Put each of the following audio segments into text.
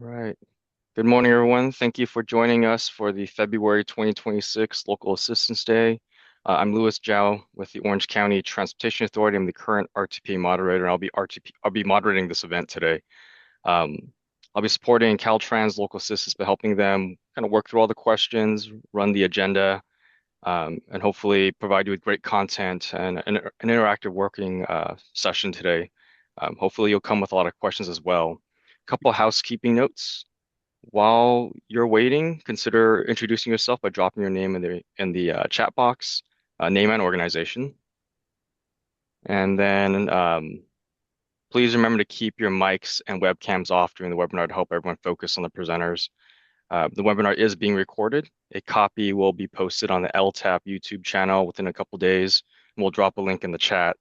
Right. Good morning, everyone. Thank you for joining us for the February 2026 Local Assistance Day. I'm Louis Zhao with the Orange County Transportation Authority. I'm the current RTPA moderator, and I'll be moderating this event today. Um, I'll be supporting Caltrans local assistance by helping them kind of work through all the questions, run the agenda, and hopefully provide you with great content and an interactive working session today. Hopefully you'll come with a lot of questions as well. A couple housekeeping notes. While you're waiting, consider introducing yourself by dropping your name in the chat box, name and organization. And then please remember to keep your mics and webcams off during the webinar to help everyone focus on the presenters. The webinar is being recorded. A copy will be posted on the LTAP YouTube channel within a couple days. And we'll drop a link in the chat.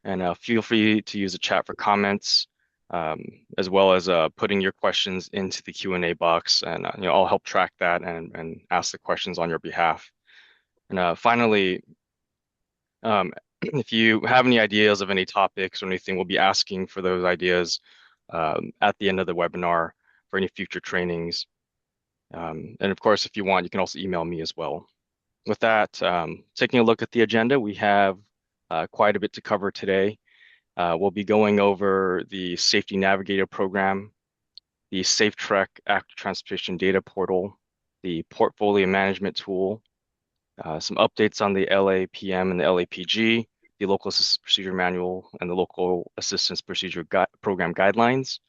And feel free to use the chat for comments, as well as putting your questions into the Q&A box. And I'll help track that and ask the questions on your behalf. And finally, if you have any ideas of any topics or anything, we'll be asking for those ideas at the end of the webinar for any future trainings. And of course, if you want, you can also email me as well. With that, taking a look at the agenda, we have quite a bit to cover today. We'll be going over the Safety Navigator program, the SafeTREC Active Transportation Data Portal, the Portfolio Management Tool, some updates on the LAPM and the LAPG, the Local Assistance Procedure Manual, and the Local Assistance Procedure Program Guidelines.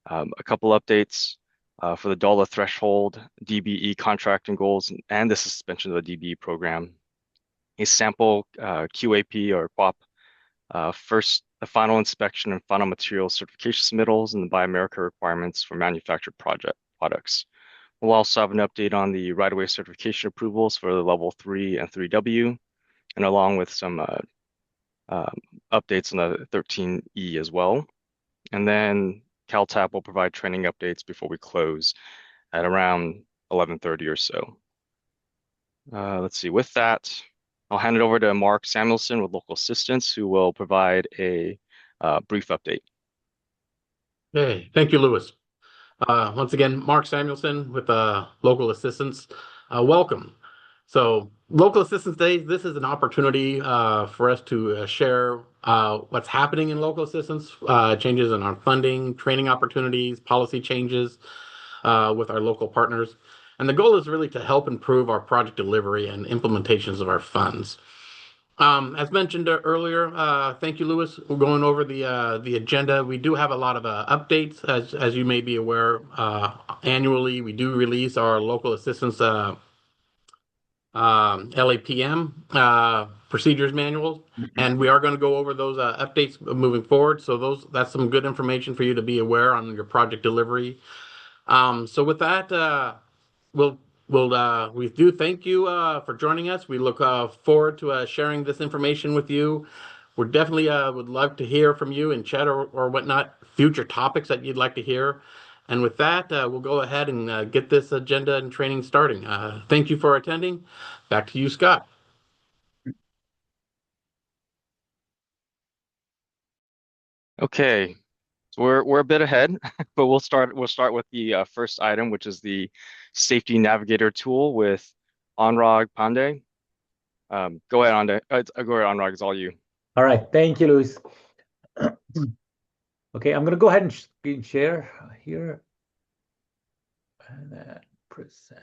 A couple updates for the dollar threshold, DBE contracting goals, and the suspension of the DBE program. A sample QAP or QAP, first the final inspection and final material certification submittals and the Buy America requirements for manufactured products. We'll also have an update on the right-of-way certification approvals for the level 3 and 3W, and along with some updates on the 13E as well. And then CalTAP will provide training updates before we close at around 11:30 or so. Let's see, with that, I'll hand it over to Mark Samuelson with Local Assistance, who will provide a brief update. Hey, thank you, Louis. Once again, Mark Samuelson with Local Assistance. Welcome. So, Local Assistance Day, this is an opportunity for us to share what's happening in local assistance, changes in our funding, training opportunities, policy changes with our local partners. And the goal is really to help improve our project delivery and implementations of our funds. As mentioned earlier, thank you, Louis. We're going over the agenda. We do have a lot of updates, as you may be aware. Annually, we do release our local assistance LAPM procedures manuals, and we are going to go over those updates moving forward. So that's some good information for you to be aware on your project delivery. So with that, we do thank you for joining us. We look forward to sharing this information with you. We definitely would love to hear from you in chat or whatnot, future topics that you'd like to hear. And with that, we'll go ahead and get this agenda and training starting. Thank you for attending. Back to you, Scott. Okay, so we're a bit ahead, but we'll start with the first item, which is the Safety Navigator tool with Anurag Pandey. Go ahead, Anurag. It's all you. All right, thank you, Louis. Okay, I'm going to go ahead and screen share here. And then present.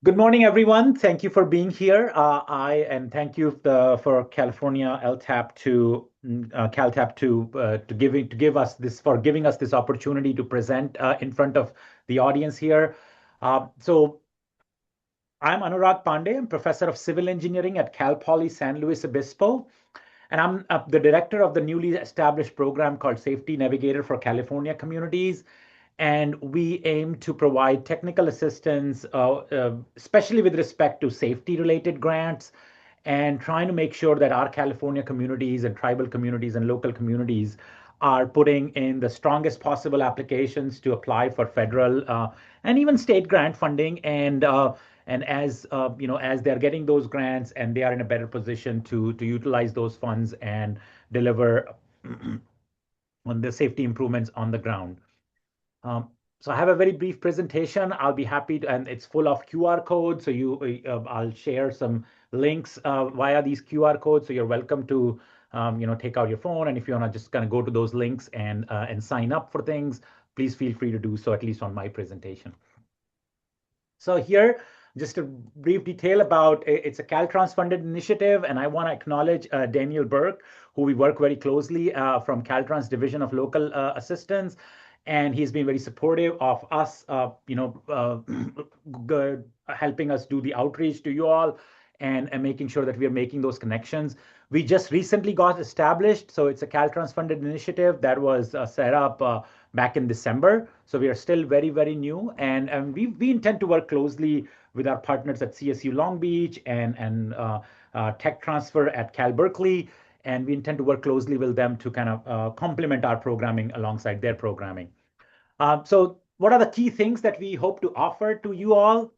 Good morning, everyone. Thank you for being here. And thank you for California LTAP to CalTAP to give us this opportunity to present in front of the audience here. So I'm Anurag Pandey. I'm professor of civil engineering at Cal Poly San Luis Obispo. And I'm the director of the newly established program called Safety Navigator for California Communities. And we aim to provide technical assistance, especially with respect to safety-related grants, and trying to make sure that our California communities and tribal communities and local communities are putting in the strongest possible applications to apply for federal and even state grant funding. And as as they're getting those grants and they are in a better position to utilize those funds and deliver the safety improvements on the ground. So I have a very brief presentation. I'll be happy to, and it's full of QR codes. So I'll share some links via these QR codes. So you're welcome to, take out your phone, and if you want to just kind of go to those links and sign up for things, please feel free to do so, at least on my presentation. So here, just a brief detail about it's a Caltrans funded initiative, and I want to acknowledge Daniel Burke, who we work very closely from Caltrans Division of Local Assistance, and he's been very supportive of us, helping us do the outreach to you all and making sure that we are making those connections. We just recently got established, so it's a Caltrans funded initiative that was set up back in December. So we are still very, very new, and we intend to work closely with our partners at CSU Long Beach and Tech Transfer at Cal Berkeley, and we intend to work closely with them to kind of complement our programming alongside their programming. So what are the key things that we hope to offer to you all?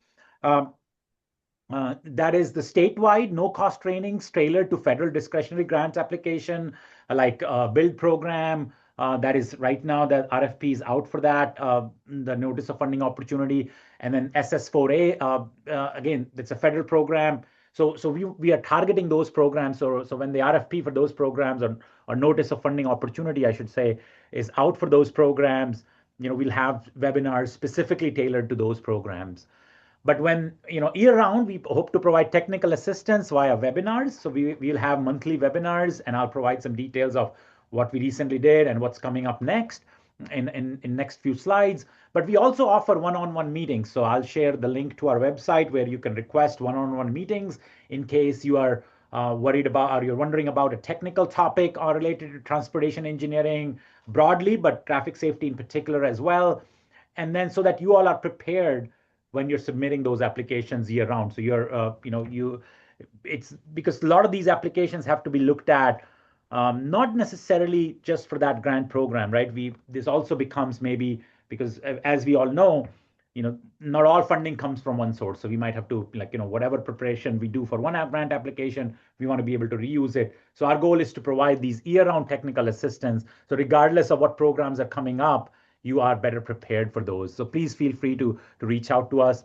That is the statewide no-cost trainings tailored to federal discretionary grants application, like build program. That is right now the RFP is out for that, the notice of funding opportunity, and then SS4A. Again, it's a federal program. So we are targeting those programs. So when the RFP for those programs or notice of funding opportunity, I should say, is out for those programs, we'll have webinars specifically tailored to those programs. But when, year round, we hope to provide technical assistance via webinars. So we'll have monthly webinars, and I'll provide some details of what we recently did and what's coming up next in next few slides. But we also offer one-on-one meetings. So I'll share the link to our website where you can request one-on-one meetings in case you are worried about or you're wondering about a technical topic or related to transportation engineering broadly, but traffic safety in particular as well. And then so that you all are prepared when you're submitting those applications year round. So it's because a lot of these applications have to be looked at, not necessarily just for that grant program, right? This also becomes maybe because as we all know, not all funding comes from one source. So we might have to, whatever preparation we do for one grant application, we want to be able to reuse it. So our goal is to provide these year-round technical assistance. So regardless of what programs are coming up, you are better prepared for those. So please feel free to reach out to us.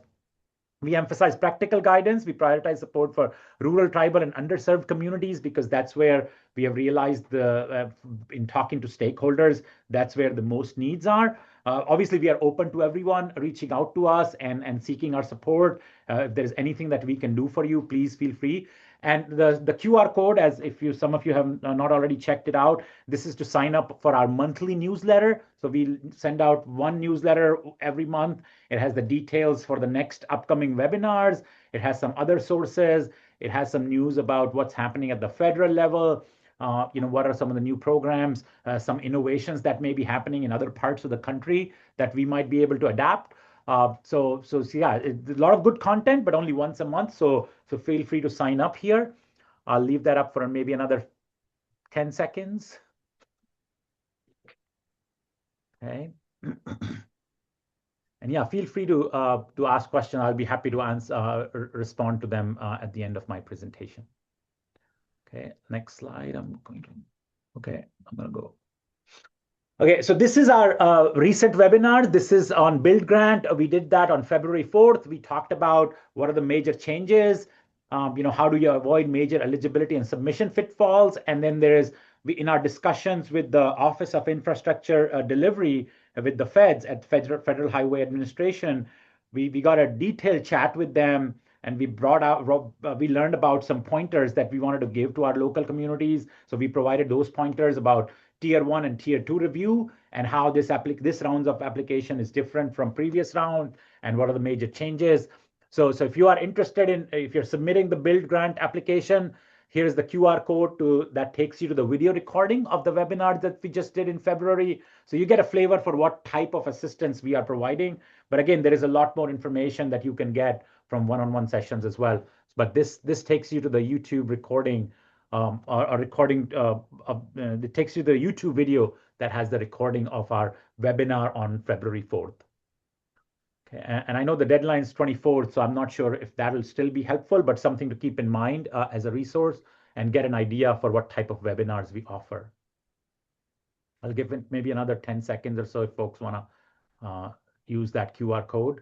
We emphasize practical guidance. We prioritize support for rural, tribal, and underserved communities because that's where we have realized in talking to stakeholders, that's where the most needs are. Obviously, we are open to everyone reaching out to us and seeking our support. If there's anything that we can do for you, please feel free. And the QR code, as some of you have not already checked it out, this is to sign up for our monthly newsletter. So we send out one newsletter every month. It has the details for the next upcoming webinars. It has some other sources. It has some news about what's happening at the federal level. What are some of the new programs, some innovations that may be happening in other parts of the country that we might be able to adapt. So yeah, a lot of good content, but only once a month. So feel free to sign up here. I'll leave that up for maybe another 10 seconds. Okay. And yeah, feel free to ask questions. I'll be happy to respond to them at the end of my presentation. Okay, next slide. I'm going to go. Okay, so this is our recent webinar. This is on Build Grant. We did that on February 4th. We talked about what are the major changes, how do you avoid major eligibility and submission pitfalls, and then in our discussions with the Office of Infrastructure Delivery with the feds at Federal Highway Administration, we got a detailed chat with them, and we learned about some pointers that we wanted to give to our local communities. So we provided those pointers about Tier 1 and Tier 2 review and how this rounds of application is different from previous round and what are the major changes. So if you are interested if you're submitting the Build Grant application, here's the QR code that takes you to the video recording of the webinar that we just did in February. So you get a flavor for what type of assistance we are providing. But again, there is a lot more information that you can get from one-on-one sessions as well. But this takes you to the YouTube recording it takes you to the YouTube video that has the recording of our webinar on February 4th. Okay, and I know the deadline is 24th, so I'm not sure if that will still be helpful, but something to keep in mind as a resource and get an idea for what type of webinars we offer. I'll give it maybe another 10 seconds or so if folks want to use that QR code.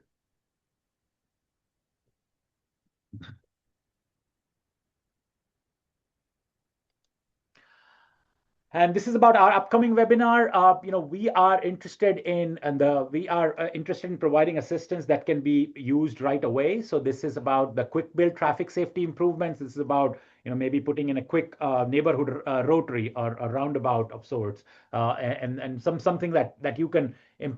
And this is about our upcoming webinar. We are interested in providing assistance that can be used right away. So this is about the quick build traffic safety improvements. This is about maybe putting in a quick neighborhood rotary or a roundabout of sorts, and something that you can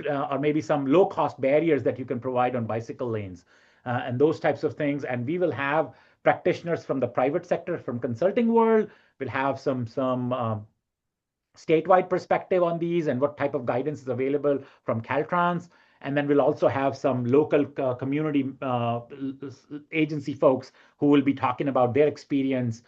or maybe some low cost barriers that you can provide on bicycle lanes, and those types of things. And we will have practitioners from the private sector, from consulting world. We'll have some statewide perspective on these and what type of guidance is available from Caltrans. And then we'll also have some local community agency folks who will be talking about their experience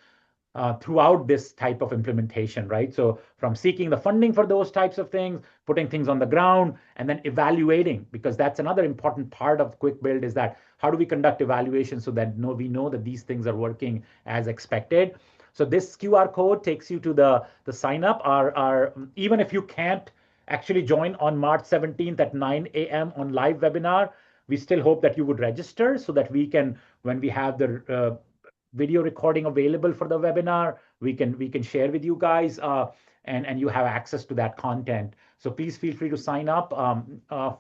throughout this type of implementation, right? So from seeking the funding for those types of things, putting things on the ground, and then evaluating, because that's another important part of quick build, is that how do we conduct evaluation so that we know that these things are working as expected. So this QR code takes you to the sign up. Even if you can't actually join on March 17th at 9 a.m. on live webinar, we still hope that you would register so that we can, when we have the video recording available for the webinar, we can share with you guys, and you have access to that content. So please feel free to sign up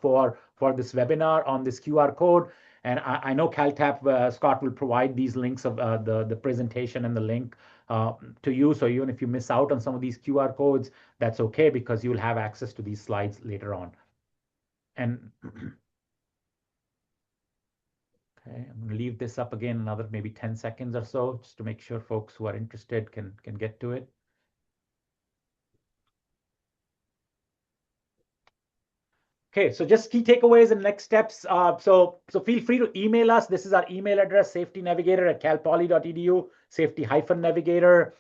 for this webinar on this QR code. And I know CalTAP, Scott, will provide these links of the presentation and the link to you. So even if you miss out on some of these QR codes, that's okay, because you'll have access to these slides later on. And okay, I'm going to leave this up again another maybe 10 seconds or so, just to make sure folks who are interested can get to it. Okay, so just key takeaways and next steps. So feel free to email us. This is our email address, safetynavigator@calpoly.edu, safety-navigator.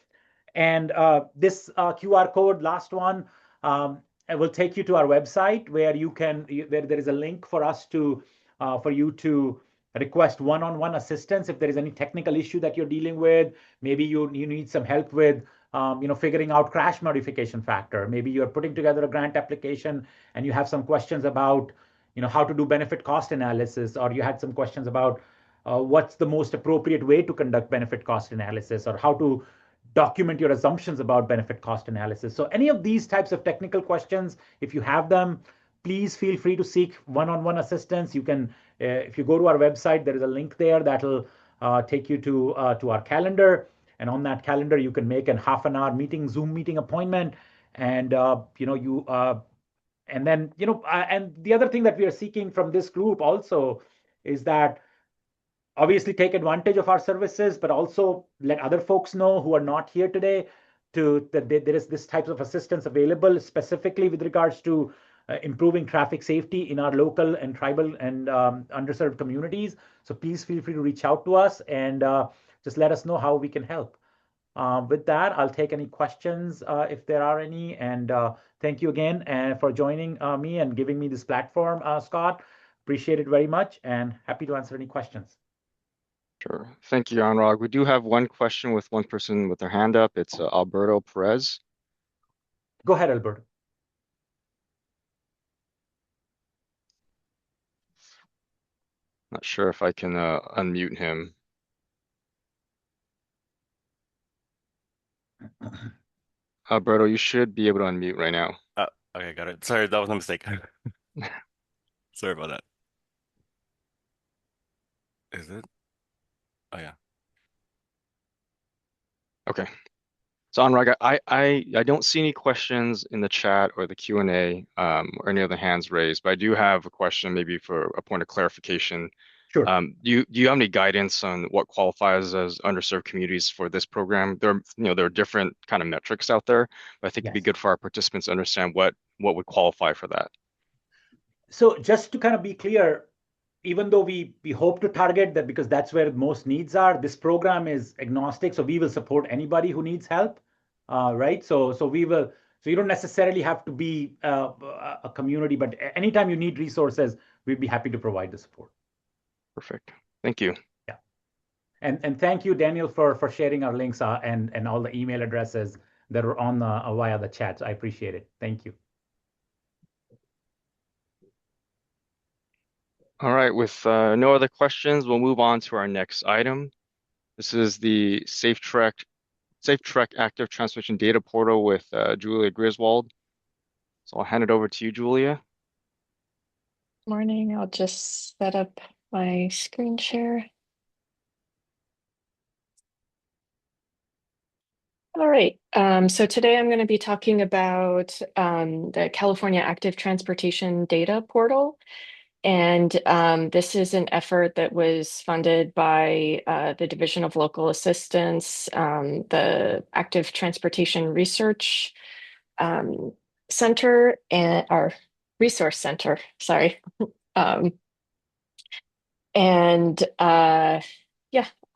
And this QR code, last one, will take you to our website where there is a link for us to, for you to request one-on-one assistance if there is any technical issue that you're dealing with. Maybe you need some help with figuring out crash notification factor. Maybe you're putting together a grant application and you have some questions about how to do benefit cost analysis, or you had some questions about what's the most appropriate way to conduct benefit cost analysis, or how to document your assumptions about benefit cost analysis. So any of these types of technical questions, if you have them, please feel free to seek one-on-one assistance. You can, if you go to our website, there is a link there that'll take you to our calendar. And on that calendar, you can make a half-an-hour Zoom meeting appointment. And and then and the other thing that we are seeking from this group also is that obviously take advantage of our services, but also let other folks know who are not here today that there is this type of assistance available, specifically with regards to improving traffic safety in our local and tribal and underserved communities. So please feel free to reach out to us and just let us know how we can help. With that, I'll take any questions if there are any. And thank you again for joining me and giving me this platform, Scott. Appreciate it very much, and happy to answer any questions. Sure. Thank you, Anurag. We do have one question with one person with their hand up. It's Alberto Perez. Go ahead, Alberto. Not sure if I can unmute him. Alberto, you should be able to unmute right now. Okay, got it. Sorry, that was a mistake. Sorry about that. Is it? Oh yeah. Okay. So Anurag, I don't see any questions in the chat or the Q&A or any other hands raised, but I do have a question maybe for a point of clarification. Sure. Do you have any guidance on what qualifies as underserved communities for this program? There are different kind of metrics out there, but I think it'd be good for our participants to understand what would qualify for that. So just to kind of be clear, even though we hope to target that, because that's where most needs are, this program is agnostic. So we will support anybody who needs help, right? So we will. So you don't necessarily have to be a community, but anytime you need resources, we'd be happy to provide the support. Perfect. Thank you. Yeah. And thank you, Daniel, for sharing our links and all the email addresses. that are on the via the chats. I appreciate it. Thank you. All right, with no other questions, we'll move on to our next item. This is the SafeTREC Active Transmission Data Portal with Julia Griswold. So I'll hand it over to you, Julia. Morning. I'll just set up my screen share. All right. So today I'm going to be talking about the California Active Transportation Data Portal. And this is an effort that was funded by the Division of Local Assistance, the Active Transportation Research Center, and our Resource Center, sorry. Yeah,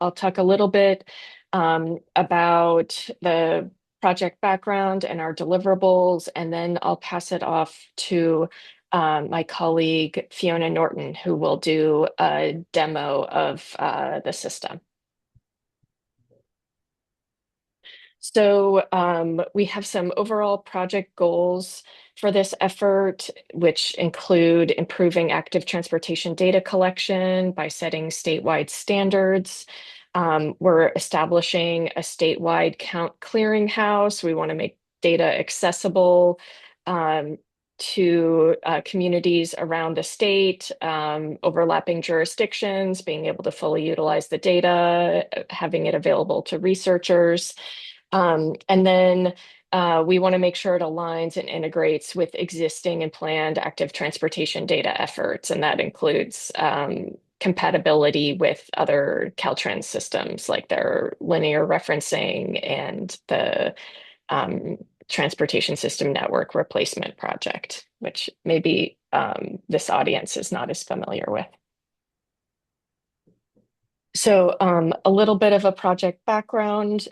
I'll talk a little bit about the project background and our deliverables, and then I'll pass it off to my colleague Fiona Norton, who will do a demo of the system. So we have some overall project goals for this effort, which include improving active transportation data collection by setting statewide standards. We're establishing a statewide count clearinghouse. We want to make data accessible to communities around the state, overlapping jurisdictions, being able to fully utilize the data, having it available to researchers. And then we want to make sure it aligns and integrates with existing and planned active transportation data efforts. And that includes compatibility with other Caltrans systems, like their linear referencing and the Transportation System Network Replacement Project, which maybe this audience is not as familiar with. So a little bit of a project background.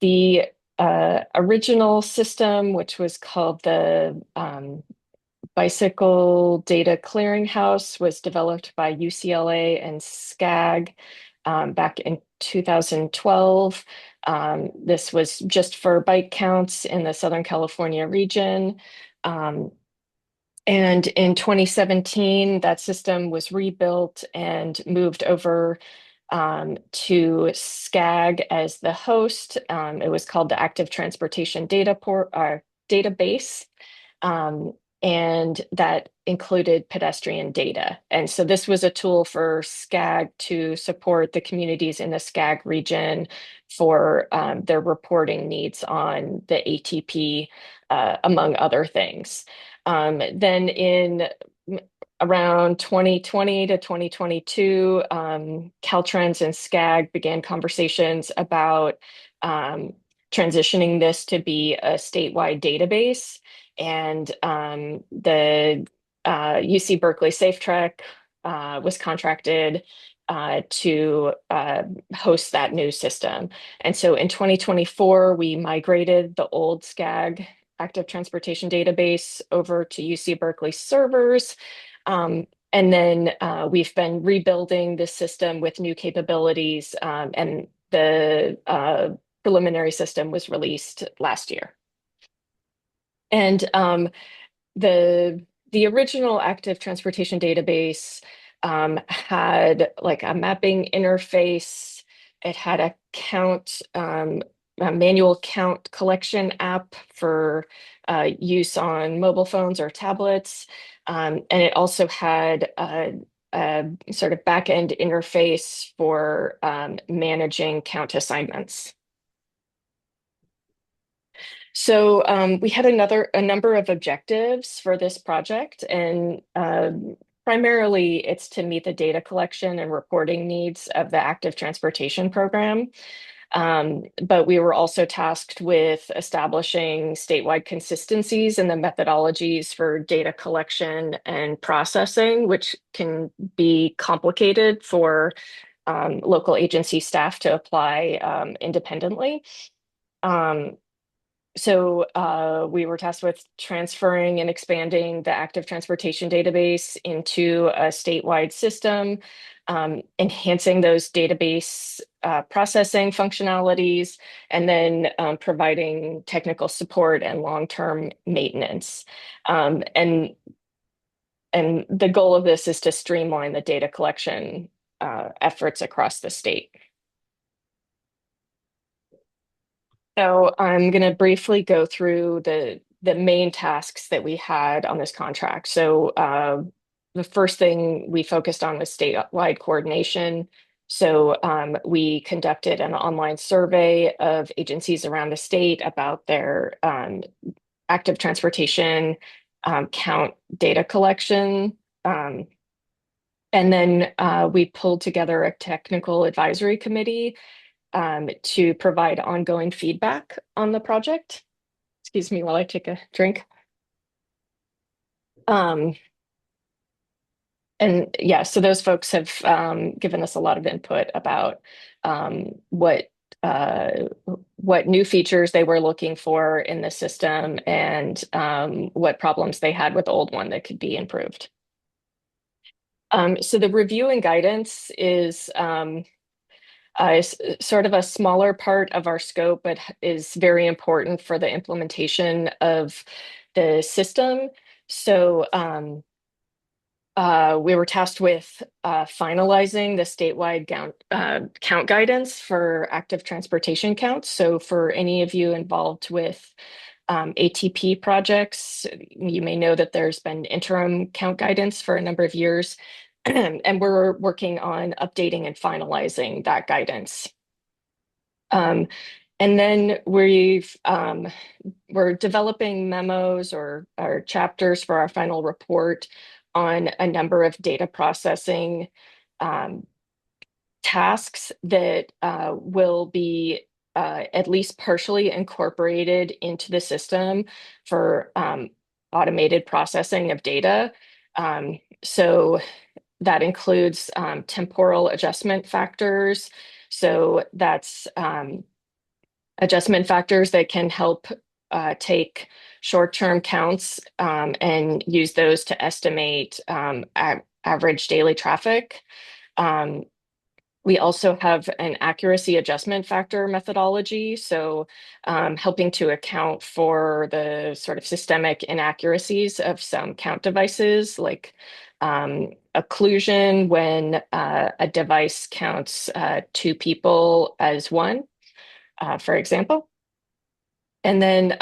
The original system, which was called the Bicycle Data Clearinghouse, was developed by UCLA and SCAG back in 2012. This was just for bike counts in the Southern California region. And in 2017, that system was rebuilt and moved over to SCAG as the host. It was called the Active Transportation Database, and that included pedestrian data. And so this was a tool for SCAG to support the communities in the SCAG region for their reporting needs on the ATP, among other things. Then in around 2020 to 2022, Caltrans and SCAG began conversations about transitioning this to be a statewide database. And the UC Berkeley SafeTREC was contracted to host that new system. And so in 2024, we migrated the old SCAG Active Transportation Database over to UC Berkeley servers. And then we've been rebuilding this system with new capabilities, and the preliminary system was released last year. And the original Active Transportation Database had like a mapping interface. It had a count, a manual count collection app for use on mobile phones or tablets. And it also had a sort of back-end interface for managing count assignments. So we had a number of objectives for this project, and primarily it's to meet the data collection and reporting needs of the Active Transportation Program. But we were also tasked with establishing statewide consistencies in the methodologies for data collection and processing, which can be complicated for local agency staff to apply independently. So we were tasked with transferring and expanding the active transportation database into a statewide system, enhancing those database processing functionalities, and then providing technical support and long-term maintenance. And the goal of this is to streamline the data collection efforts across the state. So I'm going to briefly go through the main tasks that we had on this contract. So the first thing we focused on was statewide coordination. So we conducted an online survey of agencies around the state about their active transportation count data collection. And then we pulled together a technical advisory committee to provide ongoing feedback on the project. Excuse me while I take a drink. And yeah, so those folks have given us a lot of input about what new features they were looking for in the system and what problems they had with the old one that could be improved. So the review and guidance is sort of a smaller part of our scope, but is very important for the implementation of the system. So we were tasked with finalizing the statewide count guidance for active transportation counts. So for any of you involved with ATP projects, you may know that there's been interim count guidance for a number of years. And we're working on updating and finalizing that guidance. And then we're developing memos or chapters for our final report on a number of data processing tasks that will be at least partially incorporated into the system for automated processing of data. So that includes temporal adjustment factors. So that's adjustment factors that can help take short-term counts and use those to estimate average daily traffic. We also have an accuracy adjustment factor methodology, so helping to account for the sort of systemic inaccuracies of some count devices, like occlusion when a device counts two people as one, for example. And then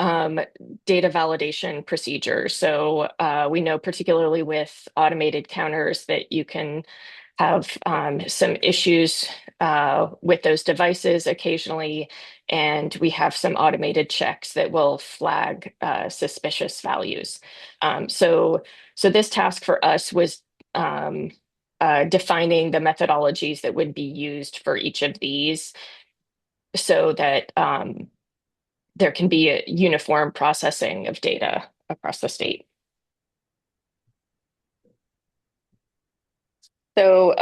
data validation procedures. So we know particularly with automated counters that you can have some issues with those devices occasionally, and we have some automated checks that will flag suspicious values. So this task for us was defining the methodologies that would be used for each of these so that there can be a uniform processing of data across the state. So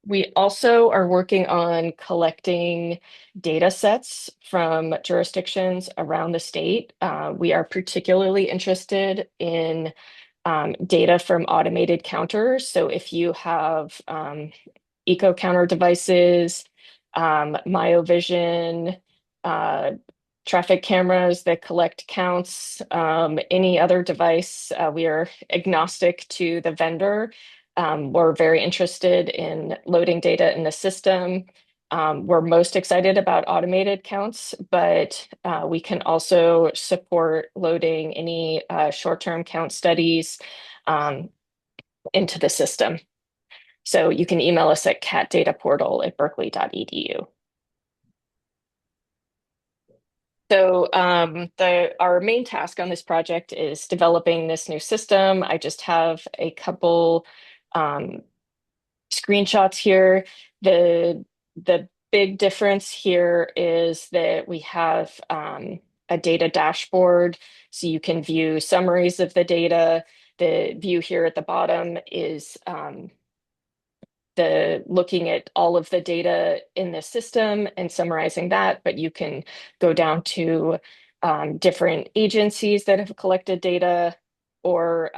we also are working on collecting data sets from jurisdictions around the state. We are particularly interested in data from automated counters. So if you have eco counter devices, MyoVision, traffic cameras that collect counts, any other device, we are agnostic to the vendor. We're very interested in loading data in the system. We're most excited about automated counts, but we can also support loading any short-term count studies into the system. So you can email us at catdataportal@berkeley.edu. So our main task on this project is developing this new system. I just have a couple screenshots here. The big difference here is that we have a data dashboard, so you can view summaries of the data. The view here at the bottom is looking at all of the data in the system and summarizing that, but you can go down to different agencies that have collected data or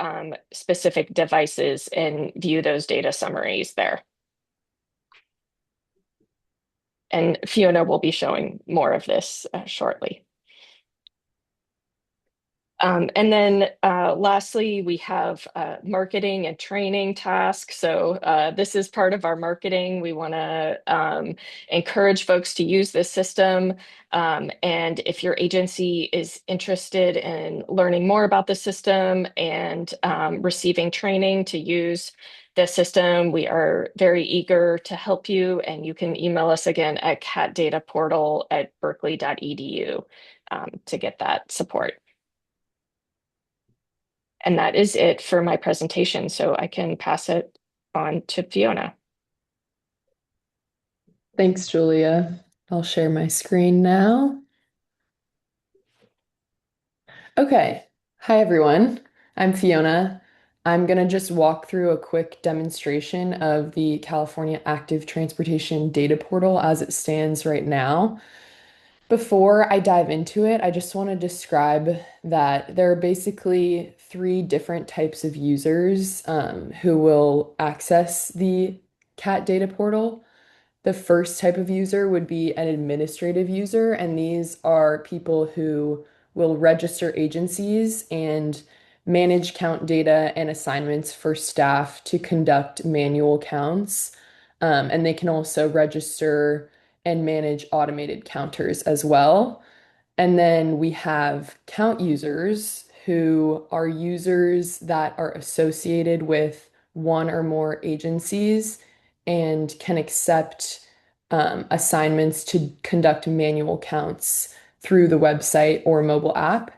specific devices and view those data summaries there. And Fiona will be showing more of this shortly. And then lastly, we have marketing and training tasks. So this is part of our marketing. We want to encourage folks to use this system. And if your agency is interested in learning more about the system and receiving training to use the system, we are very eager to help you. And you can email us again at catdataportal@berkeley.edu to get that support. And that is it for my presentation, so I can pass it on to Fiona. Thanks, Julia. I'll share my screen now. Okay. Hi, everyone. I'm Fiona. I'm going to just walk through a quick demonstration of the California Active Transportation Data Portal as it stands right now. Before I dive into it, I just want to describe that there are basically three different types of users who will access the CAT data portal. The first type of user would be an administrative user, and these are people who will register agencies and manage count data and assignments for staff to conduct manual counts. And they can also register and manage automated counters as well. And then we have count users who are users that are associated with one or more agencies and can accept assignments to conduct manual counts through the website or mobile app.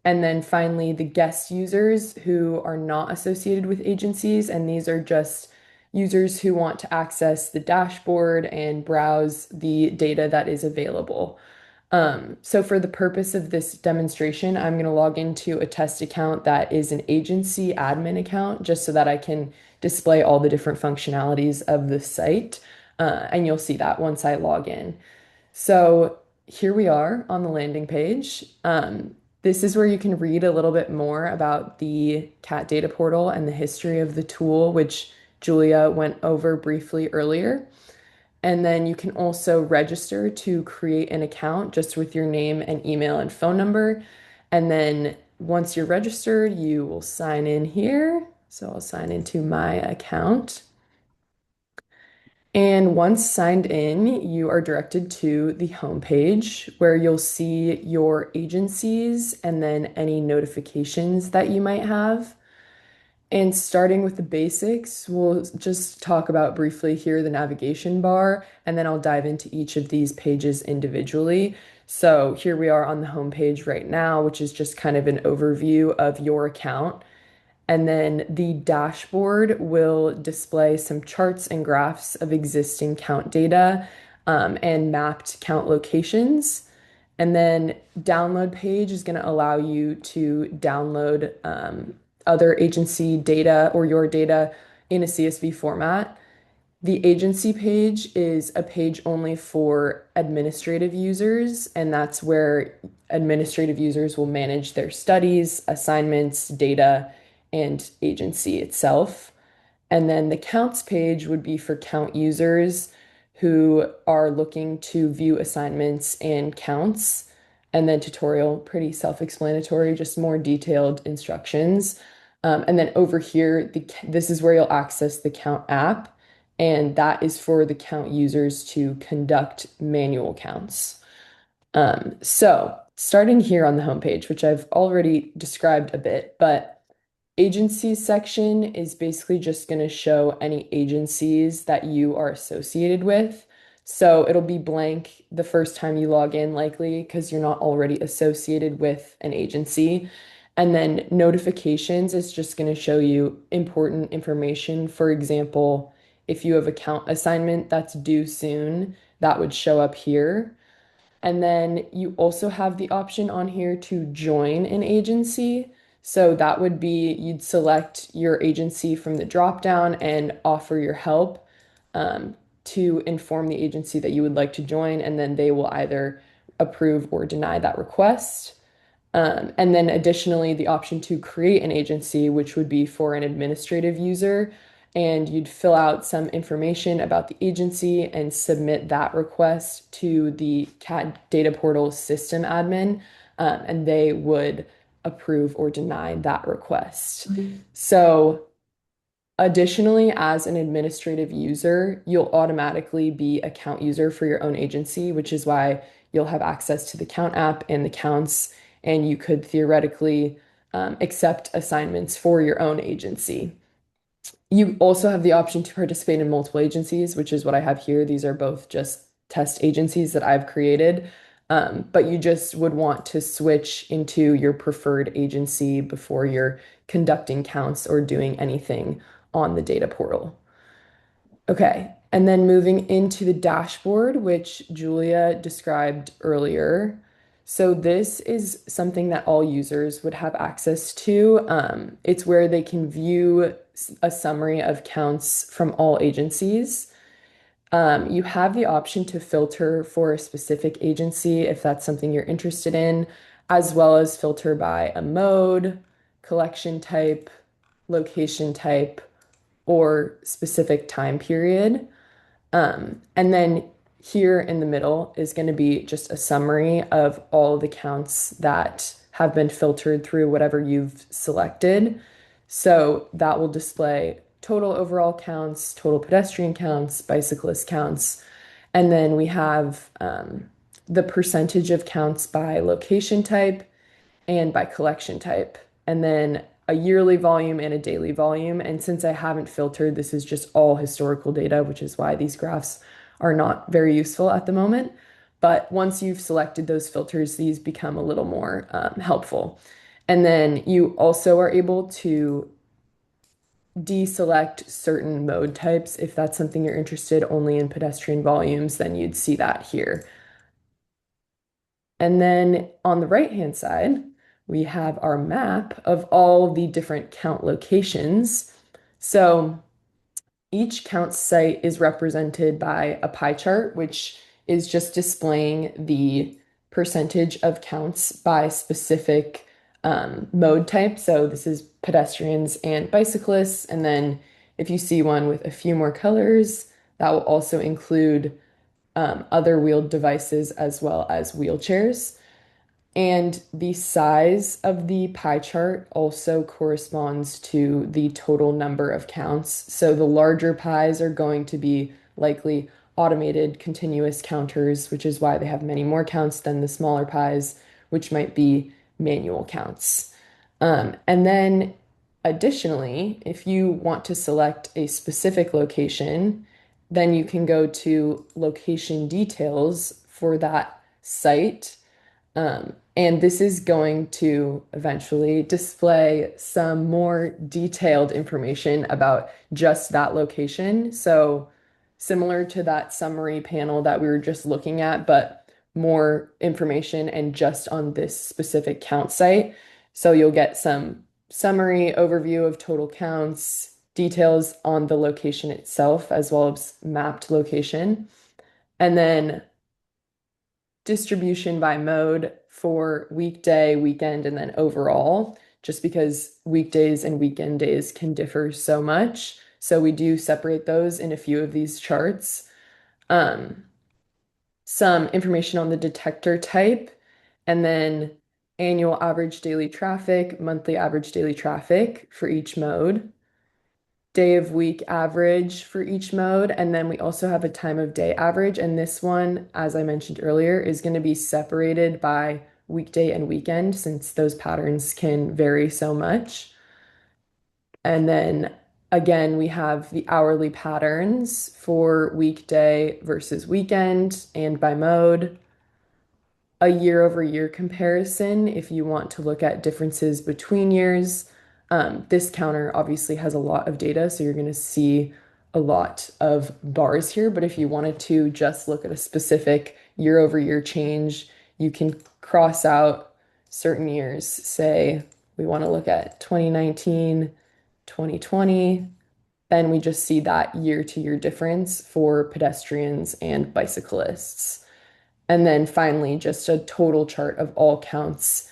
And then finally, the guest users who are not associated with agencies, and these are just users who want to access the dashboard and browse the data that is available. So for the purpose of this demonstration, I'm going to log into a test account that is an agency admin account, just so that I can display all the different functionalities of the site. And you'll see that once I log in. So here we are on the landing page. This is where you can read a little bit more about the CAT data portal and the history of the tool, which Julia went over briefly earlier. And then you can also register to create an account just with your name and email and phone number. And then once you're registered, you will sign in here. So I'll sign into my account. And once signed in, you are directed to the homepage where you'll see your agencies and then any notifications that you might have. And starting with the basics, we'll just talk about briefly here the navigation bar, and then I'll dive into each of these pages individually. So here we are on the homepage right now, which is just kind of an overview of your account. And then the dashboard will display some charts and graphs of existing count data and mapped count locations. And then download page is going to allow you to download other agency data or your data in a CSV format. The agency page is a page only for administrative users, and that's where administrative users will manage their studies, assignments, data, and agency itself. And then the counts page would be for count users who are looking to view assignments and counts. And then tutorial, pretty self-explanatory, just more detailed instructions. And then over here, this is where you'll access the count app, and that is for the count users to conduct manual counts. So starting here on the homepage, which I've already described a bit, but agencies section is basically just going to show any agencies that you are associated with. So it'll be blank the first time you log in, likely because you're not already associated with an agency. And then notifications is just going to show you important information. For example, if you have a count assignment that's due soon, that would show up here. And then you also have the option on here to join an agency. So that would be you'd select your agency from the dropdown and offer your help to inform the agency that you would like to join, and then they will either approve or deny that request. And then additionally, the option to create an agency, which would be for an administrative user, and you'd fill out some information about the agency and submit that request to the CAD data portal system admin, and they would approve or deny that request. So additionally, as an administrative user, you'll automatically be a count user for your own agency, which is why you'll have access to the count app and the counts, and you could theoretically accept assignments for your own agency. You also have the option to participate in multiple agencies, which is what I have here. These are both just test agencies that I've created. But you just would want to switch into your preferred agency before you're conducting counts or doing anything on the data portal. Okay, and then moving into the dashboard, which Julia described earlier. So this is something that all users would have access to. It's where they can view a summary of counts from all agencies. You have the option to filter for a specific agency if that's something you're interested in, as well as filter by a mode, collection type, location type, or specific time period. And then here in the middle is going to be just a summary of all the counts that have been filtered through whatever you've selected. So that will display total overall counts, total pedestrian counts, bicyclist counts. And then we have the percentage of counts by location type and by collection type. And then a yearly volume and a daily volume. And since I haven't filtered, this is just all historical data, which is why these graphs are not very useful at the moment. But once you've selected those filters, these become a little more helpful. And then you also are able to deselect certain mode types. If that's something you're interested only in pedestrian volumes, then you'd see that here. And then on the right-hand side, we have our map of all the different count locations. So each count site is represented by a pie chart, which is just displaying the percentage of counts by specific mode type. So this is pedestrians and bicyclists. And then if you see one with a few more colors, that will also include other wheeled devices as well as wheelchairs. And the size of the pie chart also corresponds to the total number of counts. So the larger pies are going to be likely automated continuous counters, which is why they have many more counts than the smaller pies, which might be manual counts. And then additionally, if you want to select a specific location, then you can go to location details for that site. And this is going to eventually display some more detailed information about just that location. So similar to that summary panel that we were just looking at, but more information and just on this specific count site. So you'll get some summary overview of total counts, details on the location itself, as well as mapped location. And then distribution by mode for weekday, weekend, and then overall, just because weekdays and weekend days can differ so much. So we do separate those in a few of these charts. Some information on the detector type, and then annual average daily traffic, monthly average daily traffic for each mode, day of week average for each mode, and then we also have a time of day average. And this one, as I mentioned earlier, is going to be separated by weekday and weekend since those patterns can vary so much. And then again, we have the hourly patterns for weekday versus weekend and by mode. A year-over-year comparison if you want to look at differences between years. This counter obviously has a lot of data, so you're going to see a lot of bars here. But if you wanted to just look at a specific year-over-year change, you can cross out certain years. Say we want to look at 2019, 2020, then we just see that year-to-year difference for pedestrians and bicyclists. And then finally, just a total chart of all counts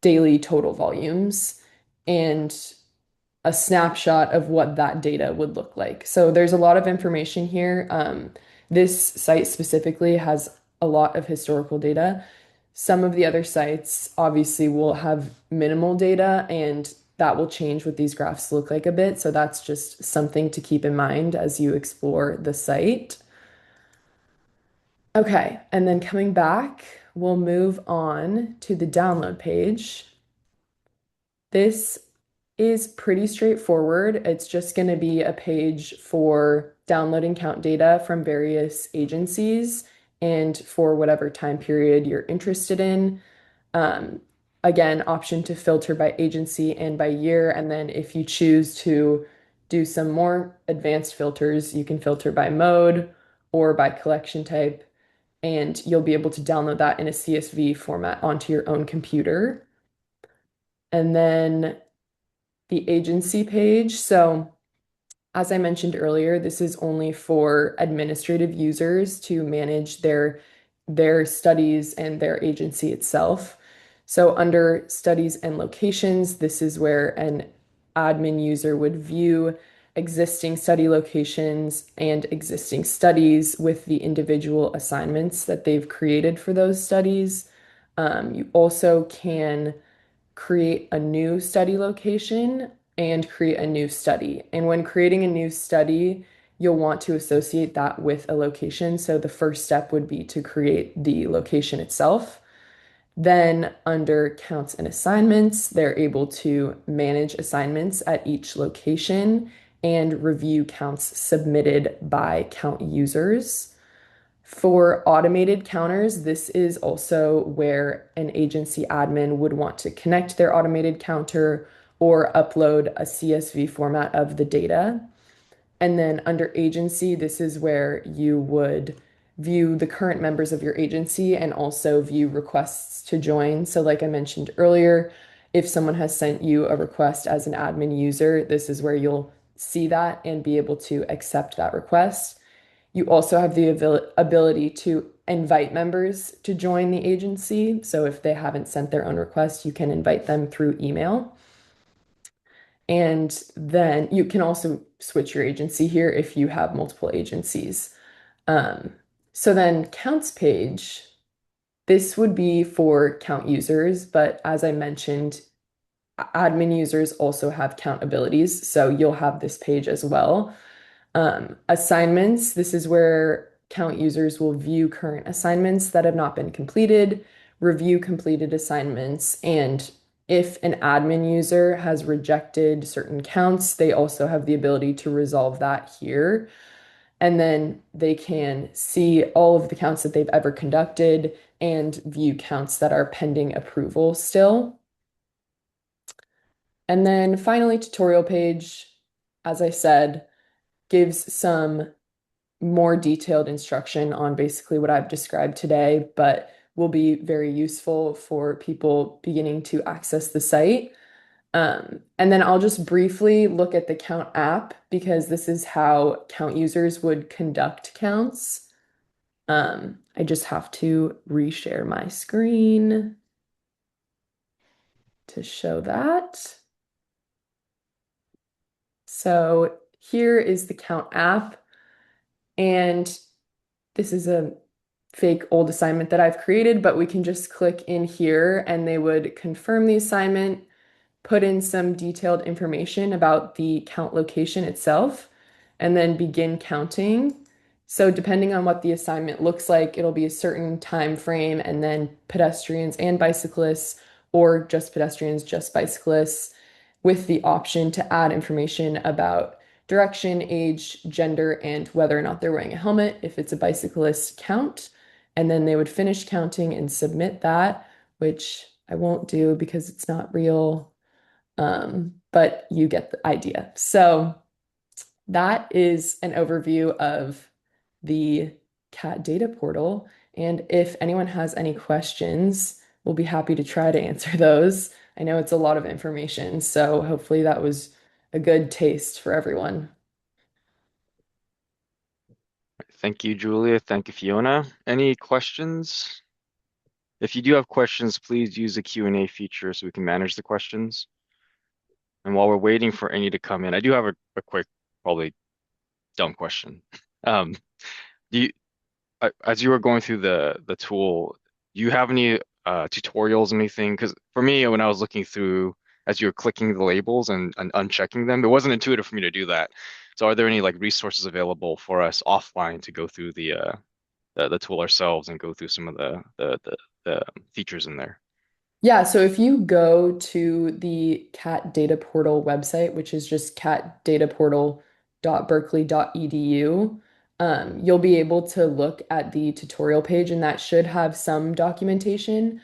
daily total volumes and a snapshot of what that data would look like. So there's a lot of information here. This site specifically has a lot of historical data. Some of the other sites obviously will have minimal data, and that will change what these graphs look like a bit. So that's just something to keep in mind as you explore the site. Okay, and then coming back, we'll move on to the download page. This is pretty straightforward. It's just going to be a page for downloading count data from various agencies and for whatever time period you're interested in. Again, option to filter by agency and by year. And then if you choose to do some more advanced filters, you can filter by mode or by collection type, and you'll be able to download that in a CSV format onto your own computer. And then the agency page. So as I mentioned earlier, this is only for administrative users to manage their studies and their agency itself. So under studies and locations, this is where an admin user would view existing study locations and existing studies with the individual assignments that they've created for those studies. You also can create a new study location and create a new study. And when creating a new study, you'll want to associate that with a location. So the first step would be to create the location itself. Then under counts and assignments, they're able to manage assignments at each location and review counts submitted by count users. For automated counters, this is also where an agency admin would want to connect their automated counter or upload a CSV format of the data. And then under agency, this is where you would view the current members of your agency and also view requests to join. So like I mentioned earlier, if someone has sent you a request as an admin user, this is where you'll see that and be able to accept that request. You also have the ability to invite members to join the agency. So if they haven't sent their own request, you can invite them through email. And then you can also switch your agency here if you have multiple agencies. So then counts page, this would be for count users, but as I mentioned, admin users also have count abilities. So you'll have this page as well. Assignments, this is where count users will view current assignments that have not been completed, review completed assignments, and if an admin user has rejected certain counts, they also have the ability to resolve that here. And then they can see all of the counts that they've ever conducted and view counts that are pending approval still. And then finally, tutorial page, as I said, gives some more detailed instruction on basically what I've described today, but will be very useful for people beginning to access the site. And then I'll just briefly look at the Count app because this is how count users would conduct counts. I just have to reshare my screen to show that. So here is the Count app, and this is a fake old assignment that I've created, but we can just click in here and they would confirm the assignment, put in some detailed information about the count location itself, and then begin counting. So depending on what the assignment looks like, it'll be a certain time frame, and then pedestrians and bicyclists, or just pedestrians, just bicyclists, with the option to add information about direction, age, gender, and whether or not they're wearing a helmet if it's a bicyclist count. And then they would finish counting and submit that, which I won't do because it's not real. But you get the idea. So that is an overview of the CAT data portal. And if anyone has any questions, we'll be happy to try to answer those. I know it's a lot of information, so hopefully that was a good taste for everyone. Thank you, Julia. Thank you, Fiona. Any questions? If you do have questions, please use the Q&A feature so we can manage the questions. And while we're waiting for any to come in, I do have a quick, probably dumb question. Um, do you, as you were going through the tool, do you have any tutorials or anything? Because for me, when I was looking through, as you were clicking the labels and unchecking them, it wasn't intuitive for me to do that. So are there any like resources available for us offline to go through the tool ourselves and go through some of the features in there? Yeah, so if you go to the CAT Data Portal website, which is just catdataportal.berkeley.edu, you'll be able to look at the tutorial page, and that should have some documentation.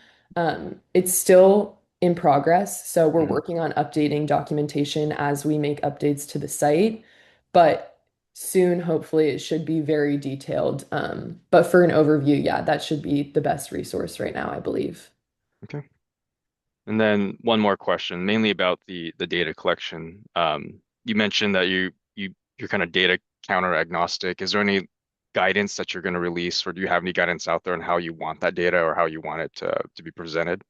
It's still in progress, so we're Mhm. working on updating documentation as we make updates to the site, but soon, hopefully, it should be very detailed. But for an overview, yeah, that should be the best resource right now, I believe. Okay. And then one more question, mainly about the data collection. You mentioned that you're kind of data counter agnostic. Is there any guidance that you're going to release, or do you have any guidance out there on how you want that data or how you want it to be presented?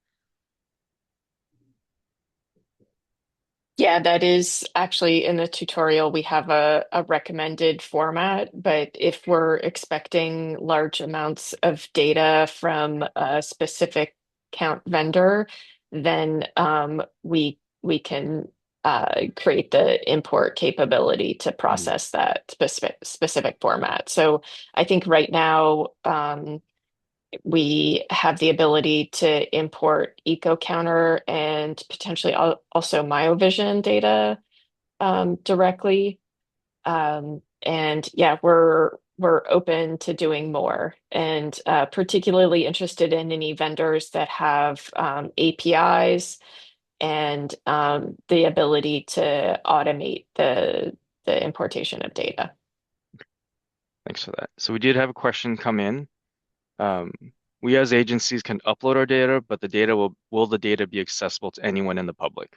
Yeah, that is actually in the tutorial. We have a recommended format, but if we're expecting large amounts of data from a specific count vendor, then we can create the import capability to Mhm. process that specific format. So I think right now we have the ability to import eco counter and potentially also myovision data directly. And yeah, we're open to doing more, and particularly interested in any vendors that have APIs and the ability to automate the importation of data. Thanks for that. So we did have a question come in. Um, we as agencies can upload our data, but will the data be accessible to anyone in the public?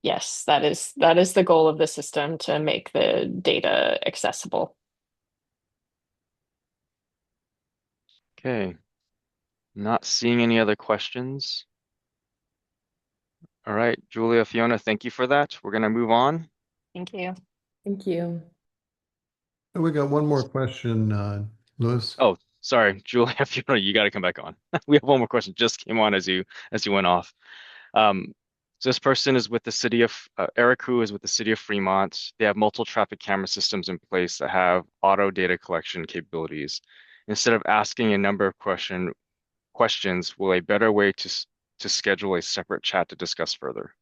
Yes, that is the goal of the system, to make the data accessible. Okay. Not seeing any other questions. All right, Julia, Fiona, thank you for that. We're going to move on. Thank you. Thank you. We got one more question, Louis. Oh, sorry, Julia, Fiona, you got to come back on. We have one more question. Just came on as you went off. Um, so this person is with the city of Eric, who is with the city of Fremont. They have multiple traffic camera systems in place that have auto data collection capabilities. Instead of asking a number of questions, will a better way to schedule a separate chat to discuss further?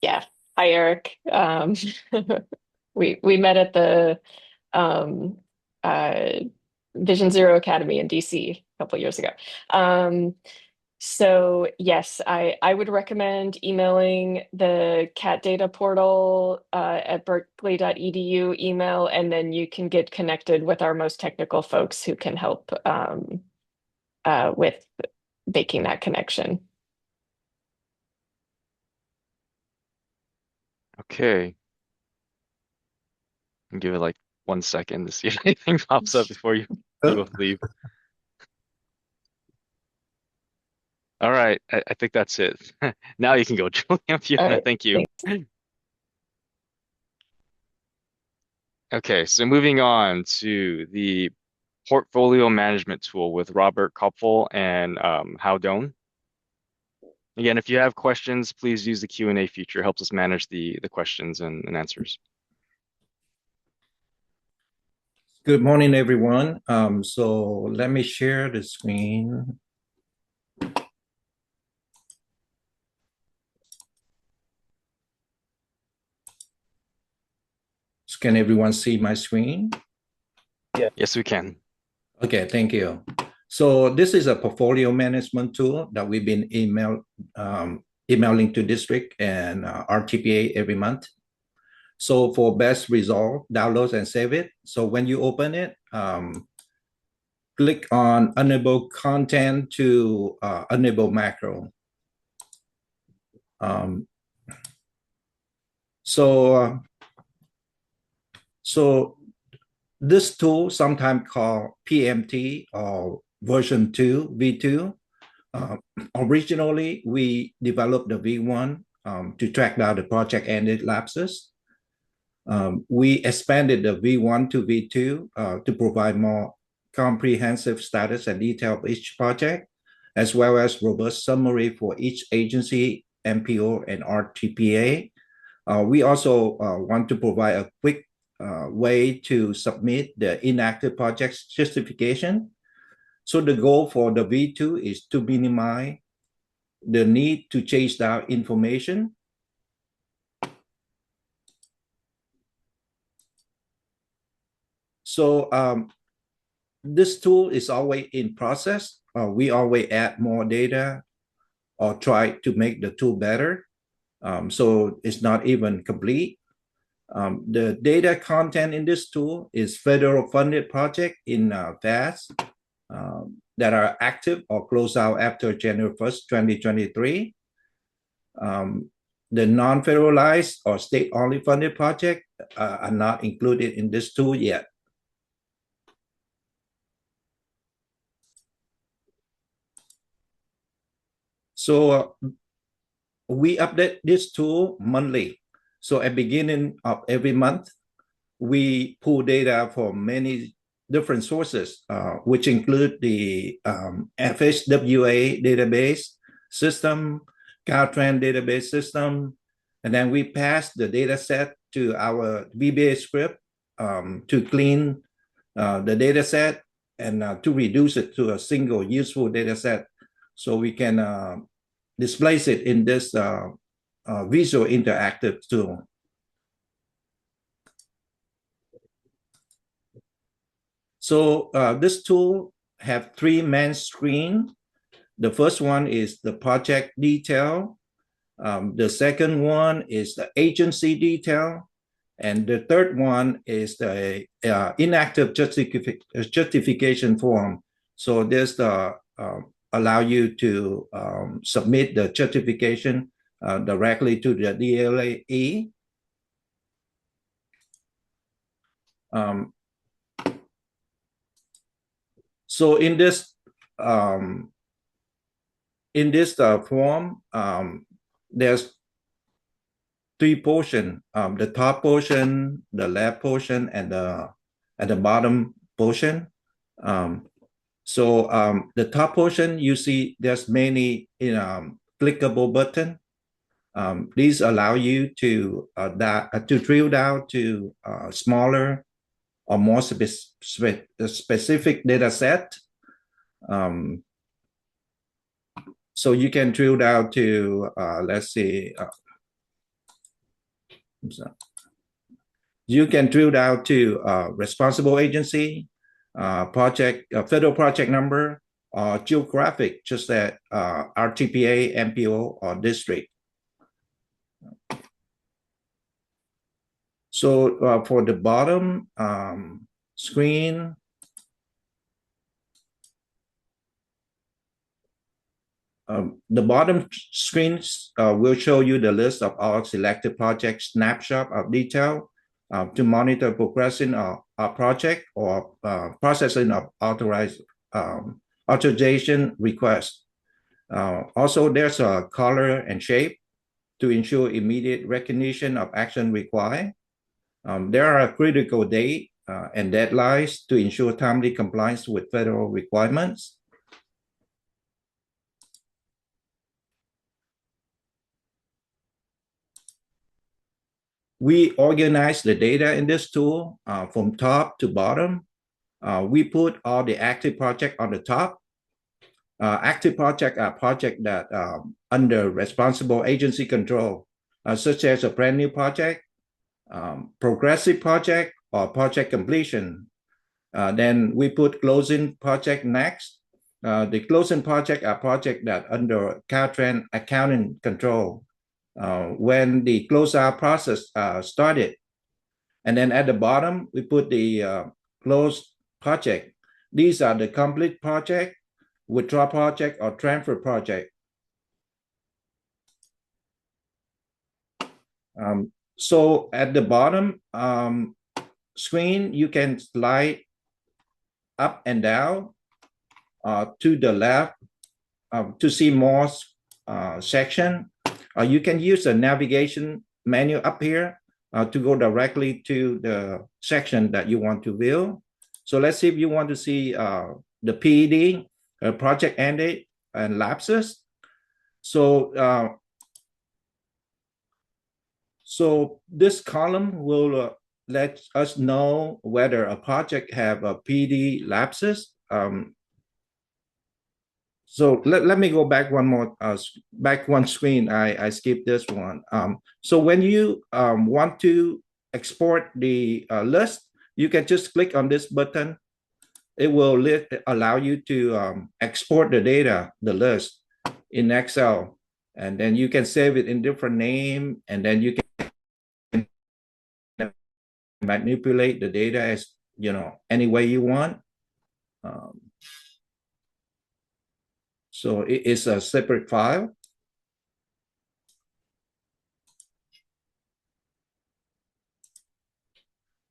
Yeah. Hi, Eric. We met at the um, uh, Vision Zero Academy in DC a couple years ago. So yes, I would recommend emailing the CAT data portal at berkeley.edu email, and then you can get connected with our most technical folks who can help with making that connection. Okay, and give it like 1 second to see if anything pops up before you Oh, both leave. All right, I think that's it. Now you can go, Julia, All Fiona. right. Thank you. Thanks. Okay, so moving on to the portfolio management tool with Robert Kopfel and Hao Dong. Again, if you have questions, please use the Q&A feature. It helps us manage the questions and answers. Good morning, everyone. So let me share the screen. So can everyone see my screen? Yes, we can. Okay, thank you. So this is a portfolio management tool that we've been emailing to district and RTPA every month. So for best result, download and save it. So when you open it, click on enable content to enable macro. Um, so this tool, sometimes called PMT or version 2, V2. Originally, we developed the V1 to track down the project ended lapses. We expanded the V1 to V2 to provide more comprehensive status and detail of each project, as well as robust summary for each agency, MPO, and RTPA. We also want to provide a quick way to submit the inactive projects justification. So the goal for the V2 is to minimize the need to chase down information. So this tool is always in process. We always add more data or try to make the tool better. So it's not even complete. The data content in this tool is federal funded project in FAST that are active or close out after January 1st, 2023. The non-federalized or state-only funded project are not included in this tool yet. So we update this tool monthly. So at the beginning of every month, we pull data from many different sources, which include the FHWA database system, Caltrans database system, and then we pass the data set to our VBA script to clean the data set and to reduce it to a single useful data set so we can displace it in this visual interactive tool. So this tool have three main screens. The first one is the project detail. The second one is the agency detail. And the third one is the inactive justification form. So this allow you to submit the justification directly to the DLAE. So in this form, there's three portions: the top portion, the left portion, and the bottom portion. So the top portion, you see there's many clickable buttons. These allow you to drill down to smaller or more specific data set. So you can drill down to, let's see, you can drill down to responsible agency, federal project number, or geographic, just that RTPA, MPO, or district. So for the bottom screen, the bottom screens will show you the list of all selected projects, snapshot of detail to monitor progression of a project or processing of authorization request. Also, there's a color and shape to ensure immediate recognition of action required. There are critical date and deadlines to ensure timely compliance with federal requirements. We organize the data in this tool from top to bottom. We put all the active projects on the top. Active projects are projects that under responsible agency control, such as a brand new project, progressive project, or project completion. Then we put closing project next. The closing project are projects that under Caltrans accounting control when the closeout process started. And then at the bottom, we put the closed project. These are the complete project, withdraw project, or transfer project. So at the bottom screen, you can slide up and down to the left to see more section. You can use the navigation menu up here to go directly to the section that you want to view. So let's see if you want to see the PED, project end date, and lapses. So so this column will let us know whether a project have a PD lapses. So let me go back one more, back one screen. I skipped this one. So when you want to export the list, you can just click on this button. It will allow you to export the data, the list in Excel, and then you can save it in different name, and then you can manipulate the data as any way you want. So it is a separate file.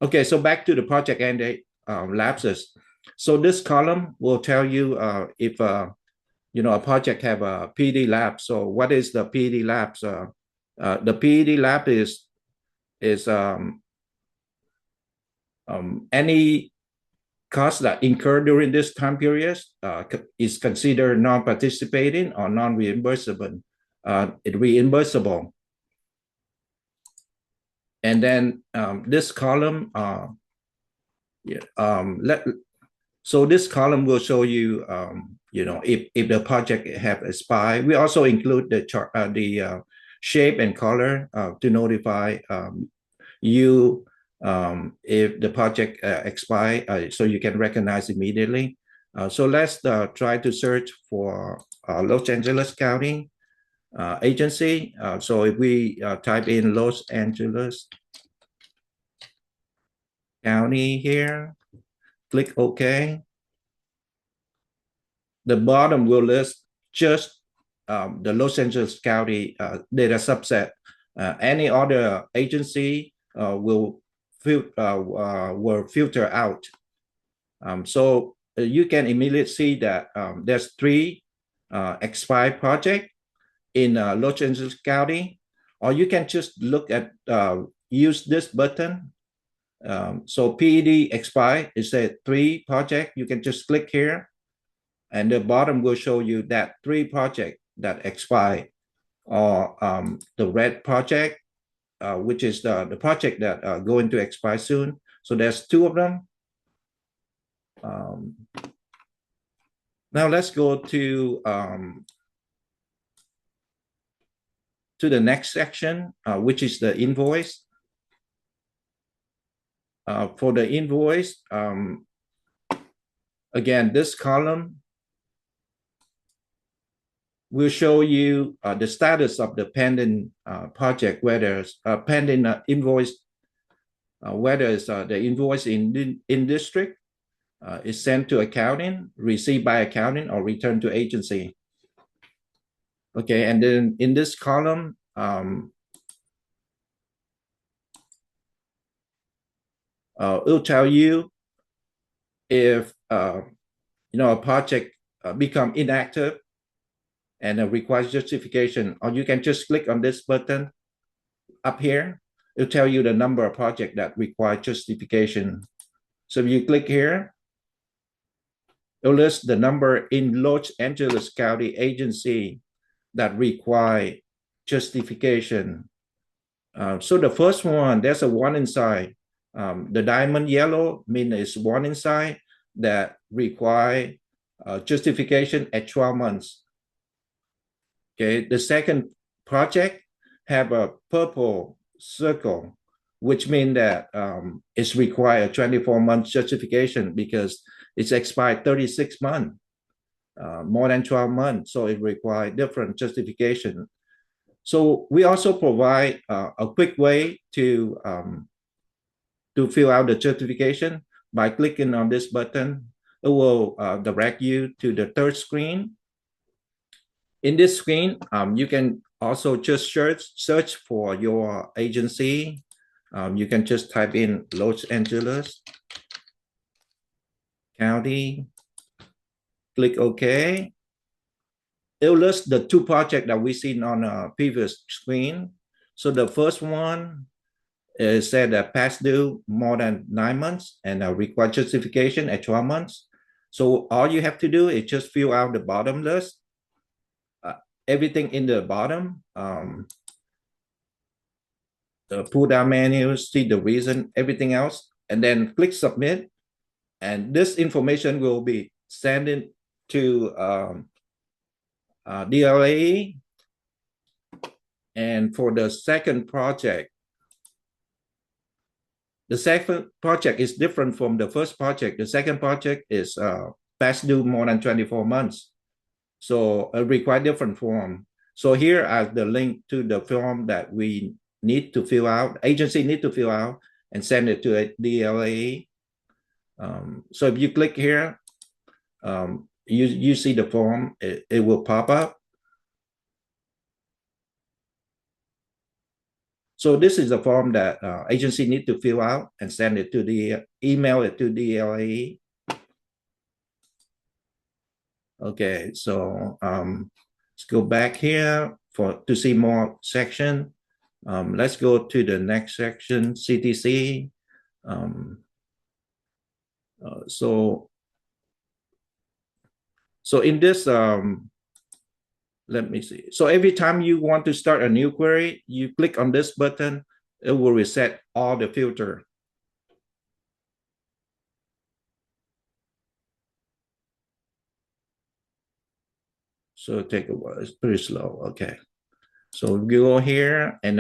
Okay, so back to the project end date lapses. So this column will tell you if a project have a PD lapse. So what is the PD lapse? The PD lapse is any cost that incurred during this time period is considered non-participating or non-reimbursable. Reimbursable. And then this column, so this column will show you, if the project have expired. We also include the chart, the shape and color to notify you if the project expire, so you can recognize immediately. So let's try to search for Los Angeles County agency. So if we type in Los Angeles County here, click OK. The bottom will list just the Los Angeles County data subset. Any other agency will filter out. So you can immediately see that there's 3 expired projects in Los Angeles County, or you can just look at use this button. So PED expired, it says 3 projects. You can just click here, and the bottom will show you that 3 projects that expire, or the red project, which is the project that are going to expire soon. So there's 2 of them. Now let's go to the next section, which is the invoice. For the invoice, again, this column will show you the status of the pending project, whether it's pending invoice, whether it's the invoice in district is sent to accounting, received by accounting, or returned to agency. Okay, and then in this column, it'll tell you if a project become inactive and requires justification, or you can just click on this button up here. It'll tell you the number of projects that require justification. So if you click here, it'll list the number in Los Angeles County agency that require justification. So the first one, there's a 1 inside. The diamond yellow means it's 1 inside that require justification at 12 months. Okay, the second project have a purple circle, which means that it's required 24-month justification because it's expired 36 months, more than 12 months. So it requires different justification. So we also provide a quick way to fill out the justification by clicking on this button. It will direct you to the 3rd screen. In this screen, you can also just search for your agency. You can just type in Los Angeles County click OK. It will list the two projects that we seen on a previous screen. So the first one is said that past due more than 9 months and require justification at 12 months. So all you have to do is just fill out the bottom list, everything in the bottom, the pull down menu, see the reason, everything else, and then click submit. And this information will be sent in to DLAE. And for the second project, the second project is different from the first project. The second project is past due more than 24 months. So it requires different form. So here are the link to the form that we need to fill out, agency need to fill out and send it to a DLAE. So if you click here, you see the form, it will pop up. So this is the form that agency need to fill out and send it to the email it to DLAE. Okay, so let's go back here to see more section. Let's go to the next section, CTC. So in this, let me see. So every time you want to start a new query, you click on this button, it will reset all the filter. So take a while, it's pretty slow, okay. So we go here and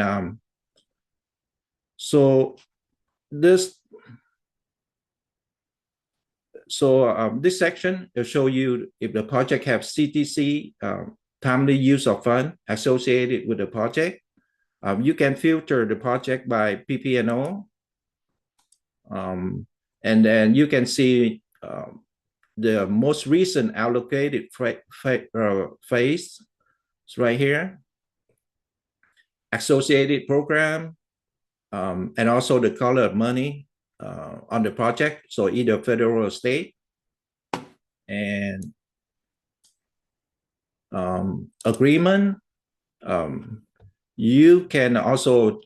this section will show you if the project has CTC, timely use of fund associated with the project. You can filter the project by PP&O. And then you can see the most recent allocated phase right here. Associated program, and also the color of money on the project. So either federal or state. And agreement. You can also,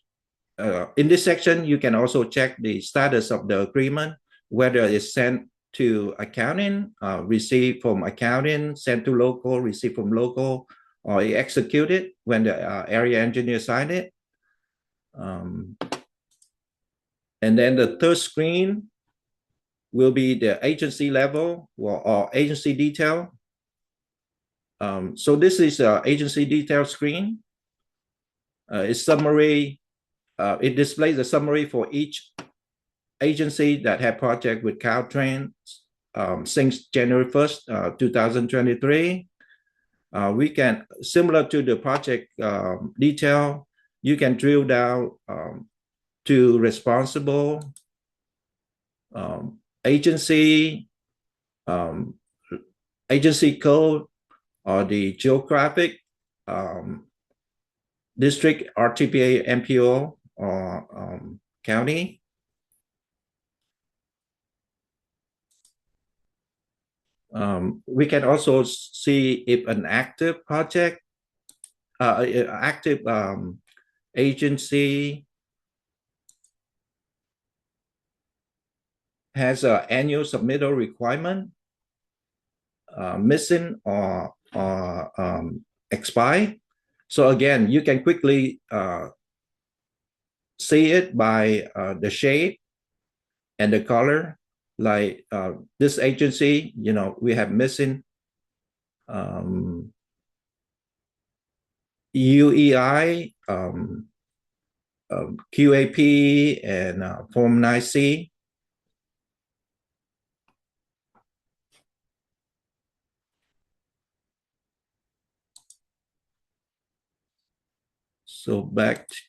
in this section, you can also check the status of the agreement, whether it's sent to accounting, received from accounting, sent to local, received from local, or executed when the area engineer signed it. And then the third screen will be the agency level or agency detail. So this is an agency detail screen. It's summary. It displays a summary for each agency that had project with Caltrans since January 1st, 2023. We can, similar to the project detail, you can drill down to responsible agency, agency code, or the geographic district, RTPA, MPO, or county. We can also see if an active project, active agency has an annual submittal requirement missing or expire. So again, you can quickly see it by the shape and the color. Like this agency, you know, we have missing UEI, QAP, and Form 9C. So back to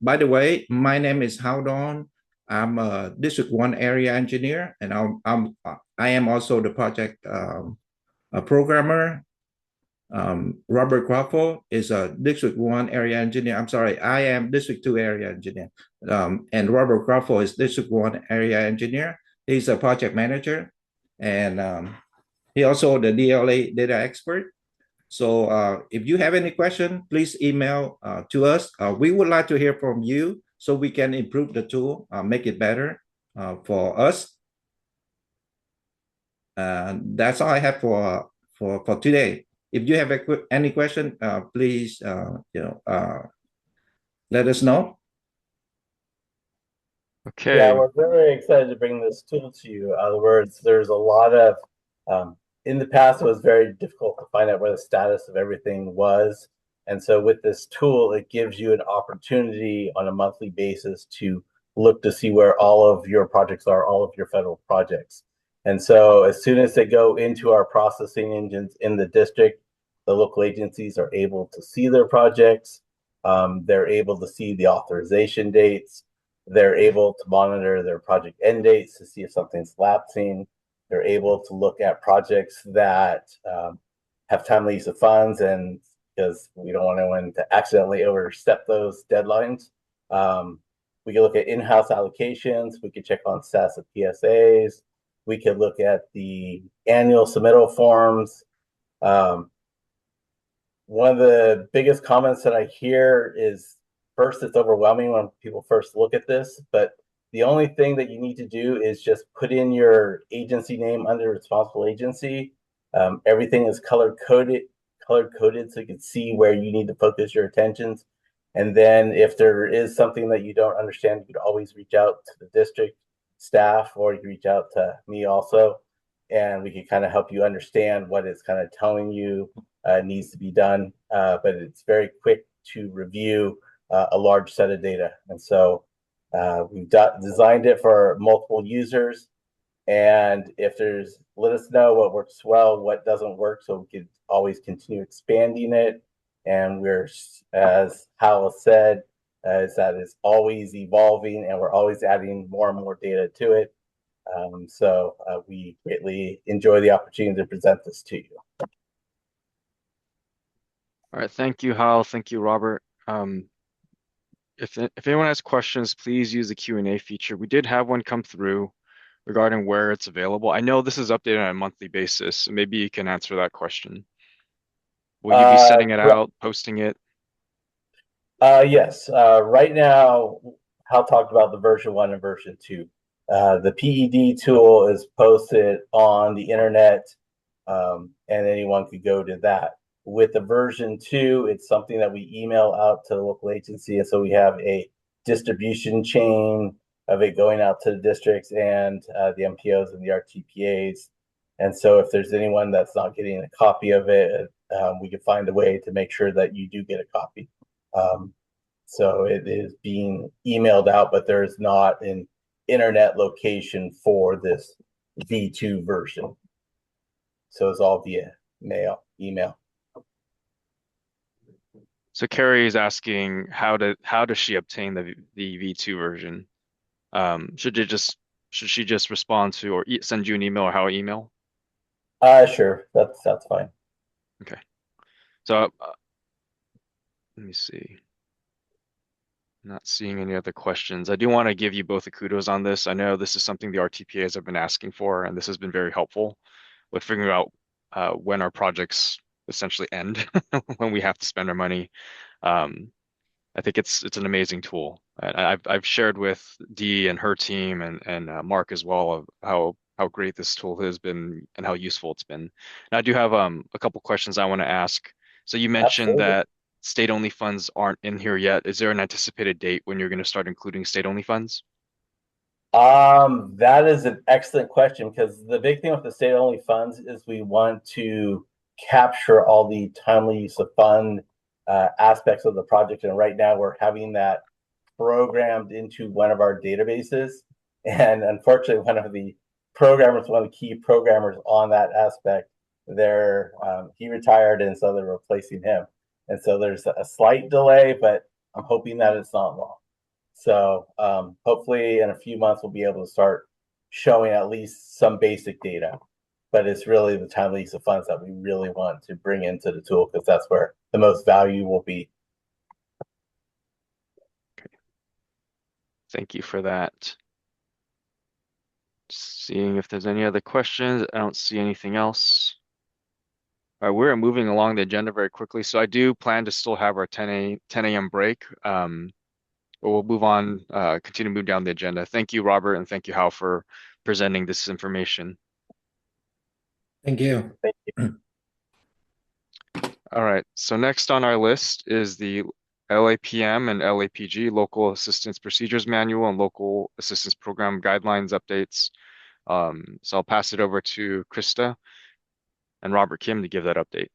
by the way, my name is Howdon. I'm a District 1 area engineer, and I am also the project programmer. Robert Crawford is a District 1 area engineer. I'm sorry, I am District 2 area engineer. And Robert Crawford is District 1 area engineer. He's a project manager. And he also the DLA data expert. So if you have any question, please email to us. We would like to hear from you so we can improve the tool, make it better for us. That's all I have for today. If you have any question, please let us know. Okay. Yeah, we're very excited to bring this tool to you. In other words, there's a lot of in the past, it was very difficult to find out where the status of everything was. And so with this tool, it gives you an opportunity on a monthly basis to look to see where all of your projects are, all of your federal projects. And so as soon as they go into our processing engines in the district, the local agencies are able to see their projects. They're able to see the authorization dates. They're able to monitor their project end dates to see if something's lapsing. They're able to look at projects that have timely use of funds, and because we don't want anyone to accidentally overstep those deadlines. We can look at in-house allocations. We can check on status of PSAs. We could look at the annual submittal forms. One of the biggest comments that I hear is, first, it's overwhelming when people first look at this, but the only thing that you need to do is just put in your agency name under responsible agency. Everything is color coded so you can see where you need to focus your attentions. And then if there is something that you don't understand, you could always reach out to the district staff, or you can reach out to me also, and we can kind of help you understand what it's kind of telling you needs to be done. But it's very quick to review a large set of data. And so we've designed it for multiple users. And if there's, let us know what works well, what doesn't work, so we can always continue expanding it. And we're, as Hal said, is that it's always evolving and we're always adding more and more data to it. So we greatly enjoy the opportunity to present this to you. All right. Thank you, Hal. Thank you, Robert. If anyone has questions, please use the Q&A feature. We did have one come through regarding where it's available. I know this is updated on a monthly basis, so maybe you can answer that question. Will you be setting it out, posting it? Yes. Right now, Hal talked about the version 1 and version 2. The PED tool is posted on the internet, and anyone could go to that. With the version 2, it's something that we email out to the local agency, and so we have a distribution chain of it going out to the districts and the MPOs and the RTPAs. And so if there's anyone that's not getting a copy of it, we can find a way to make sure that you do get a copy. So it is being emailed out, but there is not an internet location for this V2 version. So it's all via email. So Carrie is asking how does she obtain the V2 version? Should she just respond to or send you an email, or how email? Sure, that's fine. Okay. So let me see. Not seeing any other questions. I do want to give you both the kudos on this. I know this is something the RTPAs have been asking for, and this has been very helpful with figuring out when our projects essentially end, when we have to spend our money. I think it's an amazing tool. I've shared with Dee and her team and Mark as well of how great this tool has been and how useful it's been. And I do have a couple questions I want to ask. So you mentioned that state-only funds aren't in here yet. Is there an anticipated date when you're going to start including state-only funds? That is an excellent question, because the big thing with the state-only funds is we want to capture all the timely use of fund aspects of the project. And right now we're having that programmed into one of our databases. And unfortunately, one of the key programmers on that aspect, he retired, and so they're replacing him. And so there's a slight delay, but I'm hoping that it's not long. So hopefully in a few months, we'll be able to start showing at least some basic data. but it's really the timely use of funds that we really want to bring into the tool, because that's where the most value will be. Thank you for that. Seeing if there's any other questions. I don't see anything else. All right, we're moving along the agenda very quickly. So I do plan to still have our 10 a.m. break. But we'll move on, continue to move down the agenda. Thank you, Robert, and thank you, Hal, for presenting this information. Thank you. Thank you. All right, so next on our list is the LAPM and LAPG, Local Assistance Procedures Manual and Local Assistance Program Guidelines Updates. So I'll pass it over to Krista and Robert Kim to give that update.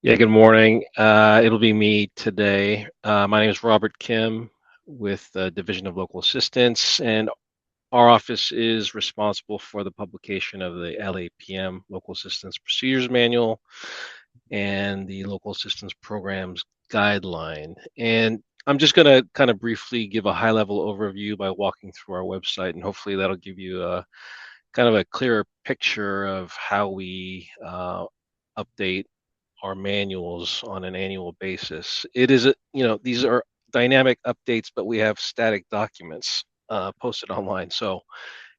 Yeah, good morning. It'll be me today. My name is Robert Kim with the Division of Local Assistance, and our office is responsible for the publication of the LAPM, Local Assistance Procedures Manual, and the Local Assistance Programs Guideline. And I'm just going to kind of briefly give a high-level overview by walking through our website, and hopefully that'll give you a kind of a clearer picture of how we update our manuals on an annual basis. It is, these are dynamic updates, but we have static documents posted online. So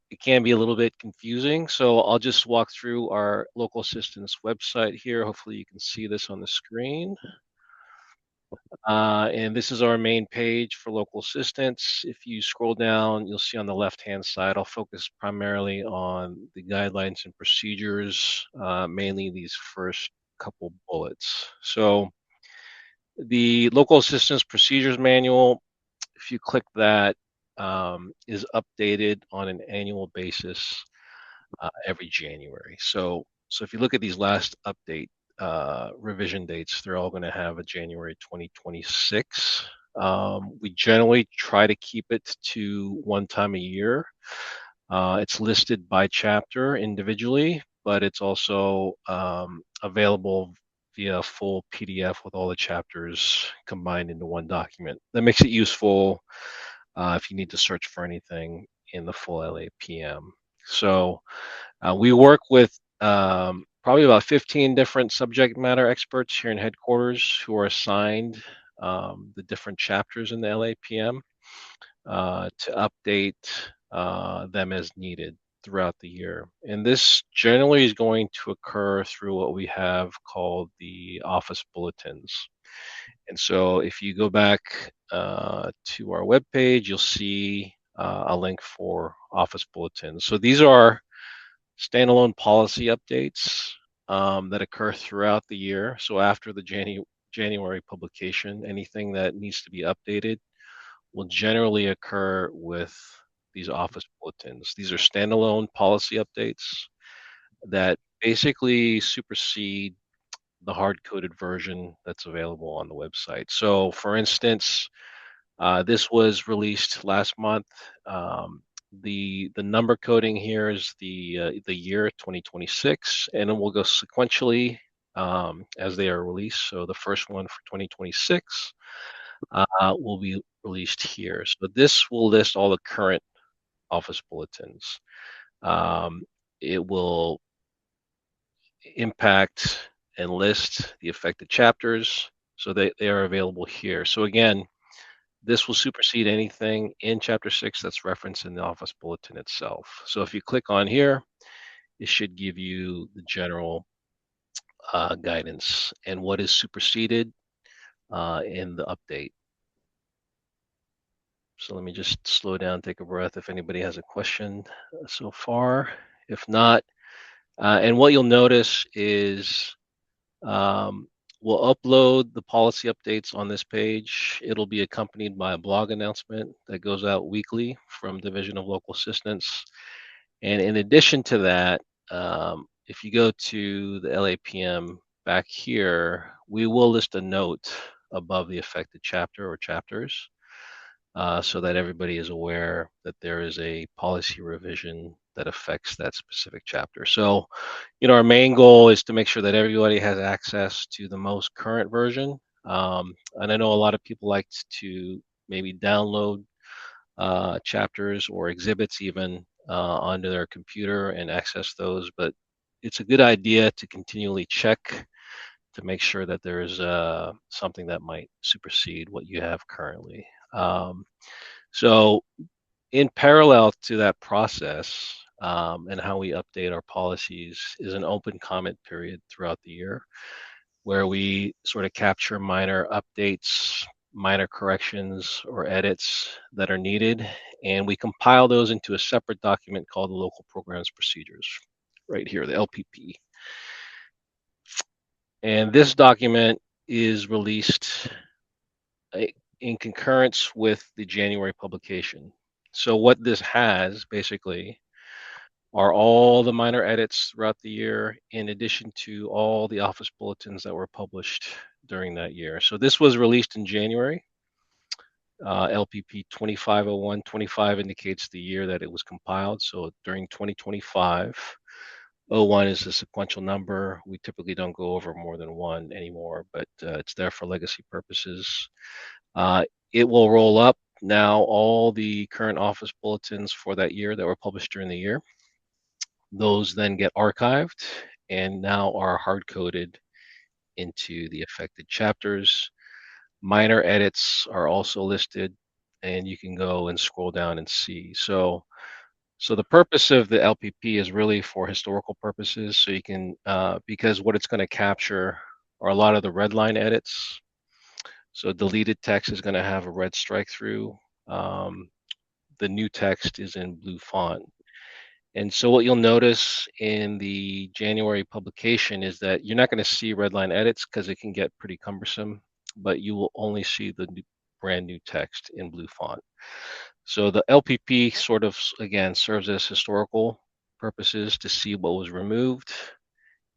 it can be a little bit confusing. So I'll just walk through our local assistance website here. Hopefully you can see this on the screen. And this is our main page for local assistance. If you scroll down, you'll see on the left-hand side, I'll focus primarily on the guidelines and procedures, mainly these first couple bullets. So the Local Assistance Procedures Manual, if you click that, is updated on an annual basis every January. So if you look at these last update revision dates, they're all going to have a January 2026. We generally try to keep it to one time a year. It's listed by chapter individually, but it's also available via full PDF with all the chapters combined into one document. That makes it useful if you need to search for anything in the full LAPM. So we work with probably about 15 different subject matter experts here in headquarters who are assigned the different chapters in the LAPM to update them as needed throughout the year. And this generally is going to occur through what we have called the office bulletins. And so if you go back to our webpage, you'll see a link for office bulletins. So these are standalone policy updates that occur throughout the year. So after the January publication, anything that needs to be updated will generally occur with these office bulletins. These are standalone policy updates that basically supersede the hard-coded version that's available on the website. So for instance, this was released last month. The number coding here is the year 2026, and then we'll go sequentially as they are released. So the first one for 2026 will be released here. So this will list all the current office bulletins. It will impact and list the affected chapters, so they are available here. So again, this will supersede anything in Chapter 6 that's referenced in the office bulletin itself. So if you click on here, it should give you the general guidance and what is superseded in the update. So let me just slow down, take a breath if anybody has a question so far. If not, and what you'll notice is we'll upload the policy updates on this page. It'll be accompanied by a blog announcement that goes out weekly from Division of Local Assistance. And in addition to that, if you go to the LAPM back here, we will list a note above the affected chapter or chapters so that everybody is aware that there is a policy revision that affects that specific chapter. So, our main goal is to make sure that everybody has access to the most current version. And I know a lot of people like to maybe download chapters or exhibits even onto their computer and access those, but it's a good idea to continually check to make sure that there's something that might supersede what you have currently. So in parallel to that process and how we update our policies is an open comment period throughout the year where we sort of capture minor updates, minor corrections or edits that are needed, and we compile those into a separate document called the Local Programs Procedures, right here, the LPP. And this document is released in concurrence with the January publication. So what this has basically are all the minor edits throughout the year, in addition to all the office bulletins that were published during that year. So this was released in January. LPP 2501, 25 indicates the year that it was compiled. So during 2025, 01 is a sequential number. We typically don't go over more than one anymore, but it's there for legacy purposes. It will roll up now all the current office bulletins for that year that were published during the year. Those then get archived and now are hard-coded into the affected chapters. Minor edits are also listed, and you can go and scroll down and see. So the purpose of the LPP is really for historical purposes. So you can, because what it's going to capture are a lot of the red line edits. So deleted text is going to have a red strike through. The new text is in blue font. And so what you'll notice in the January publication is that you're not going to see red line edits because it can get pretty cumbersome, but you will only see the brand new text in blue font. So the LPP sort of, again, serves as historical purposes to see what was removed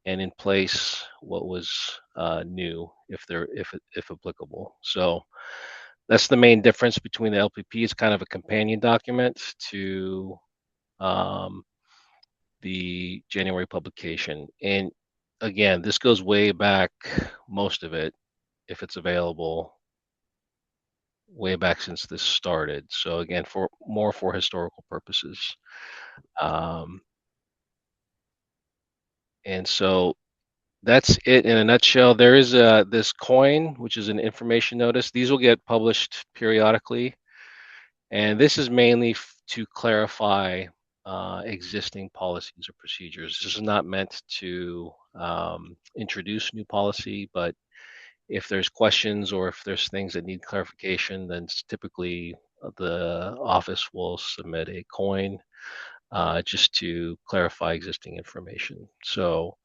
and in place what was new, if applicable. So that's the main difference between the LPP. It's kind of a companion document to the January publication. And again, this goes way back, most of it, if it's available, way back since this started. So again, for historical purposes. And so that's it in a nutshell. There is this coin, which is an information notice. These will get published periodically. And this is mainly to clarify existing policies or procedures. This is not meant to introduce new policy, but if there's questions or if there's things that need clarification, then typically the office will submit a coin just to clarify existing information. So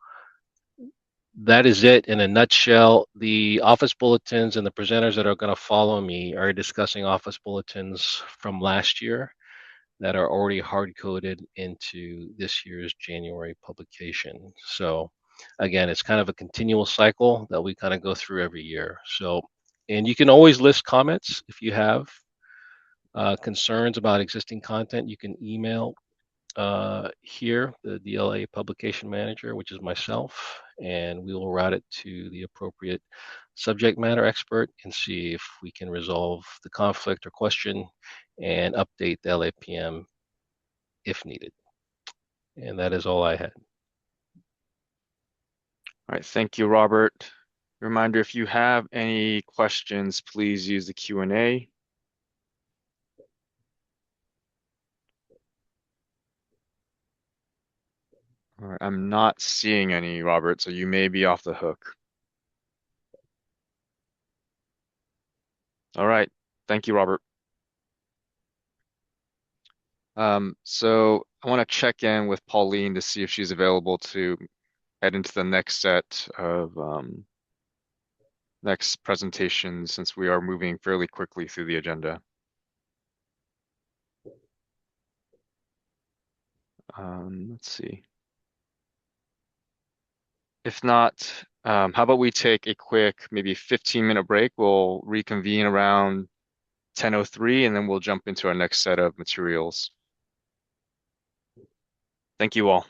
that is it in a nutshell. The office bulletins and the presenters that are going to follow me are discussing office bulletins from last year that are already hard-coded into this year's January publication. So again, it's kind of a continual cycle that we kind of go through every year. So, and you can always list comments if you have concerns about existing content. You can email here, the DLA publication manager, which is myself, and we will route it to the appropriate subject matter expert and see if we can resolve the conflict or question and update the LAPM if needed. And that is all I had. All right, thank you, Robert. Reminder, if you have any questions, please use the Q&A. All right, I'm not seeing any, Robert, so you may be off the hook. All right, thank you, Robert. So I want to check in with Pauline to see if she's available to head into the next set of next presentation, since we are moving fairly quickly through the agenda. Let's see. If not, how about we take a quick, maybe 15-minute break? We'll reconvene around 10:03, and then we'll jump into our next set of materials. Thank you all.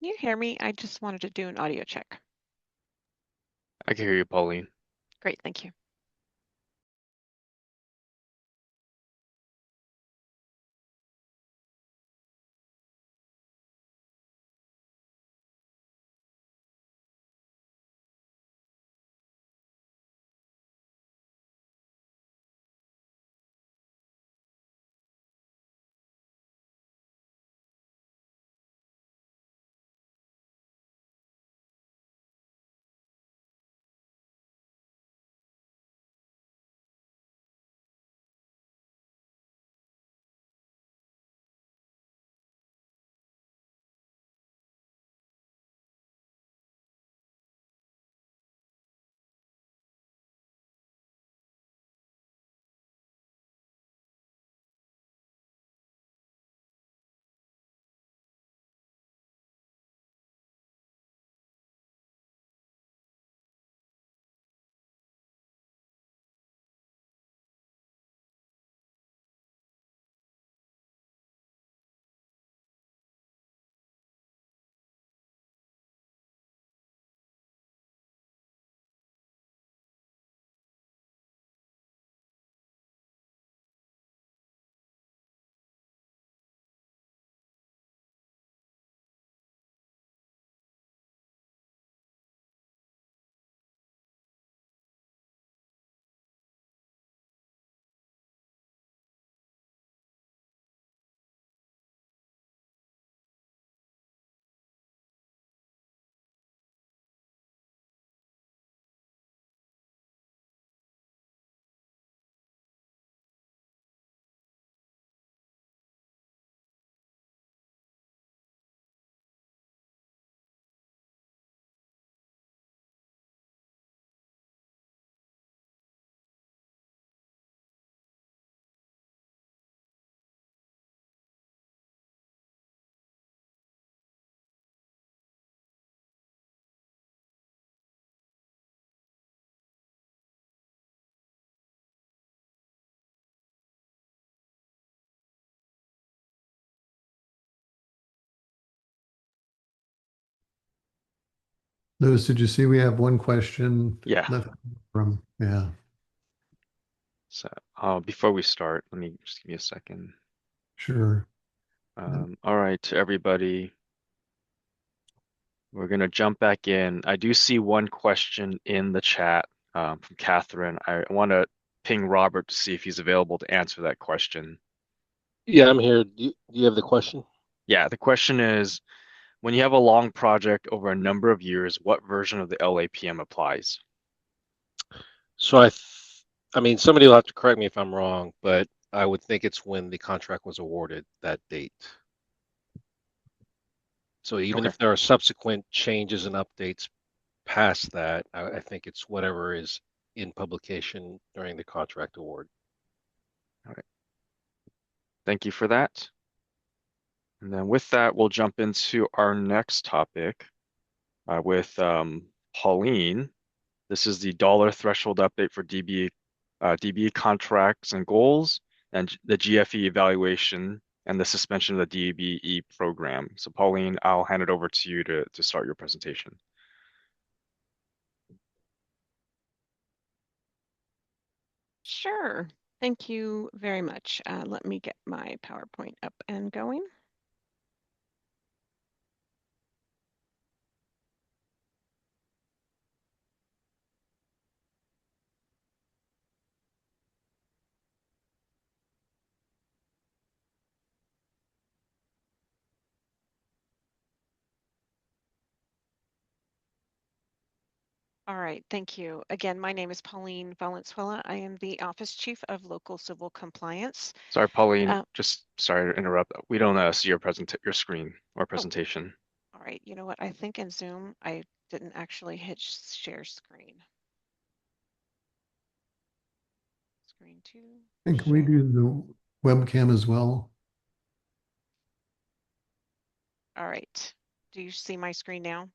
you hear me? I just wanted to do an audio check. I can hear you, Pauline. Great, thank you. Louis, did you see we have one question Yeah. left from, yeah. So before we start, let me just give me a second. Sure. All right, to everybody, we're going to jump back in. I do see one question in the chat from Catherine. I want to ping Robert to see if he's available to answer that question. Yeah, I'm here. Do you have the question? Yeah, the question is, when you have a long project over a number of years, what version of the LAPM applies? So I mean, somebody will have to correct me if I'm wrong, but I would think it's when the contract was awarded, that date. So even Okay. if there are subsequent changes and updates past that, I think it's whatever is in publication during the contract award. All right. Thank you for that. And then with that, we'll jump into our next topic with Pauline. This is the dollar threshold update for DBE contracts and goals, and the GFE evaluation and the suspension of the DBE program. So Pauline, I'll hand it over to you to start your presentation. Sure. Thank you very much. Let me get my PowerPoint up and going. All right, thank you. Again, my name is Pauline Valenzuela. I am the Office Chief of Local Civil Compliance. Sorry, Pauline, just sorry to interrupt. We don't see your screen or presentation. All right, you know what? I think in Zoom, I didn't actually hit share screen. Screen 2. And can we do the webcam as well? All right. Do you see my screen now?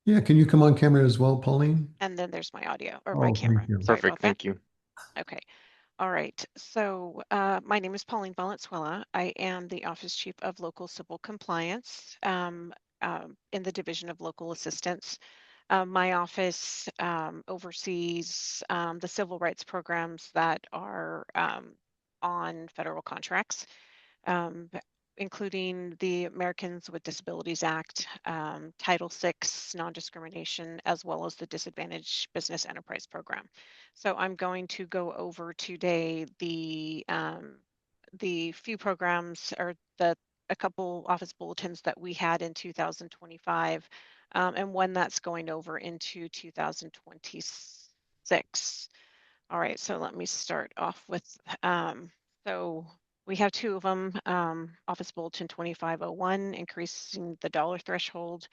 Yeah, can you come on camera as well, Pauline? And then there's my audio or my Oh, camera. thank you. Sorry Perfect, about that. thank you. Okay. All right. So my name is Pauline Valenzuela. I am the Office Chief of Local Civil Compliance. in the Division of Local Assistance. My office oversees the civil rights programs that are on federal contracts, including the Americans with Disabilities Act, Title VI non-discrimination, as well as the Disadvantaged Business Enterprise Program. So I'm going to go over today the few programs or a couple office bulletins that we had in 2025, and when that's going over into 2026. All right, so let me start off with, so we have two of them, Office Bulletin 2501, increasing the dollar threshold,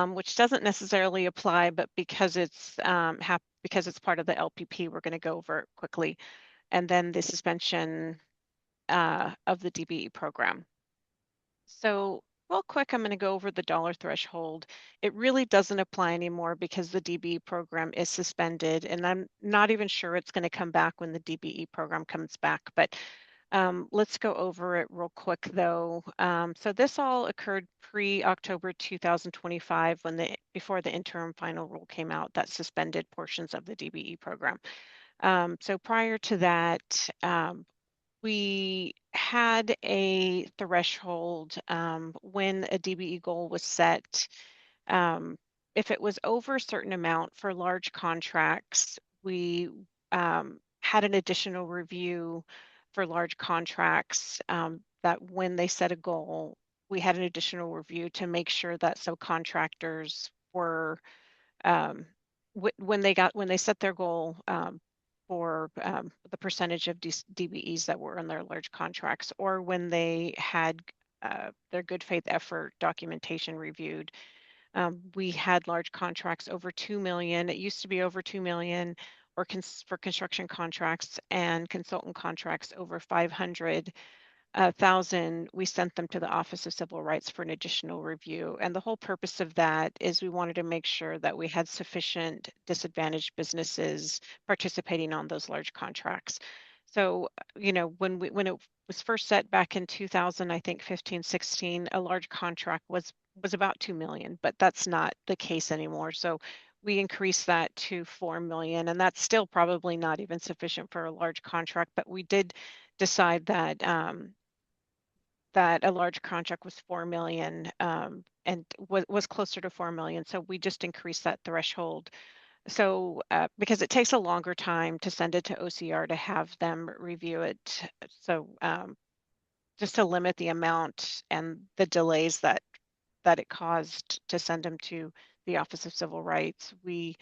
which doesn't necessarily apply, but because it's because it's part of the LPP, we're going to go over it quickly. And then the suspension of the DBE program. So real quick, I'm going to go over the dollar threshold. It really doesn't apply anymore because the DBE program is suspended, and I'm not even sure it's going to come back when the DBE program comes back, but let's go over it real quick though. So this all occurred pre-October 2025 before the interim final rule came out that suspended portions of the DBE program. So prior to that, we had a threshold when a DBE goal was set. If it was over a certain amount for large contracts, we had an additional review for large contracts that when they set a goal, we had an additional review to make sure that subcontractors were, when they set their goal, for the percentage of DBEs that were in their large contracts, or when they had their good faith effort documentation reviewed. We had large contracts over 2 million. It used to be over 2 million, or for construction contracts, and consultant contracts over 500,000, we sent them to the Office of Civil Rights for an additional review. And the whole purpose of that is we wanted to make sure that we had sufficient disadvantaged businesses participating on those large contracts. So, you know, when it was first set back in 2000, I think 15, 16, a large contract was about 2 million, but that's not the case anymore. So we increased that to 4 million, and that's still probably not even sufficient for a large contract, but we did decide that that a large contract was 4 million and was closer to 4 million. So we just increased that threshold. So because it takes a longer time to send it to OCR to have them review it. So just to limit the amount and the delays that it caused to send them to the Office of Civil Rights, we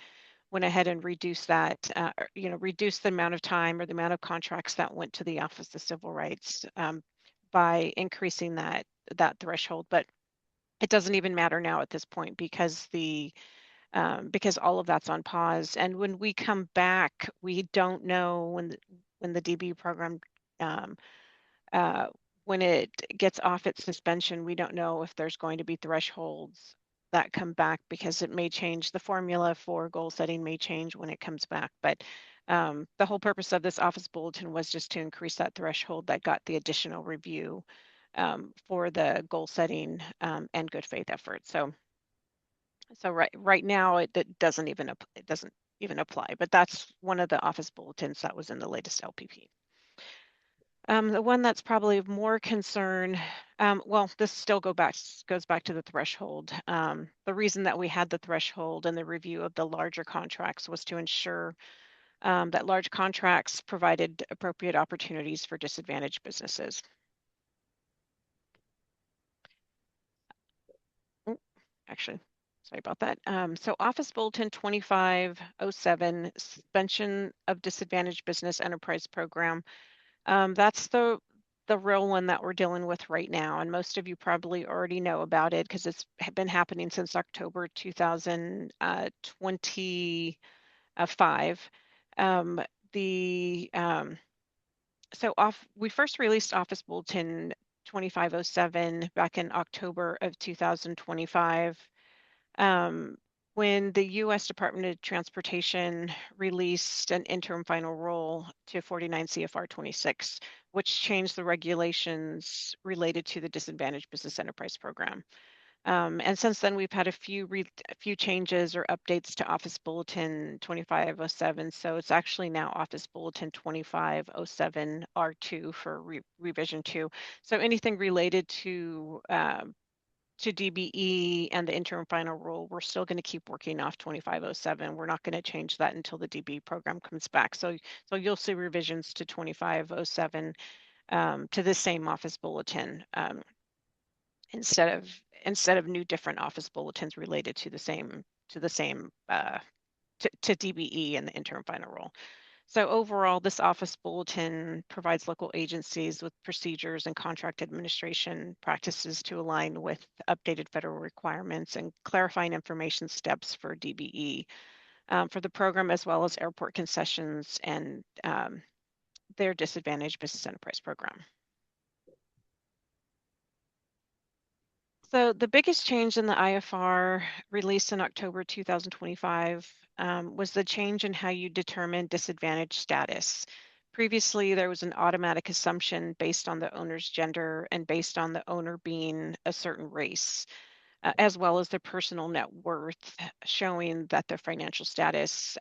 went ahead and reduced that, reduced the amount of time or the amount of contracts that went to the Office of Civil Rights by increasing that threshold. But it doesn't even matter now at this point because because all of that's on pause. And when we come back, we don't know when the DBE program when it gets off its suspension, we don't know if there's going to be thresholds that come back because it may change. The formula for goal setting may change when it comes back. But the whole purpose of this office bulletin was just to increase that threshold that got the additional review for the goal setting and good faith effort. So right now it doesn't even apply. But that's one of the office bulletins that was in the latest LPP. The one that's probably of more concern, well, this still goes back to the threshold. The reason that we had the threshold and the review of the larger contracts was to ensure that large contracts provided appropriate opportunities for disadvantaged businesses. Oh, actually, sorry about that. So Office Bulletin 2507, Suspension of Disadvantaged Business Enterprise Program. That's the real one that we're dealing with right now. And most of you probably already know about it because it's been happening since October 2025. We first released Office Bulletin 2507 back in October of 2025. When the U.S. Department of Transportation released an interim final rule to 49 CFR 26, which changed the regulations related to the Disadvantaged Business Enterprise Program. And since then, we've had a few changes or updates to Office Bulletin 2507. So it's actually now Office Bulletin 2507 R2 for revision 2. So anything related to DBE and the interim final rule, we're still going to keep working off 2507. We're not going to change that until the DBE program comes back. So you'll see revisions to 2507 to the same Office Bulletin. Instead of new different office bulletins related to the same to DBE and the interim final rule. So overall, this office bulletin provides local agencies with procedures and contract administration practices to align with updated federal requirements and clarifying information steps for DBE for the program, as well as airport concessions and their disadvantaged business enterprise program. So the biggest change in the IFR released in October 2025 was the change in how you determine disadvantaged status. Previously, there was an automatic assumption based on the owner's gender and based on the owner being a certain race, as well as their personal net worth, showing that their financial status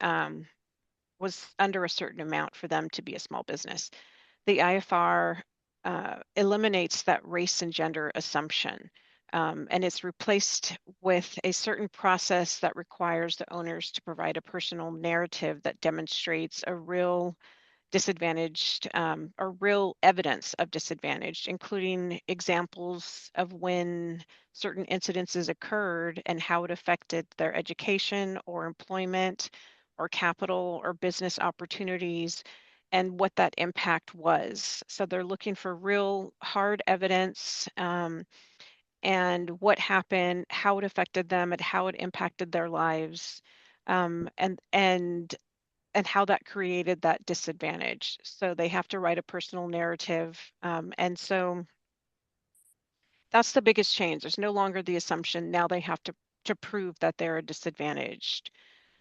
was under a certain amount for them to be a small business. The IFR eliminates that race and gender assumption. And it's replaced with a certain process that requires the owners to provide a personal narrative that demonstrates a real disadvantaged or real evidence of disadvantage, including examples of when certain incidences occurred and how it affected their education or employment or capital or business opportunities and what that impact was. So they're looking for real hard evidence and what happened, how it affected them, and how it impacted their lives, and how that created that disadvantage. So they have to write a personal narrative, and so that's the biggest change. There's no longer the assumption. Now they have to prove that they're disadvantaged.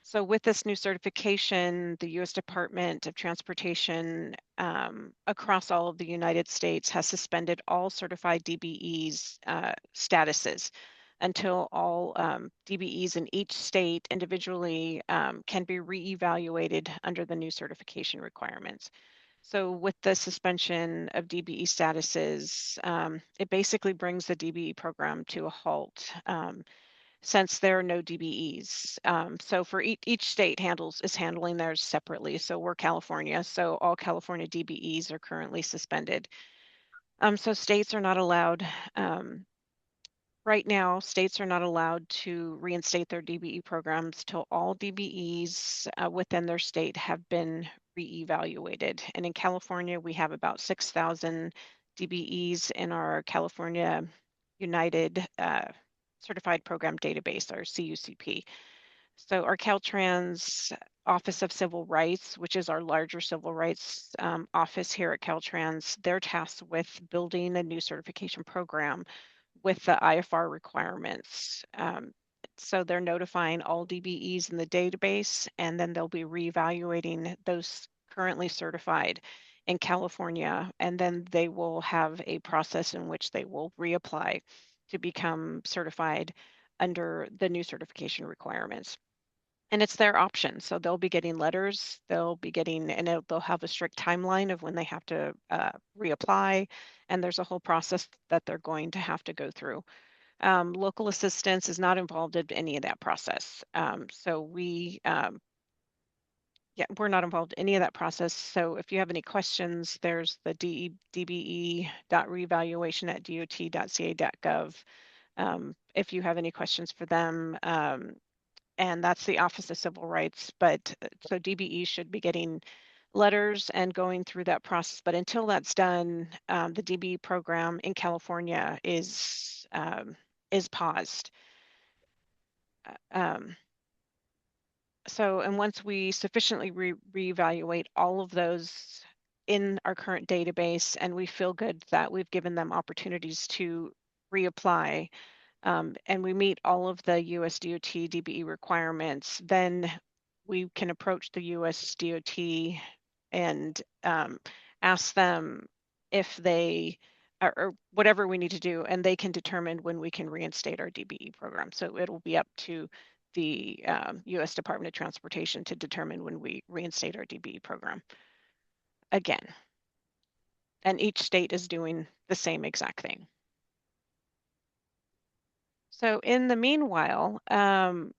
So with this new certification, the U.S. Department of Transportation across all of the United States has suspended all certified DBEs statuses until all DBEs in each state individually can be reevaluated under the new certification requirements. So with the suspension of DBE statuses, it basically brings the DBE program to a halt. Since there are no DBEs. So for each state is handling theirs separately. So we're California, so all California DBEs are currently suspended. So states are not allowed, right now, states are not allowed to reinstate their DBE programs till all DBEs within their state have been reevaluated. And in California, we have about 6,000 DBEs in our California United Certified Program Database, or CUCP. So our Caltrans Office of Civil Rights, which is our larger civil rights office here at Caltrans, they're tasked with building a new certification program with the IFR requirements. So they're notifying all DBEs in the database, and then they'll be reevaluating those currently certified in California, and then they will have a process in which they will reapply to become certified under the new certification requirements. And it's their option. So they'll be getting letters, they'll have a strict timeline of when they have to reapply. And there's a whole process that they're going to have to go through. Local assistance is not involved in any of that process. So we're not involved in any of that process. So if you have any questions, there's the dbe.reevaluation@dot.ca.gov. If you have any questions for them, and that's the Office of Civil Rights. But so DBE should be getting letters and going through that process. But until that's done, the DBE program in California is paused. So, and once we sufficiently reevaluate all of those in our current database, and we feel good that we've given them opportunities to reapply, and we meet all of the US DOT DBE requirements, then we can approach the US DOT and ask them if they or whatever we need to do, and they can determine when we can reinstate our DBE program. So it'll be up to the U.S. Department of Transportation to determine when we reinstate our DBE program again. And each state is doing the same exact thing. So in the meanwhile, there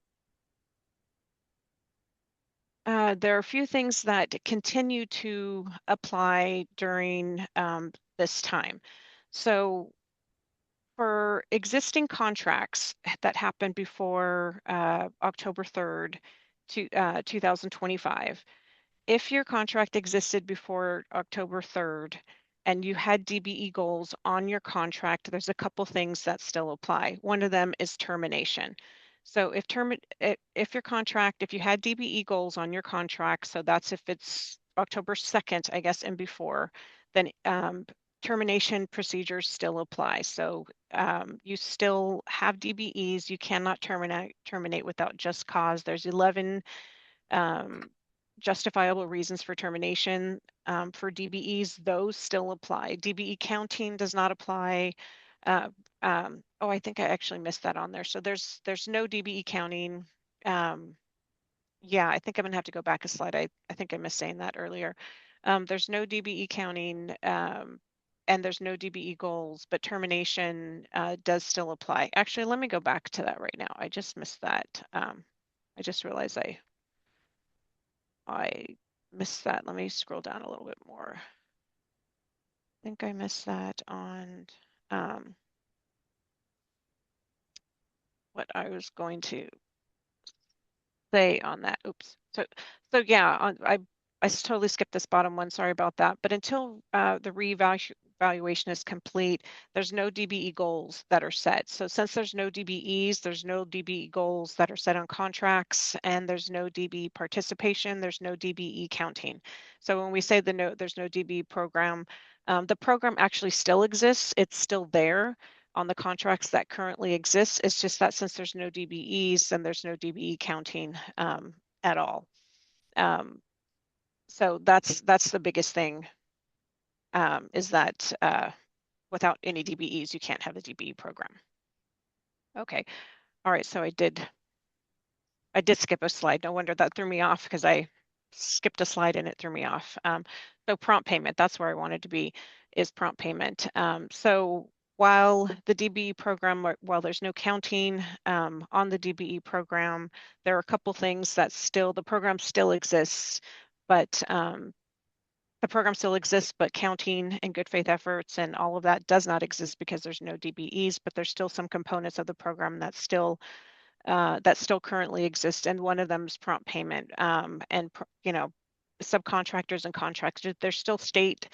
are a few things that continue to apply during this time. So for existing contracts that happened before October 3rd, 2025, if your contract existed before October 3rd and you had DBE goals on your contract, there's a couple things that still apply. One of them is termination. So if your contract, if you had DBE goals on your contract, so that's if it's October 2nd, I guess, and before, then termination procedures still apply. So you still have DBEs. You cannot terminate without just cause. There's 11 justifiable reasons for termination for DBEs. Those still apply. DBE counting does not apply. Oh, I think I actually missed that on there. So there's no DBE counting. Yeah, I think I'm gonna have to go back a slide. I think I missed saying that earlier. There's no DBE counting and there's no DBE goals, but termination does still apply. Actually, let me go back to that right now. I just missed that. I just realized I missed that. Let me scroll down a little bit more. I think I missed that on what I was going to say on that. Oops. So yeah, I totally skipped this bottom one. Sorry about that. But until the reevaluation is complete, there's no DBE goals that are set. So since there's no DBEs, there's no DBE goals that are set on contracts, and there's no DBE participation, there's no DBE counting. So when we say there's no DBE program, the program actually still exists. It's still there on the contracts that currently exist. It's just that since there's no DBEs, then there's no DBE counting at all. So that's the biggest thing, is that without any DBEs, you can't have a DBE program. Okay, all right, so I did skip a slide. No wonder that threw me off, because I skipped a slide and it threw me off. So prompt payment, that's where I wanted to be, is prompt payment. So while the DBE program, while there's no counting on the DBE program, there are a couple things that the program still exists, but the program still exists, but counting and good faith efforts and all of that does not exist because there's no DBEs, but there's still some components of the program that still currently exist. And one of them is prompt payment. And, subcontractors and contractors, there's still state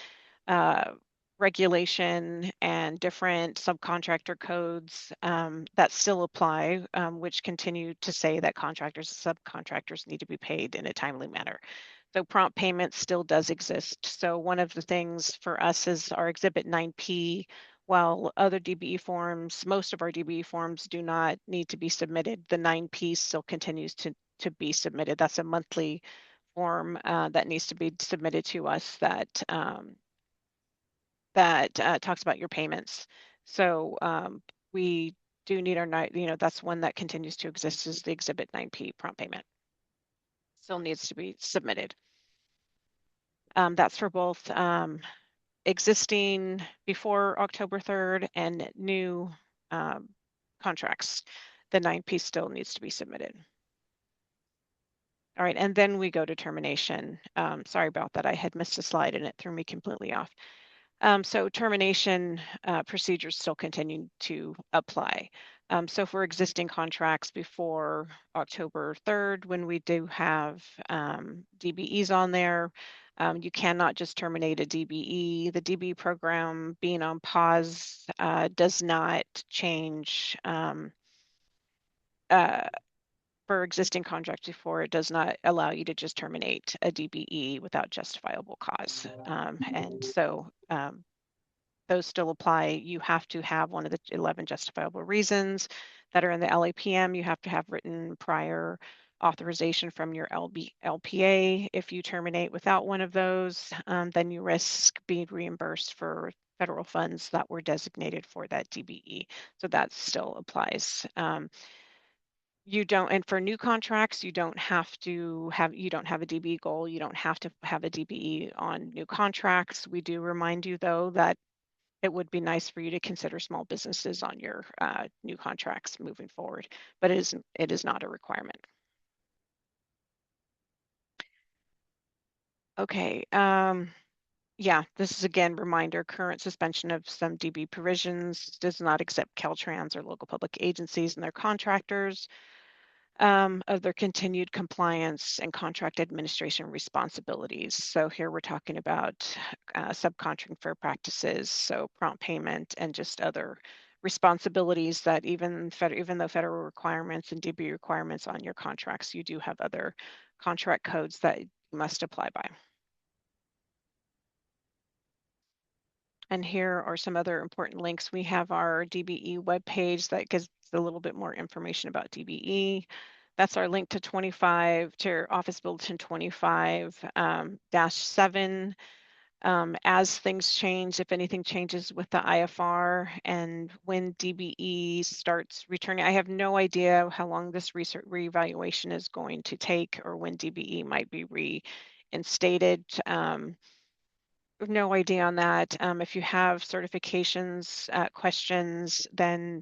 regulation and different subcontractor codes that still apply, which continue to say that contractors and subcontractors need to be paid in a timely manner. So prompt payment still does exist. So one of the things for us is our Exhibit 9P. While other DBE forms, most of our DBE forms do not need to be submitted, the 9P still continues to be submitted. That's a monthly form that needs to be submitted to us that talks about your payments. So we do need our, that's one that continues to exist, is the Exhibit 9P prompt payment. Still needs to be submitted. That's for both existing before October 3rd and new contracts. The 9P still needs to be submitted. All right, and then we go to termination. Sorry about that. I had missed a slide and it threw me completely off. So termination procedures still continue to apply. So for existing contracts before October 3rd, when we do have DBEs on there, you cannot just terminate a DBE. The DBE program being on pause does not change for existing contracts before. It does not allow you to just terminate a DBE without justifiable cause. And so those still apply. You have to have one of the 11 justifiable reasons that are in the LAPM. You have to have written prior authorization from your LPA. If you terminate without one of those, then you risk being reimbursed for federal funds that were designated for that DBE. So that still applies. You don't, and for new contracts, you don't have a DBE goal. You don't have to have a DBE on new contracts. We do remind you though that it would be nice for you to consider small businesses on your new contracts moving forward, but it is not a requirement. Okay. Yeah, this is again reminder, current suspension of some DB provisions does not accept Caltrans or local public agencies and their contractors of their continued compliance and contract administration responsibilities. So here we're talking about subcontracting fair practices, so prompt payment and just other responsibilities that even though federal requirements and DB requirements on your contracts, you do have other contract codes that you must apply by. And here are some other important links. We have our DBE webpage that gives a little bit more information about DBE. That's our link to Office Bulletin 25-7. As things change, if anything changes with the IFR and when DBE starts returning, I have no idea how long this reevaluation is going to take or when DBE might be reinstated. No idea on that. If you have certifications, questions, then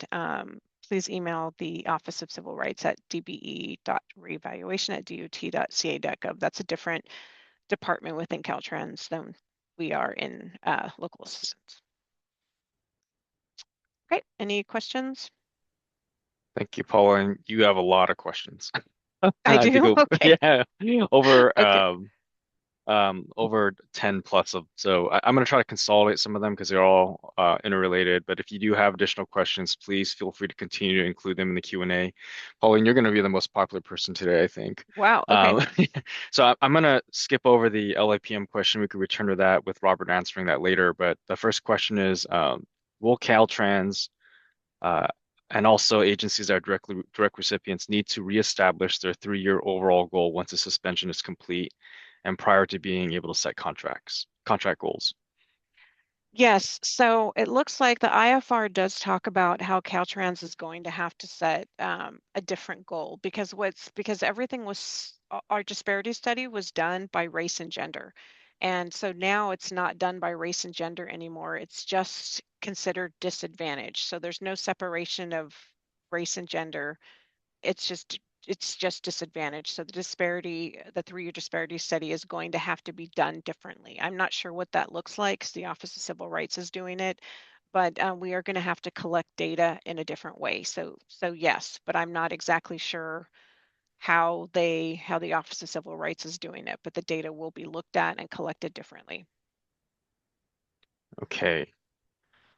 please email the Office of Civil Rights at dbe.reevaluation@dot.ca.gov. That's a different department within Caltrans than we are in local assistance. Great. Any questions? Thank you, Paula. And you have a lot of questions. I do? Okay. Yeah, over Okay. over 10 plus of, so I'm going to try to consolidate some of them because they're all interrelated, but if you do have additional questions, please feel free to continue to include them in the Q&A. Pauline, you're going to be the most popular person today, I think. Wow, okay. So I'm going to skip over the LAPM question. We could return to that with Robert answering that later, but the first question is, will Caltrans and also agencies that are direct recipients need to reestablish their 3-year overall goal once the suspension is complete and prior to being able to set contract goals? Yes, so it looks like the IFR does talk about how Caltrans is going to have to set a different goal because everything was, our disparity study was done by race and gender. And so now it's not done by race and gender anymore. It's just considered disadvantage. So there's no separation of race and gender. It's just disadvantage. So the 3-year disparity study is going to have to be done differently. I'm not sure what that looks like because the Office of Civil Rights is doing it, but we are going to have to collect data in a different way. So yes, but I'm not exactly sure how the Office of Civil Rights is doing it, but the data will be looked at and collected differently. Okay.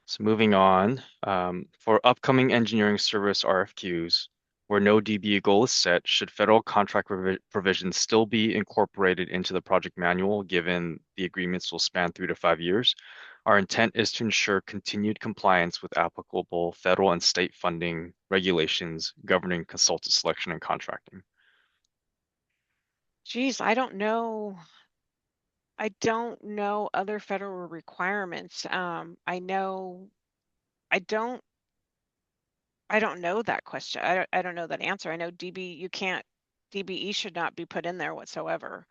So moving on, for upcoming engineering service RFQs, where no DBE goal is set, should federal contract provisions still be incorporated into the project manual, given the agreements will span 3 to 5 years? Our intent is to ensure continued compliance with applicable federal and state funding regulations governing consultant selection and contracting. Geez, I don't know. I don't know other federal requirements. I know, I don't know that question. I don't know that answer. I know DBE should not be put in there whatsoever.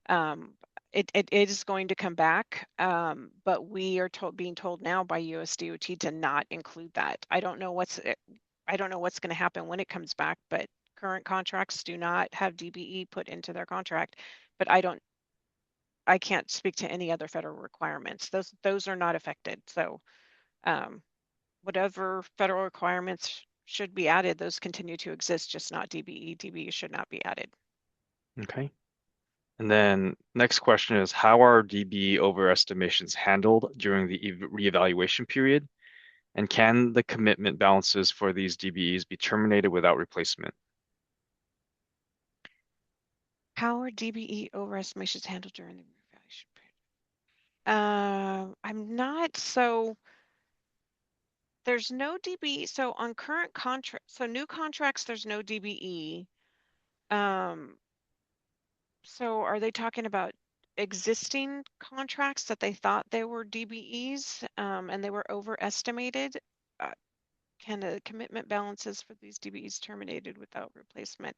It is going to come back, but we are being told now by USDOT to not include that. I don't know what's going to happen when it comes back, but current contracts do not have DBE put into their contract. But I can't speak to any other federal requirements. Those are not affected. So whatever federal requirements should be added, those continue to exist, just not DBE. DBE should not be added. Okay. And then next question is, how are DBE overestimations handled during the reevaluation period? And can the commitment balances for these DBEs be terminated without replacement? How are DBE overestimations handled during the reevaluation period? I'm not so. There's no DBE. So on current contract, so new contracts, there's no DBE. So are they talking about existing contracts that they thought they were DBEs and they were overestimated? Can the commitment balances for these DBEs terminated without replacement?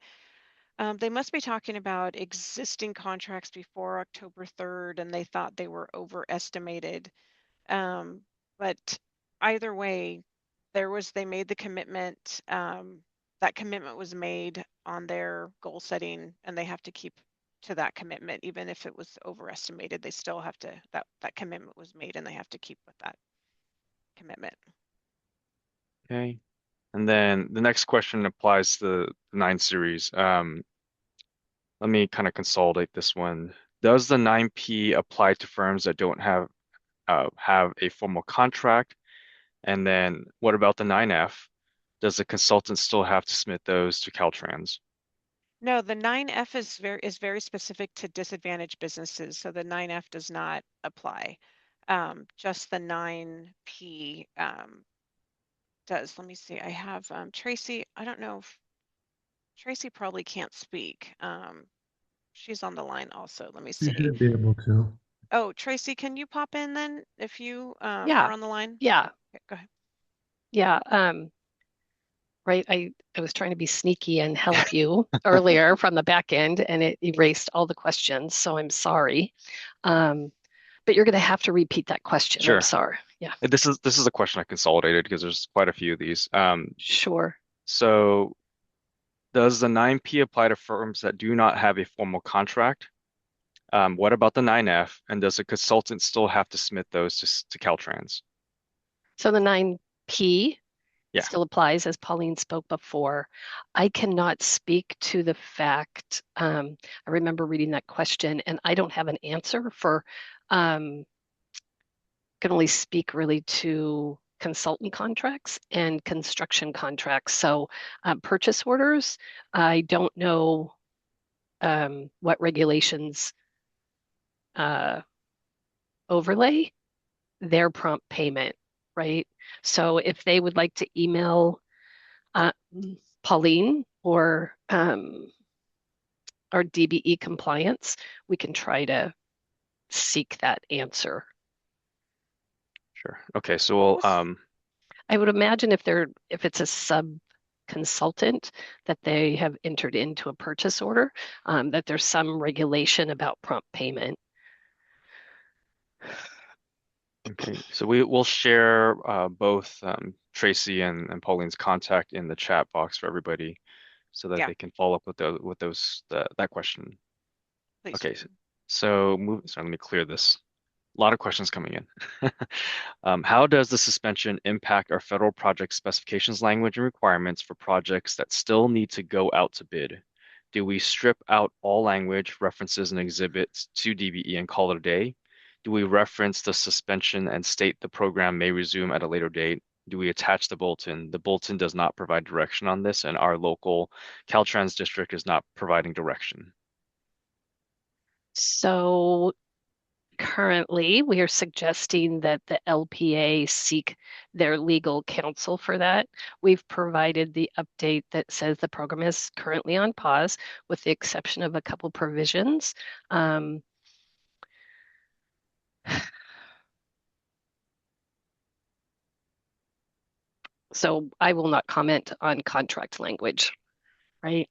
They must be talking about existing contracts before October 3rd and they thought they were overestimated. But either way, they made the commitment. That commitment was made on their goal setting and they have to keep to that commitment. Even if it was overestimated, they still have to, that commitment was made and they have to keep with that commitment. Okay. And then the next question applies to the 9 series. Let me kind of consolidate this one. Does the 9P apply to firms that don't have a formal contract? And then what about the 9F? Does the consultant still have to submit those to Caltrans? No, the 9F is very specific to disadvantaged businesses, so the 9F does not apply. Just the 9P does. Let me see. I have Tracy. I don't know if Tracy probably can't speak. She's on the line also. Let me You see. should be able to. Oh, Tracy, can you pop in then if you Yeah. are on the line? Yeah. Okay, go ahead. Yeah. Right. I was trying to be sneaky and help you earlier from the back end, and it erased all the questions. So I'm sorry. But you're going to have to repeat that question. Sure. I'm sorry. Yeah. This is a question I consolidated because there's quite a few of these. Sure. So does the 9P apply to firms that do not have a formal contract? What about the 9F? And does a consultant still have to submit those to Caltrans? So the 9P Yeah. still applies, as Pauline spoke before. I cannot speak to the fact, I remember reading that question, and I don't have an answer for, can only speak really to consultant contracts and construction contracts. So purchase orders, I don't know what regulations overlay their prompt payment, right? So if they would like to email Pauline or our DBE compliance, we can try to seek that answer. Sure. Okay. So we'll I would imagine if it's a sub consultant that they have entered into a purchase order, that there's some regulation about prompt payment. Okay, so we'll share both Tracy and Pauline's contact in the chat box for everybody, so that they can follow up with that question. Please. Okay, so let me clear this. A lot of questions coming in. How does the suspension impact our federal project specifications language and requirements for projects that still need to go out to bid? Do we strip out all language, references, and exhibits to DBE and call it a day? Do we reference the suspension and state the program may resume at a later date? Do we attach the bulletin? The bulletin does not provide direction on this, and our local Caltrans district is not providing direction. So currently, we are suggesting that the LPA seek their legal counsel for that. We've provided the update that says the program is currently on pause, with the exception of a couple provisions. So I will not comment on contract language, right?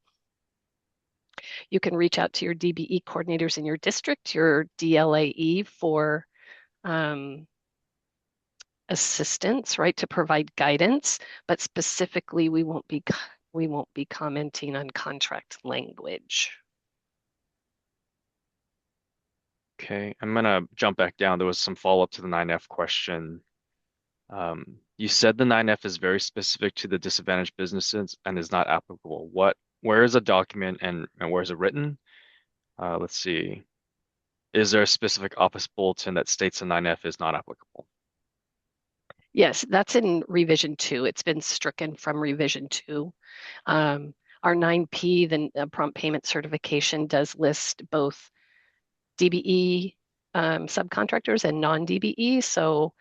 You can reach out to your DBE coordinators in your district, your DLAE for assistance, right, to provide guidance, but specifically we won't be commenting on contract language. Okay, I'm gonna jump back down. There was some follow-up to the 9F question. You said the 9F is very specific to the disadvantaged businesses and is not applicable. Where is a document and where is it written? Let's see. Is there a specific office bulletin that states the 9F is not applicable? Yes, that's in revision 2. It's been stricken from revision 2. Our 9P, the prompt payment certification, does list both DBE subcontractors and non-DBE. So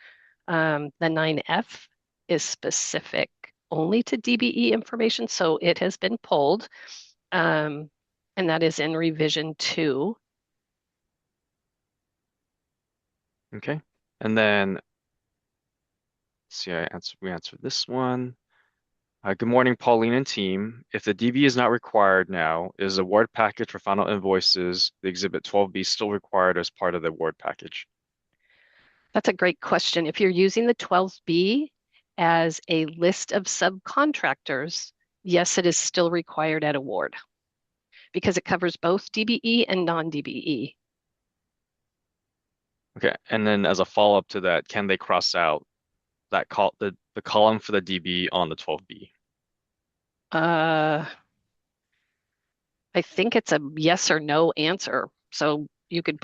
the 9F is specific only to DBE information. So it has been pulled. And that is in revision 2. Okay. And then, let's see, we answered this one. Good morning, Pauline and team. If the DB is not required now, is the award package for final invoices, the Exhibit 12B, still required as part of the award package? That's a great question. If you're using the 12B as a list of subcontractors, yes, it is still required at award because it covers both DBE and non-DBE. Okay, and then as a follow-up to that, can they cross out that the column for the DB on the 12B? I think it's a yes or no answer. So you could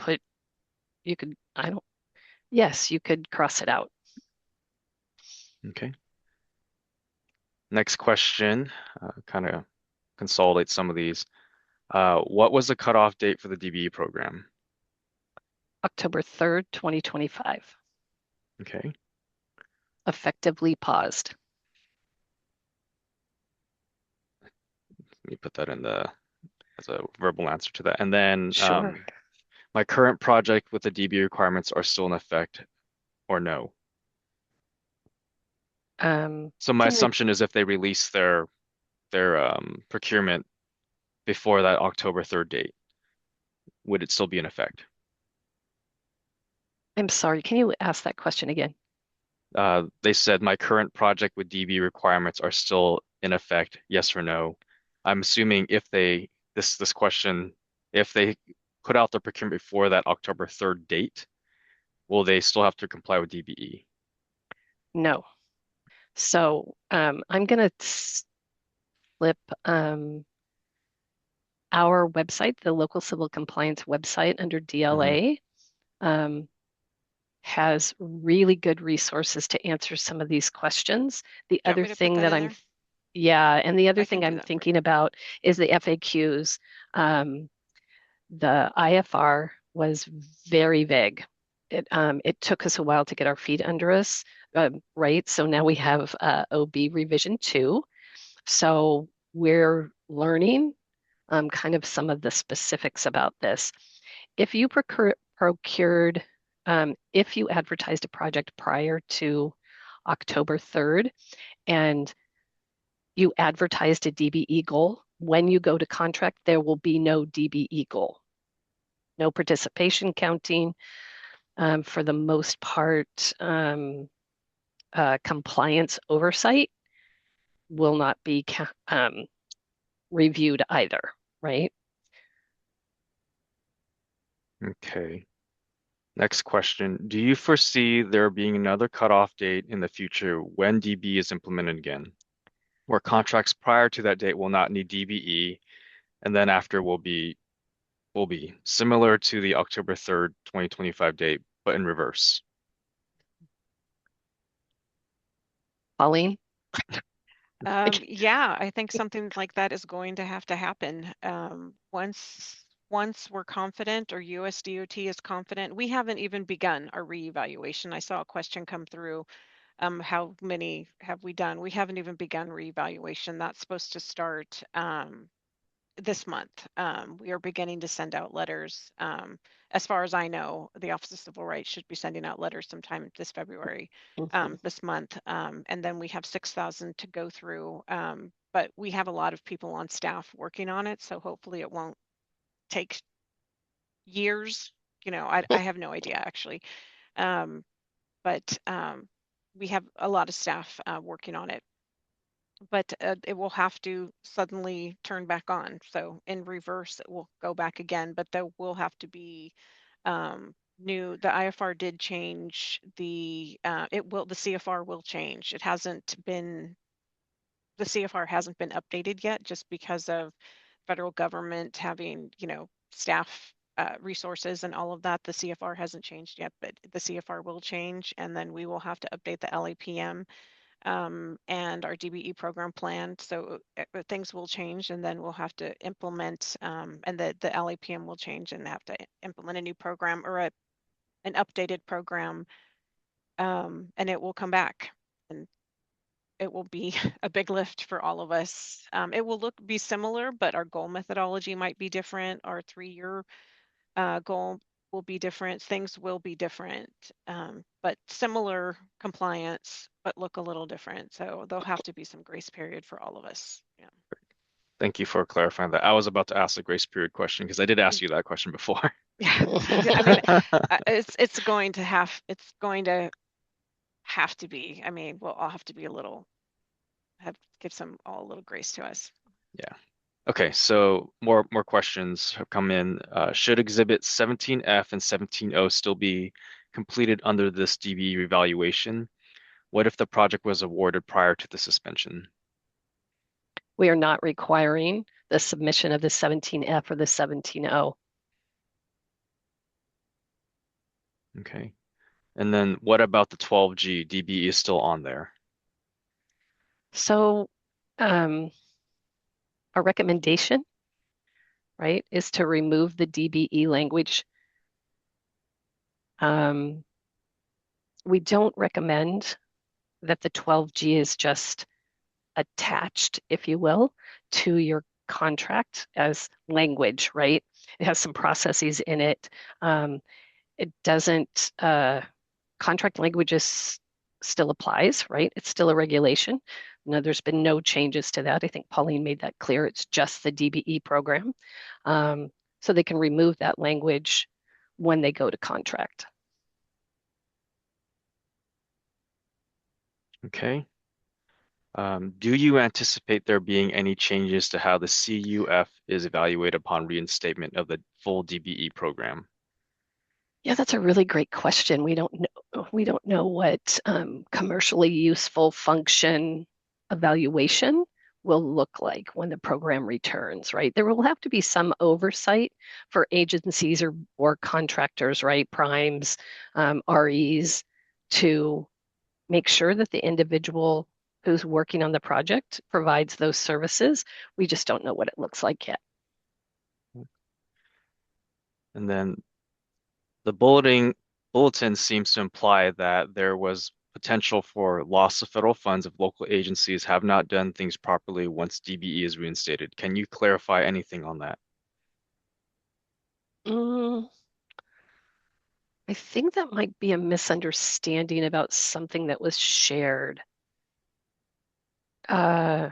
yes, you could cross it out. Okay. Next question, kind of consolidate some of these. What was the cutoff date for the DBE program? October 3rd, 2025. Okay. Effectively paused. Let me put that in as a verbal answer to that. And then Sure. my current project with the DBE requirements are still in effect or no? So my assumption is if they release their procurement before that October 3rd date, would it still be in effect? I'm sorry, can you ask that question again? They said my current project with DB requirements are still in effect, yes or no? I'm assuming if this question, if they put out their procurement before that October 3rd date, will they still have to comply with DBE? No. So I'm going to flip our website, the local civil compliance website under DLA, has really good resources to answer some of these questions. The other thing that I'm thinking about is the FAQs. The IFR was very vague. It took us a while to get our feet under us, right? So now we have OB revision 2. So we're learning kind of some of the specifics about this. If you procured, if you advertised a project prior to October 3rd and you advertised a DBE goal, when you go to contract, there will be no DBE goal. No participation counting. For the most part, compliance oversight will not be reviewed either, right? Okay. Next question. Do you foresee there being another cutoff date in the future when DBE is implemented again, where contracts prior to that date will not need DBE, and then after will be similar to the October 3rd, 2025 date, but in reverse? Pauline? Yeah, I think something like that is going to have to happen. Once we're confident or USDOT is confident, we haven't even begun our reevaluation. I saw a question come through. How many have we done? We haven't even begun reevaluation. That's supposed to start this month. We are beginning to send out letters. As far as I know, the Office of Civil Rights should be sending out letters sometime this February, this month. And then we have 6,000 to go through. But we have a lot of people on staff working on it. So hopefully it won't take years. I have no idea actually. But we have a lot of staff working on it. But it will have to suddenly turn back on. So in reverse, it will go back again, but there will have to be new. The IFR did change the CFR will change. The CFR hasn't been updated yet just because of federal government having, staff resources and all of that. The CFR hasn't changed yet, but the CFR will change, and then we will have to update the LAPM. And our DBE program plan. So things will change, and then we'll have to implement, and the LAPM will change and have to implement a new program or an updated program, and it will come back. And it will be a big lift for all of us. It will be similar, but our goal methodology might be different. Our 3-year goal will be different. Things will be different, but similar compliance, but look a little different. So there'll have to be some grace period for all of us. Yeah. Thank you for clarifying that. I was about to ask the grace period question because I did ask you that question before. Yeah, I mean, it's going to have to be. I mean, we'll all have to be give all a little grace to us. Yeah. Okay, so more questions have come in. Should Exhibit 17F and 17O still be completed under this DBE evaluation? What if the project was awarded prior to the suspension? We are not requiring the submission of the 17F or the 17O. Okay. And then what about the 12G? DBE is still on there. So our recommendation, right, is to remove the DBE language. We don't recommend that the 12G is just attached, if you will, to your contract as language, right? It has some processes in it. It doesn't, contract languages still applies, right? It's still a regulation. No, there's been no changes to that. I think Pauline made that clear. It's just the DBE program. So they can remove that language when they go to contract. Okay. Do you anticipate there being any changes to how the CUF is evaluated upon reinstatement of the full DBE program? Yeah, that's a really great question. We don't know what commercially useful function evaluation will look like when the program returns, right? There will have to be some oversight for agencies or contractors, right? Primes, REs, to make sure that the individual who's working on the project provides those services. We just don't know what it looks like yet. And then the bulletin seems to imply that there was potential for loss of federal funds if local agencies have not done things properly once DBE is reinstated. Can you clarify anything on that? I think that might be a misunderstanding about something that was shared. Yeah,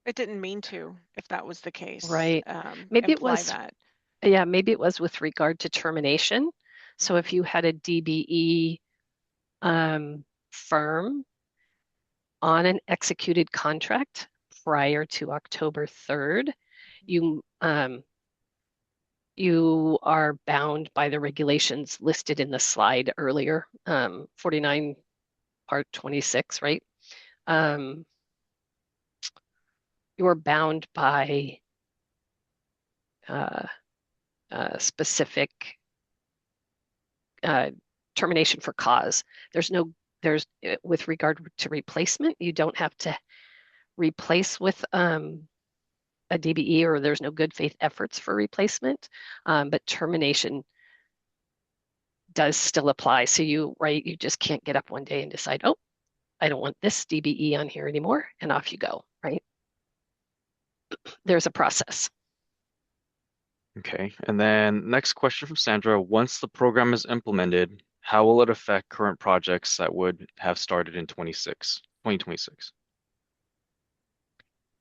it didn't mean to, if that was the case. Right. Maybe it was that. Yeah, maybe it was with regard to termination. So if you had a DBE firm on an executed contract prior to October 3rd, you are bound by the regulations listed in the slide earlier, 49 part 26, right? You are bound by specific termination for cause. With regard to replacement, you don't have to replace with a DBE, or there's no good faith efforts for replacement, but termination does still apply. So you just can't get up one day and decide, oh, I don't want this DBE on here anymore, and off you go, right? There's a process. Okay, and then next question from Sandra. Once the program is implemented, how will it affect current projects that would have started in 2026?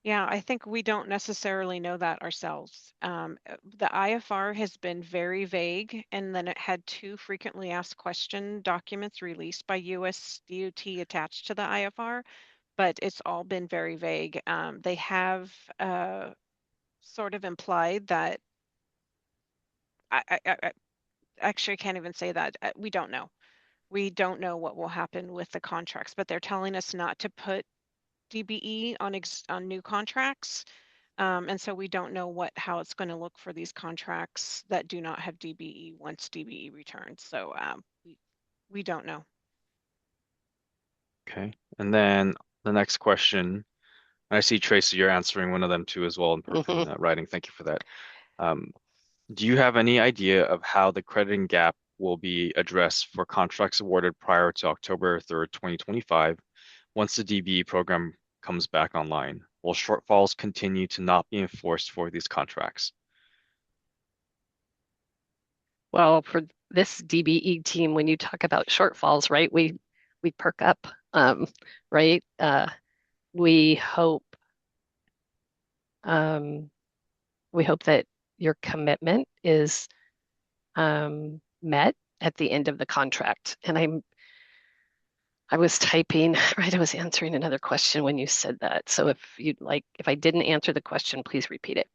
Yeah, I think we don't necessarily know that ourselves. The IFR has been very vague, and then it had 2 frequently asked question documents released by US DOT attached to the IFR, but it's all been very vague. They have sort of implied that I actually can't even say that. We don't know. We don't know what will happen with the contracts, but they're telling us not to put DBE on new contracts. And so we don't know how it's going to look for these contracts that do not have DBE once DBE returns. So we don't know. Okay, and then the next question. I see, Tracy, you're answering one of them too as well in writing. Thank you for that. Do you have any idea of how the crediting gap will be addressed for contracts awarded prior to October 3rd, 2025, once the DBE program comes back online. Will shortfalls continue to not be enforced for these contracts? Well, for this DBE team, when you talk about shortfalls, right, we perk up, right? We hope that your commitment is met at the end of the contract. And I was typing, right? I was answering another question when you said that. So if I didn't answer the question, please repeat it.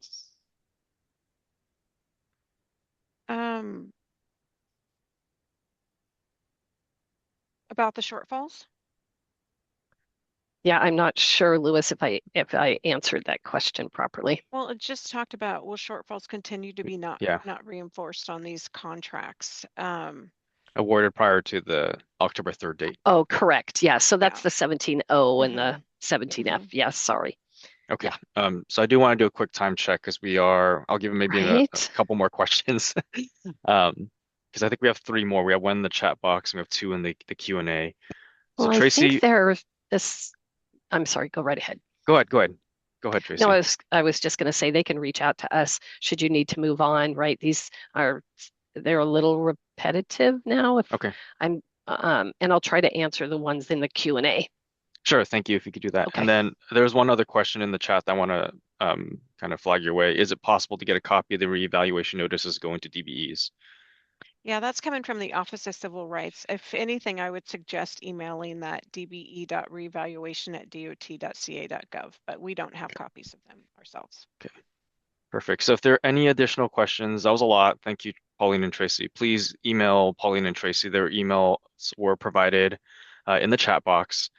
About the shortfalls? Yeah, I'm not sure, Lewis, if I answered that question properly. Well, it just talked about will shortfalls continue to be not reinforced on these contracts? Awarded prior to the October 3rd date. Oh, correct. Yeah, so that's the 17O and the 17F. Yes, sorry. Okay. So I do want to do a quick time check because I'll give maybe a couple more questions. Because I think we have 3 more. We have 1 in the chat box and we have 2 in the Q&A. So well, Tracy, I think there's this. I'm sorry. Go right ahead. Go ahead, Tracy. No, I was just going to say they can reach out to us should you need to move on. Right? They're a little repetitive now. Okay. And I'll try to answer the ones in the Q&A. Sure. Thank you if you could do that. Okay. And then there's one other question in the chat that I want to kind of flag your way. Is it possible to get a copy of the reevaluation notices going to DBEs? Yeah, that's coming from the Office of Civil Rights. If anything, I would suggest emailing that dbe.reevaluation@dot.ca.gov, but we don't have copies of them ourselves. Okay, perfect. So if there are any additional questions, that was a lot. Thank you, Pauline and Tracy. Please email Pauline and Tracy. Their emails were provided in the chat box.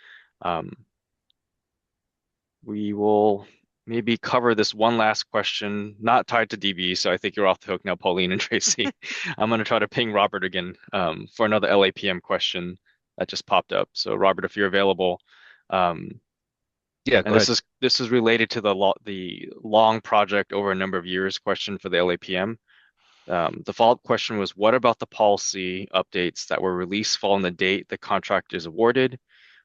We will maybe cover this one last question, not tied to DB, so I think you're off the hook now, Pauline and Tracy. I'm going to try to ping Robert again for another LAPM question that just popped up. So Robert, if you're available. Yeah, and this is related to the long project over a number of years question for the LAPM. The follow-up question was, what about the policy updates that were released following the date the contract is awarded?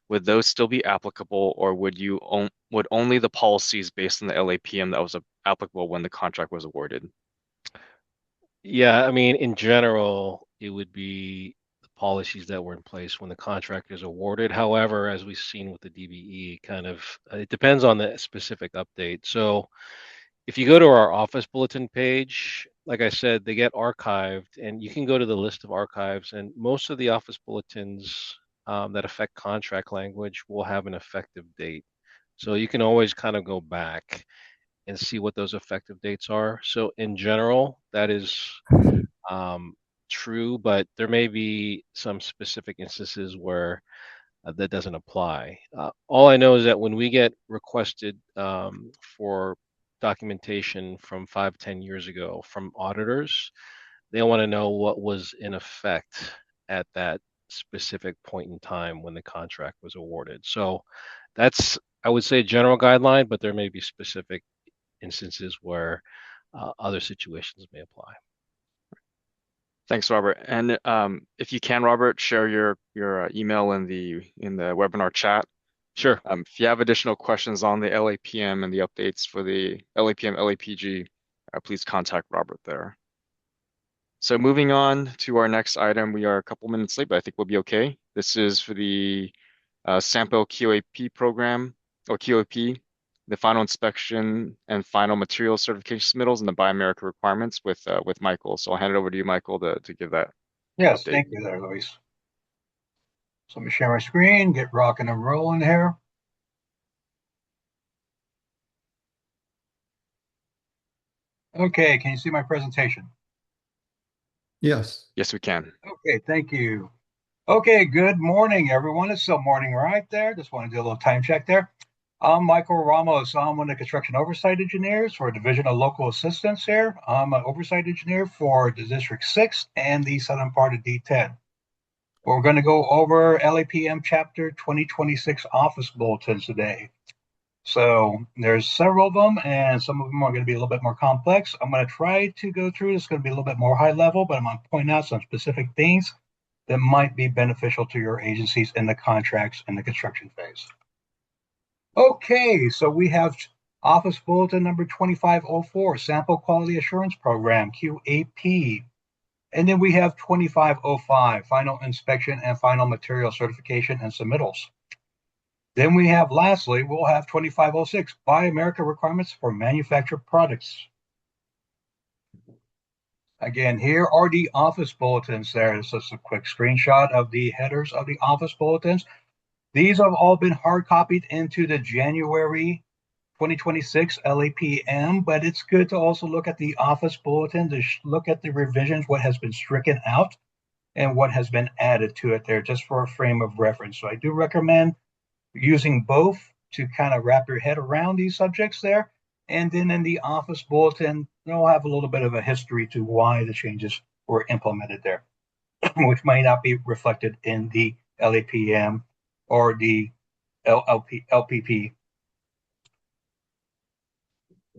Would those still be applicable, or would only the policies based on the LAPM that was applicable when the contract was awarded? Yeah, I mean, in general, it would be the policies that were in place when the contract is awarded. However, as we've seen with the DBE, it depends on the specific update. So if you go to our office bulletin page, like I said, they get archived, and you can go to the list of archives, and most of the office bulletins that affect contract language will have an effective date. So you can always kind of go back and see what those effective dates are. So in general, that is true, but there may be some specific instances where that doesn't apply. All I know is that when we get requested for documentation from 5-10 years ago from auditors, they want to know what was in effect at that specific point in time when the contract was awarded. So that's, I would say, a general guideline, but there may be specific instances where other situations may apply. Thanks, Robert. And if you can, Robert, share your email in the webinar chat. Sure. If you have additional questions on the LAPM and the updates for the LAPM, LAPG, please contact Robert there. So moving on to our next item, we are a couple minutes late, but I think we'll be okay. This is for the sample QAP program, or QAP, the final inspection and final material certification submittals and the Buy America requirements with Michael. So I'll hand it over to you, Michael, to give that. Yes, update. thank you there, Luis. So let me share my screen, get rocking and rolling here. Okay, can you see my presentation? Yes. Yes, we can. Okay, thank you. Okay, good morning, everyone. It's still morning right there. Just want to do a little time check there. I'm Michael Ramos. I'm one of the construction oversight engineers for Division of Local Assistance here. I'm an oversight engineer for the District 6 and the southern part of D10. We're going to go over LAPM Chapter 2026 Office Bulletins today. So there's several of them, and some of them are going to be a little bit more complex. I'm going to try to go through. It's going to be a little bit more high level, but I'm going to point out some specific things that might be beneficial to your agencies in the contracts and the construction phase. Okay, so we have Office Bulletin number 2504, Sample Quality Assurance Program, QAP. And then we have 2505, Final Inspection and Final Material Certification and Submittals. Then we have, lastly, we'll have 2506, Buy America Requirements for Manufactured Products. Again, here are the office bulletins there. This is a quick screenshot of the headers of the office bulletins. These have all been hard copied into the January 2026 LAPM, but it's good to also look at the office bulletin to look at the revisions, what has been stricken out and what has been added to it there, just for a frame of reference. So I do recommend using both to kind of wrap your head around these subjects there. And then in the office bulletin, they'll have a little bit of a history to why the changes were implemented there, which might not be reflected in the LAPM or the LPP.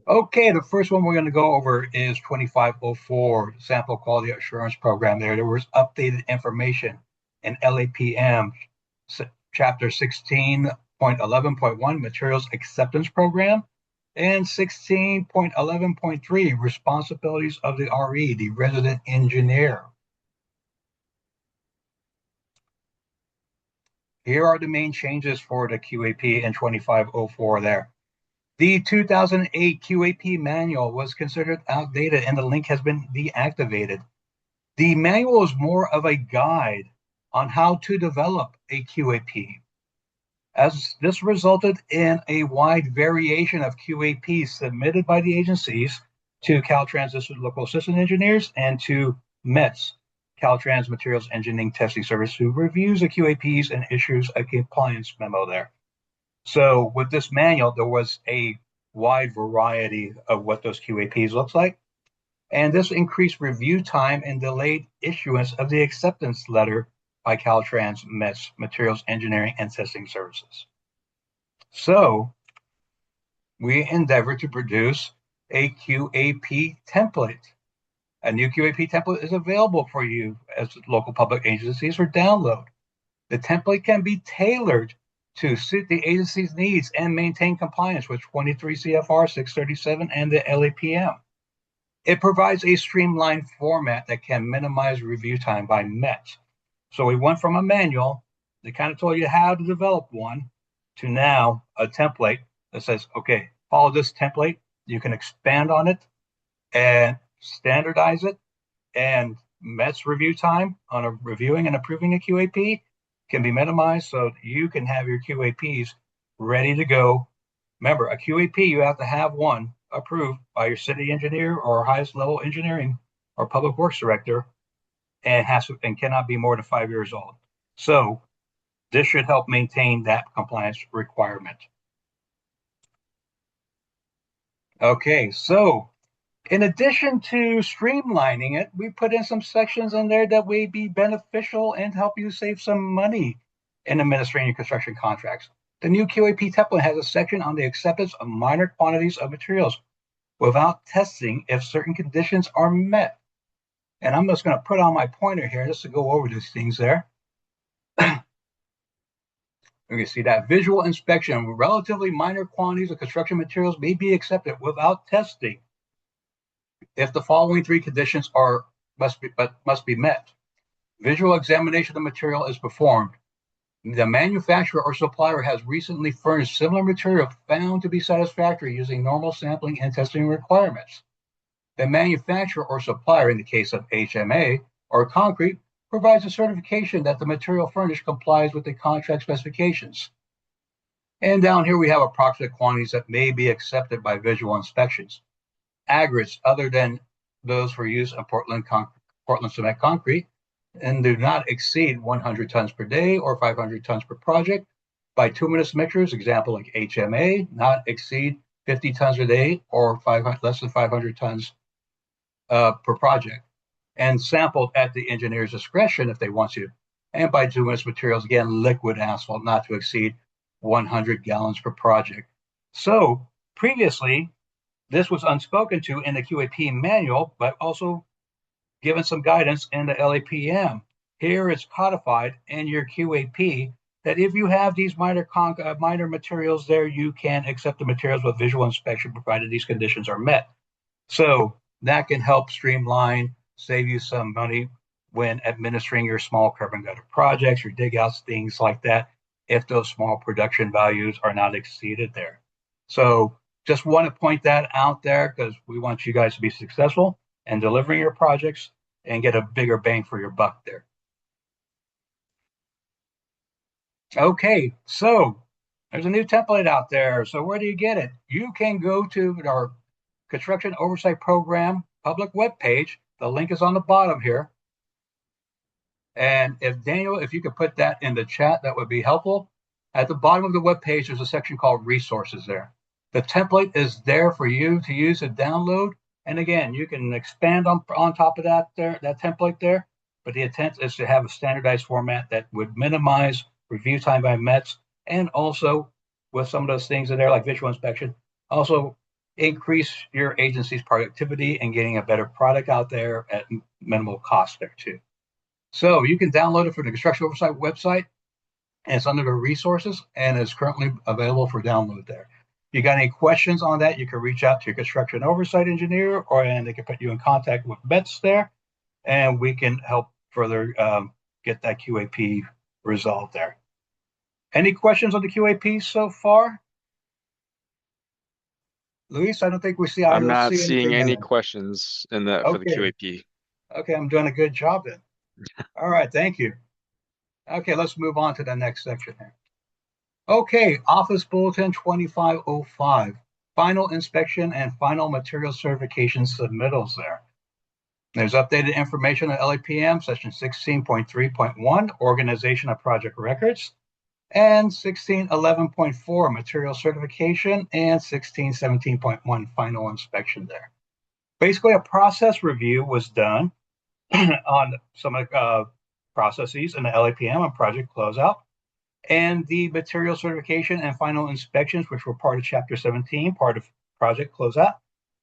Okay, the first one we're going to go over is 2504, Sample Quality Assurance Program. There was updated information in LAPM, Chapter 16.11.1, Materials Acceptance Program, and 16.11.3, Responsibilities of the RE, the Resident Engineer. Here are the main changes for the QAP in 2504 there. The 2008 QAP manual was considered outdated and the link has been deactivated. The manual is more of a guide on how to develop a QAP, as this resulted in a wide variation of QAPs submitted by the agencies to Caltrans Local Assistant Engineers and to METS, Caltrans Materials Engineering Testing Service, who reviews the QAPs and issues a compliance memo there. So with this manual, there was a wide variety of what those QAPs looks like. And this increased review time and delayed issuance of the acceptance letter by Caltrans METS, Materials Engineering and Testing Services. So we endeavored to produce a QAP template. A new QAP template is available for you as local public agencies for download. The template can be tailored to suit the agency's needs and maintain compliance with 23 CFR 637 and the LAPM. It provides a streamlined format that can minimize review time by METS. So we went from a manual that kind of told you how to develop one to now a template that says, okay, follow this template. You can expand on it and standardize it, and METS review time on a reviewing and approving a QAP can be minimized so you can have your QAPs ready to go. Remember, a QAP, you have to have one approved by your city engineer or highest level engineering or public works director, and cannot be more than 5 years old. So this should help maintain that compliance requirement. Okay, so in addition to streamlining it, we put in some sections in there that may be beneficial and help you save some money in administering your construction contracts. The new QAP template has a section on the acceptance of minor quantities of materials without testing if certain conditions are met. And I'm just going to put on my pointer here just to go over these things there. You can see that visual inspection, relatively minor quantities of construction materials may be accepted without testing if the following three conditions must be met. Visual examination of the material is performed. The manufacturer or supplier has recently furnished similar material found to be satisfactory using normal sampling and testing requirements. The manufacturer or supplier, in the case of HMA or concrete, provides a certification that the material furnished complies with the contract specifications. And down here we have approximate quantities that may be accepted by visual inspections. Aggregates other than those for use in Portland cement concrete and do not exceed 100 tons per day or 500 tons per project. Bituminous mixtures, example like HMA, not exceed 50 tons a day or less than 500 tons per project, and sampled at the engineer's discretion if they want to. And bituminous materials, again, liquid asphalt, not to exceed 100 gallons per project. So previously, this was unspoken to in the QAP manual, but also given some guidance in the LAPM. Here it's codified in your QAP that if you have these minor materials there, you can accept the materials with visual inspection provided these conditions are met. So that can help streamline, save you some money when administering your small curb and gutter projects, your dig outs, things like that, if those small production values are not exceeded there. So just want to point that out there because we want you guys to be successful in delivering your projects and get a bigger bang for your buck there. Okay, so there's a new template out there. So where do you get it? You can go to our Construction Oversight Program public webpage. The link is on the bottom here. And if Daniel, if you could put that in the chat, that would be helpful. At the bottom of the webpage, there's a section called Resources there. The template is there for you to use and download. And again, you can expand on top of that template there. But the intent is to have a standardized format that would minimize review time by METs, and also with some of those things in there like visual inspection, also increase your agency's productivity and getting a better product out there at minimal cost there too. So you can download it from the Construction Oversight website, and it's under the resources and is currently available for download there. If you got any questions on that, you can reach out to your construction oversight engineer, and they can put you in contact with METs there, and we can help further get that QAP resolved there. Any questions on the QAP so far? Luis, I don't think we see. I'm not seeing any questions in that for the QAP. Okay, I'm doing a good job then. All right, thank you. Okay, let's move on to the next section here. Okay, Office Bulletin 2505, final inspection and final material certification submittals there. There's updated information on LAPM, section 16.3.1, organization of project records, and 1611.4, material certification, and 1617.1, final inspection there. Basically, a process review was done on some of the processes in the LAPM on project closeout, and the material certification and final inspections, which were part of Chapter 17, part of project closeout,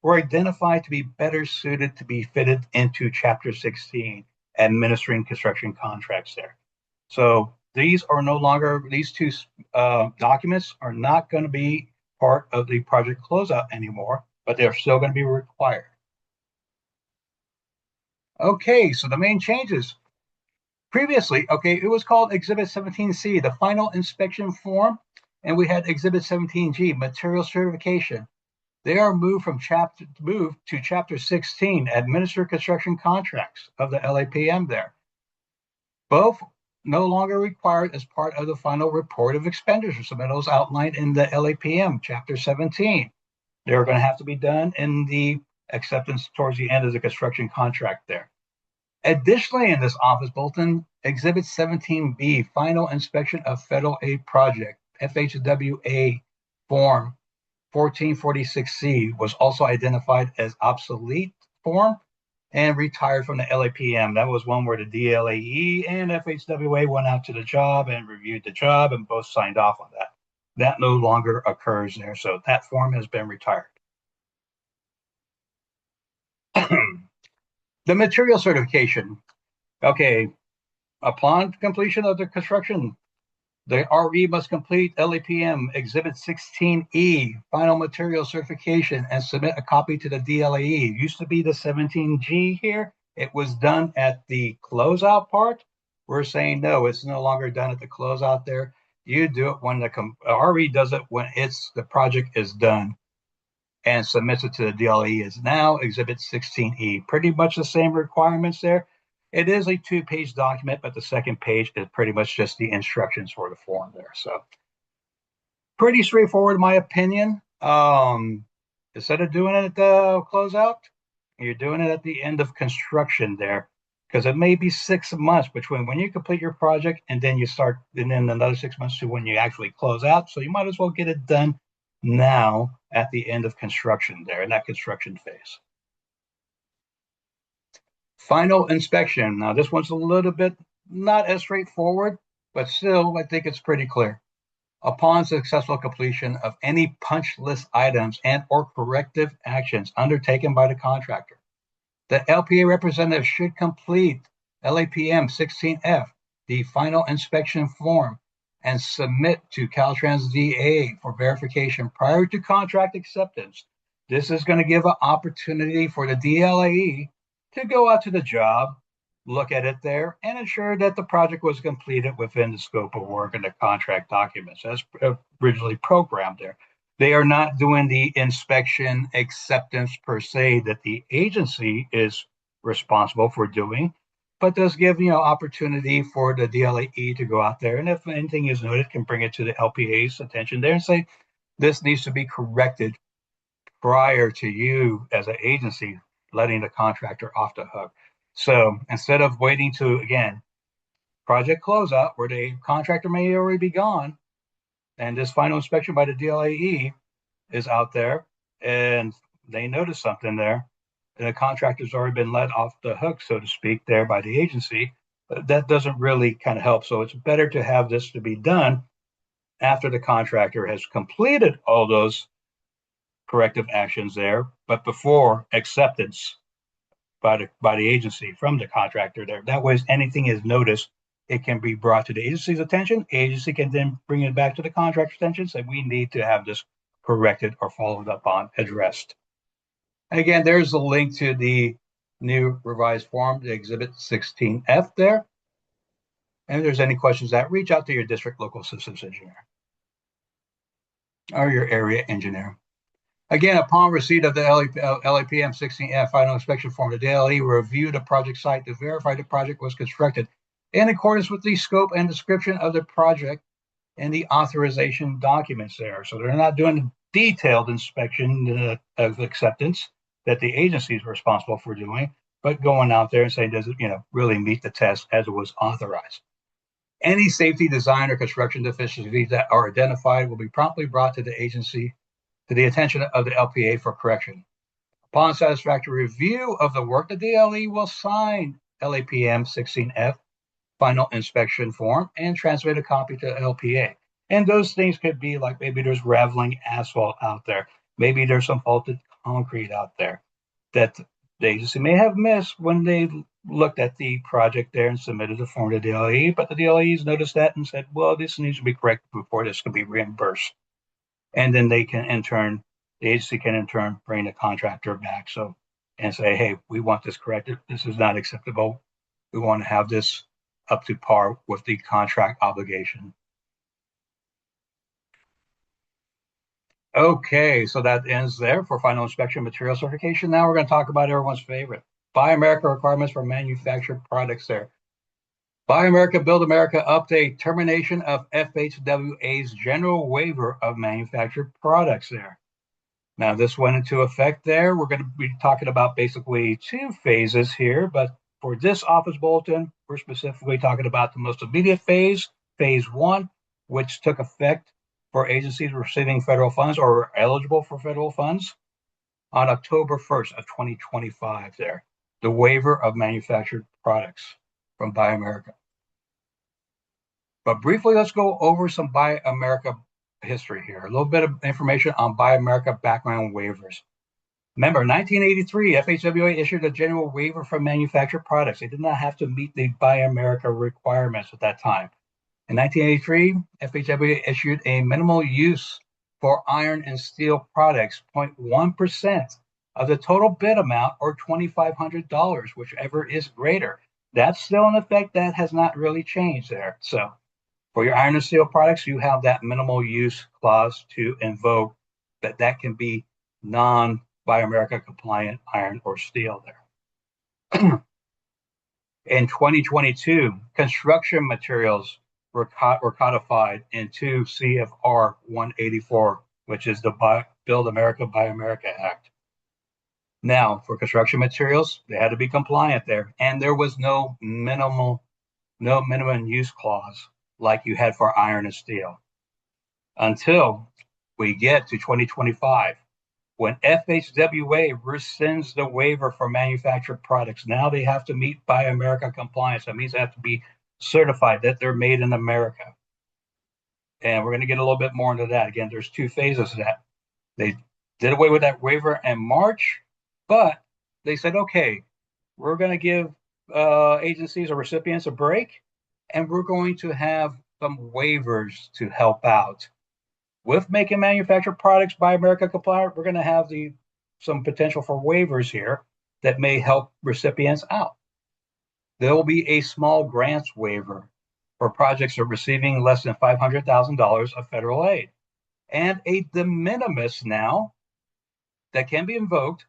were identified to be better suited to be fitted into Chapter 16, administering construction contracts there. So these are no longer, these two documents are not going to be part of the project closeout anymore, but they're still going to be required. Okay, so the main changes. Previously, it was called Exhibit 17C, the final inspection form, and we had Exhibit 17G, material certification. They are moved to Chapter 16, administer construction contracts of the LAPM there. Both no longer required as part of the final report of expenditure submittals outlined in the LAPM, Chapter 17. They're going to have to be done in the acceptance towards the end of the construction contract there. Additionally, in this office bulletin, Exhibit 17B, final inspection of federal aid project, FHWA form 1446C, was also identified as obsolete form and retired from the LAPM. That was one where the DLAE and FHWA went out to the job and reviewed the job and both signed off on that. That no longer occurs there, so that form has been retired. The material certification. Okay, upon completion of the construction, the RE must complete LAPM Exhibit 16E, final material certification, and submit a copy to the DLAE. It used to be the 17G here. It was done at the closeout part. We're saying no, it's no longer done at the closeout there. You do it when the RE does it when the project is done and submits it to the DLAE. Is now Exhibit 16E. Pretty much the same requirements there. It is a 2-page document, but the second page is pretty much just the instructions for the form there. So pretty straightforward, in my opinion. Instead of doing it at the closeout, you're doing it at the end of construction there, because it may be 6 months between when you complete your project and then you start, and then another 6 months to when you actually close out. So you might as well get it done now at the end of construction there, in that construction phase. Final inspection. Now, this one's a little bit not as straightforward, but still, I think it's pretty clear. Upon successful completion of any punch list items and or corrective actions undertaken by the contractor, the LPA representative should complete LAPM 16F, the final inspection form, and submit to Caltrans DA for verification prior to contract acceptance. This is going to give an opportunity for the DLAE to go out to the job, look at it there, and ensure that the project was completed within the scope of work and the contract documents as originally programmed there. They are not doing the inspection acceptance per se that the agency is responsible for doing, but does give opportunity for the DLAE to go out there, and if anything is noted, can bring it to the LPA's attention there and say this needs to be corrected prior to you as an agency letting the contractor off the hook. So instead of waiting to, again, project closeout where the contractor may already be gone and this final inspection by the DLAE is out there and they notice something there, and the contractor's already been let off the hook, so to speak, there by the agency, that doesn't really kind of help. So it's better to have this to be done after the contractor has completed all those corrective actions there, but before acceptance by the agency from the contractor there. That way, if anything is noticed, it can be brought to the agency's attention. The agency can then bring it back to the contractor's attention, say we need to have this corrected or followed up on, addressed. Again, there's a link to the new revised form, the Exhibit 16F there. And if there's any questions that, reach out to your district local systems engineer or your area engineer. Again, upon receipt of the LAPM 16F final inspection form, the DLE will review the project site to verify the project was constructed in accordance with the scope and description of the project and the authorization documents there. So they're not doing a detailed inspection of acceptance that the agency is responsible for doing, but going out there and saying, does it really meet the test as it was authorized? Any safety design or construction deficiencies that are identified will be promptly brought to the agency to the attention of the LPA for correction. Upon satisfactory review of the work, the DLE will sign LAPM 16F final inspection form and transmit a copy to LPA. And those things could be like maybe there's raveling asphalt out there. Maybe there's some faulted concrete out there that the agency may have missed when they looked at the project there and submitted the form to the DLE, but the DLE's noticed that and said, well, this needs to be corrected before this can be reimbursed. And then they can the agency can in turn bring the contractor back and say, hey, we want this corrected. This is not acceptable. We want to have this up to par with the contract obligation. Okay, so that ends there for final inspection material certification. Now we're going to talk about everyone's favorite, Buy America requirements for manufactured products there. Buy America, Build America update, termination of FHWA's general waiver of manufactured products there. Now, this went into effect there. We're going to be talking about basically two phases here, but for this office bulletin, we're specifically talking about the most immediate phase, phase 1, which took effect for agencies receiving federal funds or eligible for federal funds on October 1st of 2025 there. The waiver of manufactured products from Buy America. But briefly, let's go over some Buy America history here. A little bit of information on Buy America background waivers. Remember, 1983, FHWA issued a general waiver for manufactured products. They did not have to meet the Buy America requirements at that time. In 1983, FHWA issued a minimal use for iron and steel products, 0.1% of the total bid amount, or $2,500, whichever is greater. That's still in effect. That has not really changed there. So for your iron and steel products, you have that minimal use clause to invoke that can be non-Buy America compliant iron or steel there. In 2022, construction materials were codified into CFR 184, which is the Build America, Buy America Act. Now, for construction materials, they had to be compliant there, and there was no minimum use clause like you had for iron and steel until we get to 2025, when FHWA rescinds the waiver for manufactured products. Now they have to meet Buy America compliance. That means they have to be certified that they're made in America. And we're going to get a little bit more into that. Again, there's two phases of that. They did away with that waiver in March, but they said, okay, we're going to give agencies or recipients a break, and we're going to have some waivers to help out. With making manufactured products Buy America compliant, we're going to have some potential for waivers here that may help recipients out. There will be a small grants waiver for projects that are receiving less than $500,000 of federal aid, and a de minimis now that can be invoked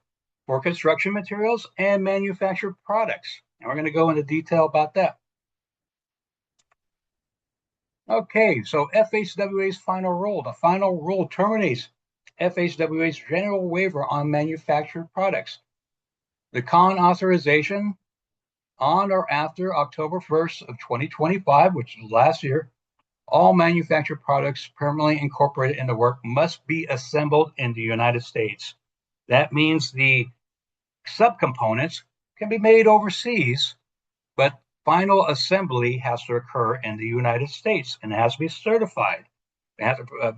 for construction materials and manufactured products. And we're going to go into detail about that. Okay, so FHWA's final rule. The final rule terminates FHWA's general waiver on manufactured products. The con authorization on or after October 1st of 2025, which is last year, all manufactured products permanently incorporated into work must be assembled in the United States. That means the subcomponents can be made overseas, but final assembly has to occur in the United States and it has to be certified.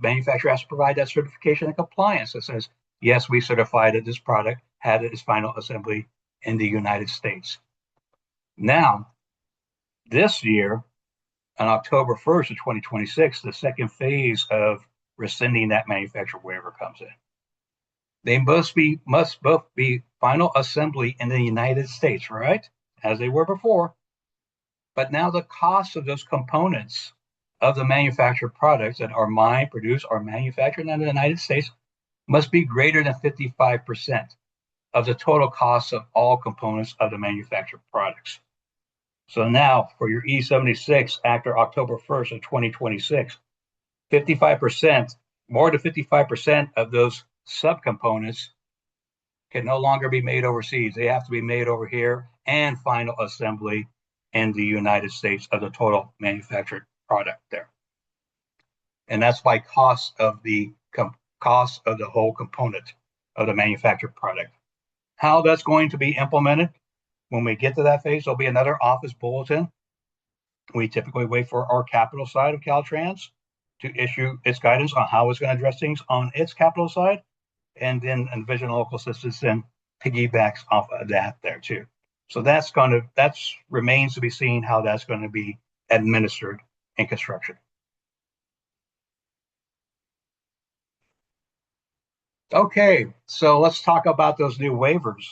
Manufacturer has to provide that certification and compliance that says, yes, we certified that this product had its final assembly in the United States. Now, this year, on October 1st of 2026, the second phase of rescinding that manufacturer waiver comes in. They must both be final assembly in the United States, right? As they were before. But now the cost of those components of the manufactured products that are mined, produced, or manufactured in the United States must be greater than 55% of the total cost of all components of the manufactured products. So now for your E76 after October 1st of 2026, 55%, more than 55% of those subcomponents can no longer be made overseas. They have to be made over here and final assembly in the United States of the total manufactured product there. And that's by cost of the whole component of the manufactured product. How that's going to be implemented when we get to that phase, there'll be another office bulletin. We typically wait for our capital side of Caltrans to issue its guidance on how it's going to address things on its capital side. And then Envision Local Assistance then piggybacks off of that there too. So that remains to be seen how that's going to be administered in construction. Okay, so let's talk about those new waivers.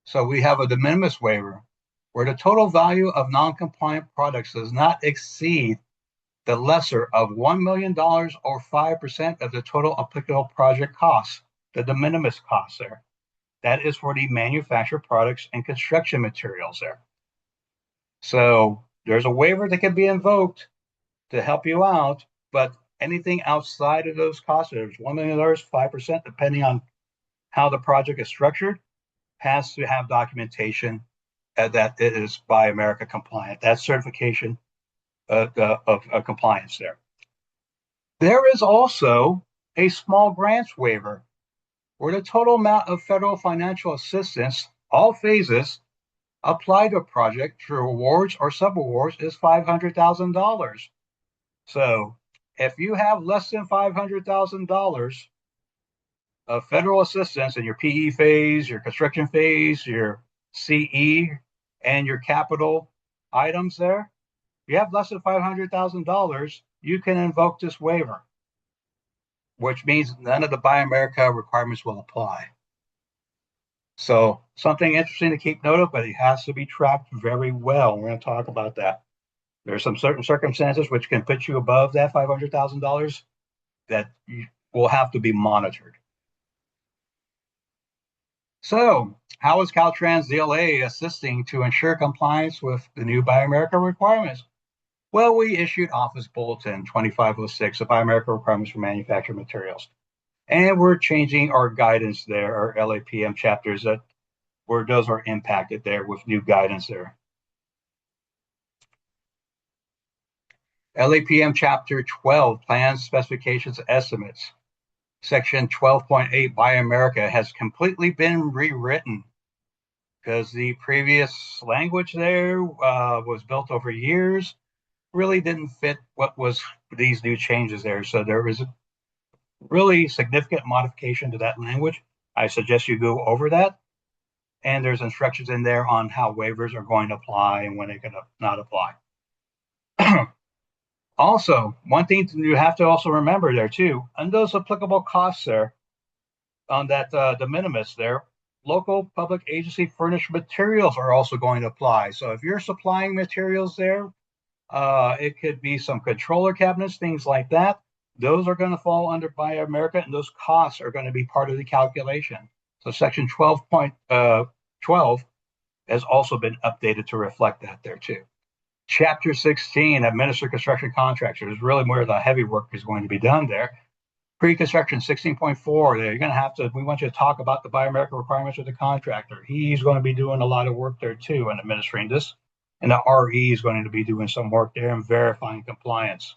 So we have a de minimis waiver where the total value of non-compliant products does not exceed the lesser of $1 million or 5% of the total applicable project costs, the de minimis costs there. That is for the manufactured products and construction materials there. So there's a waiver that can be invoked to help you out, but anything outside of those costs, there's $1 million, 5%, depending on how the project is structured, has to have documentation that it is Buy America compliant. That certification of compliance there. There is also a small grants waiver where the total amount of federal financial assistance, all phases, applied to a project through awards or subawards is $500,000. So if you have less than $500,000 of federal assistance in your PE phase, your construction phase, your CE, and your capital items there, if you have less than $500,000, you can invoke this waiver, which means none of the Buy America requirements will apply. So something interesting to keep note of, but it has to be tracked very well. We're going to talk about that. There's some certain circumstances which can put you above that $500,000 that will have to be monitored. So how is Caltrans DLA assisting to ensure compliance with the new Buy America requirements? Well, we issued Office Bulletin 2506 of Buy America requirements for manufactured materials. And we're changing our guidance there, our LAPM chapters where those are impacted there with new guidance there. LAPM Chapter 12, Plans, Specifications, Estimates. Section 12.8, Buy America, has completely been rewritten because the previous language there was built over years, really didn't fit what was these new changes there. So there is a really significant modification to that language. I suggest you go over that. And there's instructions in there on how waivers are going to apply and when they can not apply. Also, one thing you have to also remember there too, and those applicable costs there on that de minimis there, local public agency furnished materials are also going to apply. So if you're supplying materials there, it could be some controller cabinets, things like that. Those are going to fall under Buy America, and those costs are going to be part of the calculation. So section 12.12 has also been updated to reflect that there too. Chapter 16, Administer Construction Contractors, is really where the heavy work is going to be done there. Pre-construction 16.4, there you're going to have to, we want you to talk about the Buy America requirements with the contractor. He's going to be doing a lot of work there too and administering this. And the RE is going to be doing some work there and verifying compliance.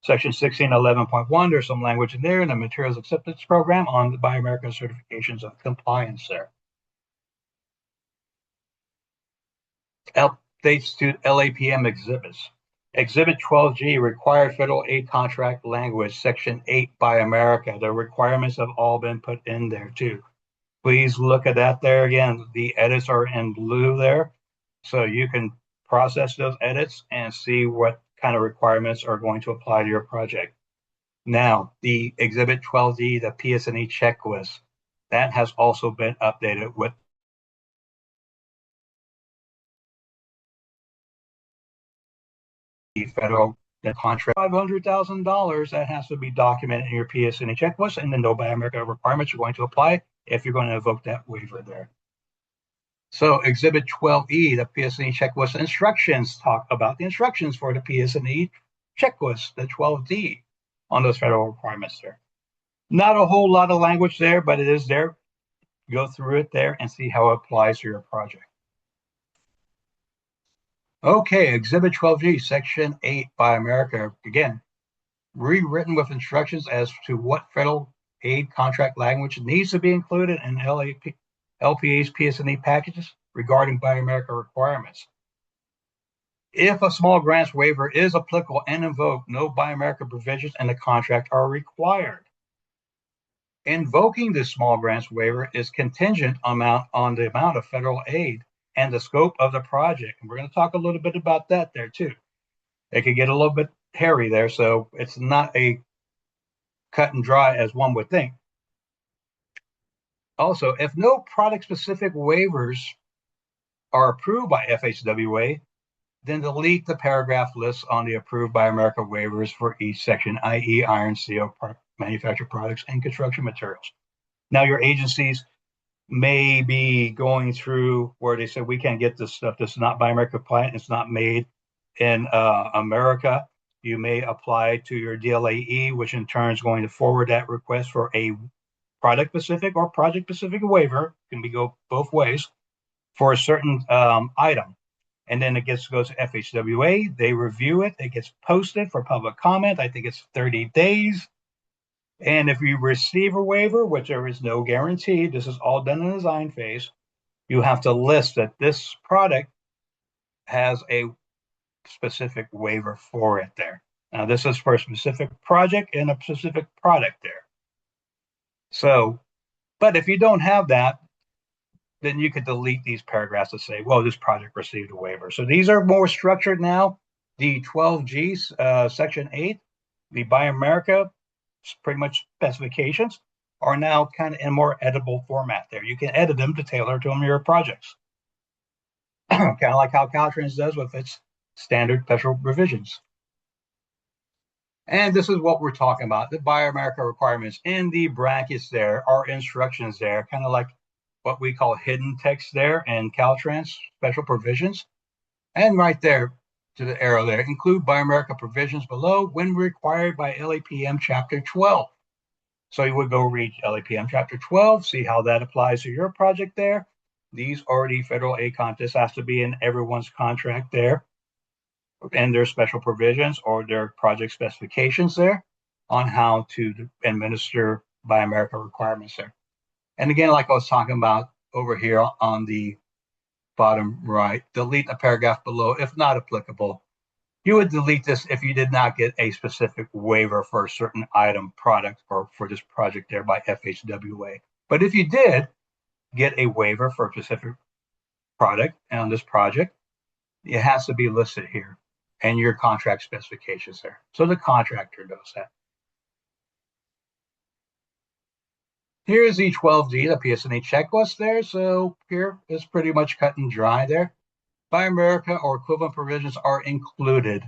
Section 1611.1, there's some language in there in the Materials Acceptance Program on the Buy America certifications of compliance there. Updates to LAPM exhibits. Exhibit 12G, required federal aid contract language, Section 8 Buy America. The requirements have all been put in there too. Please look at that there again. The edits are in blue there. So you can process those edits and see what kind of requirements are going to apply to your project. Now, the Exhibit 12D, the PS&E checklist, that has also been updated with the federal contract. $500,000 that has to be documented in your PS&E checklist, and the No Buy America requirements are going to apply if you're going to invoke that waiver there. So Exhibit 12E, the PS&E checklist instructions, talk about the instructions for the PS&E checklist, the 12D, on those federal requirements there. Not a whole lot of language there, but it is there. Go through it there and see how it applies to your project. Okay, Exhibit 12G, Section 8 Buy America, again, rewritten with instructions as to what federal aid contract language needs to be included in LPA's PS&E packages regarding Buy America requirements. If a small grants waiver is applicable and invoked, no Buy America provisions in the contract are required. Invoking this small grants waiver is contingent on the amount of federal aid and the scope of the project. And we're going to talk a little bit about that there too. It could get a little bit hairy there, so it's not a cut and dry as one would think. Also, if no product-specific waivers are approved by FHWA, then delete the paragraph lists on the approved Buy America waivers for each section, i.e. iron, steel, manufactured products, and construction materials. Now, your agencies may be going through where they say, we can't get this stuff. This is not Buy America compliant. It's not made in America. You may apply to your DLAE, which in turn is going to forward that request for a product-specific or project-specific waiver. It can go both ways for a certain item. And then it goes to FHWA. They review it. It gets posted for public comment. I think it's 30 days. And if you receive a waiver, which there is no guarantee, this is all done in the design phase, you have to list that this product has a specific waiver for it there. Now, this is for a specific project and a specific product there. So, but if you don't have that, then you could delete these paragraphs to say, well, this project received a waiver. So these are more structured now. The 12G, Section 8, the Buy America, pretty much specifications, are now kind of in more editable format there. You can edit them to tailor to them your projects. Kind of like how Caltrans does with its standard special revisions. And this is what we're talking about. The Buy America requirements in the brackets there are instructions there, kind of like what we call hidden text there in Caltrans special provisions. And right there to the arrow there, include Buy America provisions below when required by LAPM Chapter 12. So you would go read LAPM Chapter 12, see how that applies to your project there. These are the federal aid contracts. This has to be in everyone's contract there, and their special provisions or their project specifications there on how to administer Buy America requirements there. And again, like I was talking about over here on the bottom right, delete the paragraph below if not applicable. You would delete this if you did not get a specific waiver for a certain item, product, or for this project there by FHWA. But if you did get a waiver for a specific product on this project, it has to be listed here and your contract specifications there. So the contractor knows that. Here's the 12D, the PSNE checklist there. So here is pretty much cut and dry there. Buy America or equivalent provisions are included.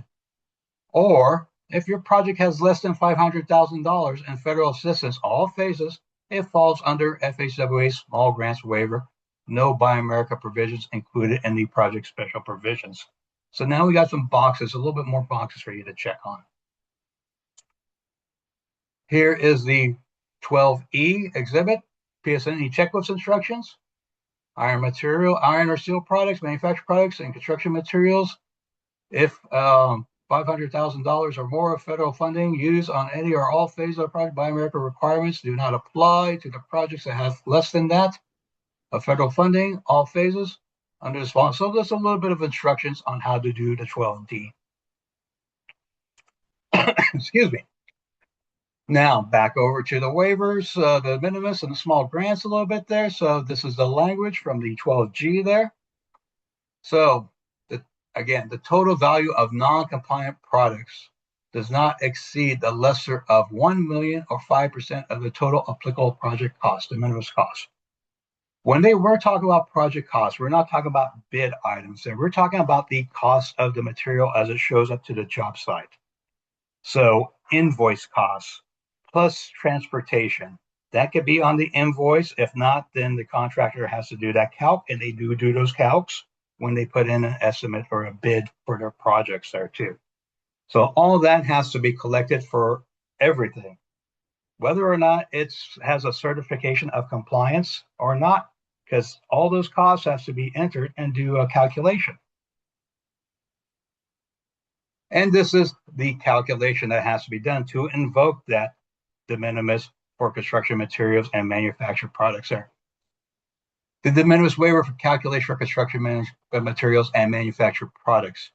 Or if your project has less than $500,000 in federal assistance, all phases, it falls under FHWA small grants waiver. No Buy America provisions included in the project special provisions. So now we got some boxes, a little bit more boxes for you to check on. Here is the 12E exhibit, PSNE checklist instructions. Iron or steel products, manufactured products, and construction materials. If $500,000 or more of federal funding used on any or all phases of project Buy America requirements do not apply to the projects that have less than that of federal funding, all phases under this law. So there's a little bit of instructions on how to do the 12D. Excuse me. Now back over to the waivers, the minimus and the small grants a little bit there. So this is the language from the 12G there. So again, the total value of non-compliant products does not exceed the lesser of $1 million or 5% of the total applicable project cost, the minimus cost. When we're talking about project costs, we're not talking about bid items there. We're talking about the cost of the material as it shows up to the job site. So invoice costs plus transportation. That could be on the invoice. If not, then the contractor has to do that calc, and they do those calcs when they put in an estimate or a bid for their projects there too. So all of that has to be collected for everything, whether or not it has a certification of compliance or not, because all those costs have to be entered and do a calculation. And this is the calculation that has to be done to invoke that de minimis for construction materials and manufactured products there. The de minimis waiver for calculation for construction materials and manufactured products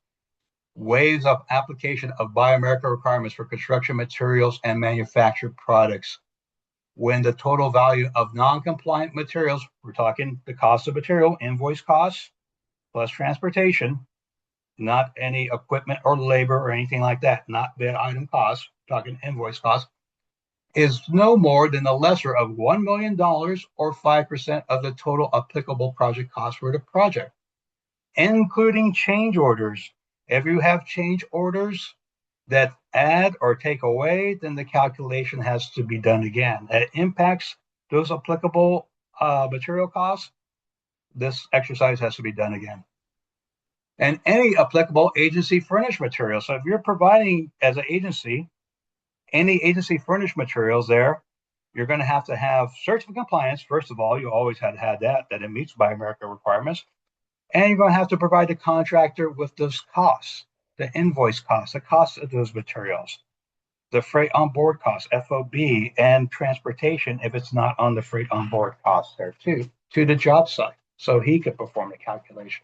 waives of application of Buy America requirements for construction materials and manufactured products when the total value of non-compliant materials, we're talking the cost of material, invoice costs, plus transportation, not any equipment or labor or anything like that, not bid item costs, talking invoice costs, is no more than the lesser of $1 million or 5% of the total applicable project cost for the project, including change orders. If you have change orders that add or take away, then the calculation has to be done again. That impacts those applicable material costs. This exercise has to be done again. And any applicable agency furnished material. So if you're providing as an agency, any agency furnished materials there, you're going to have certificate compliance. First of all, you always had to have that it meets Buy America requirements. And you're going to have to provide the contractor with those costs, the invoice costs, the cost of those materials, the freight on board costs, FOB, and transportation if it's not on the freight on board costs there too, to the job site, so he could perform the calculation.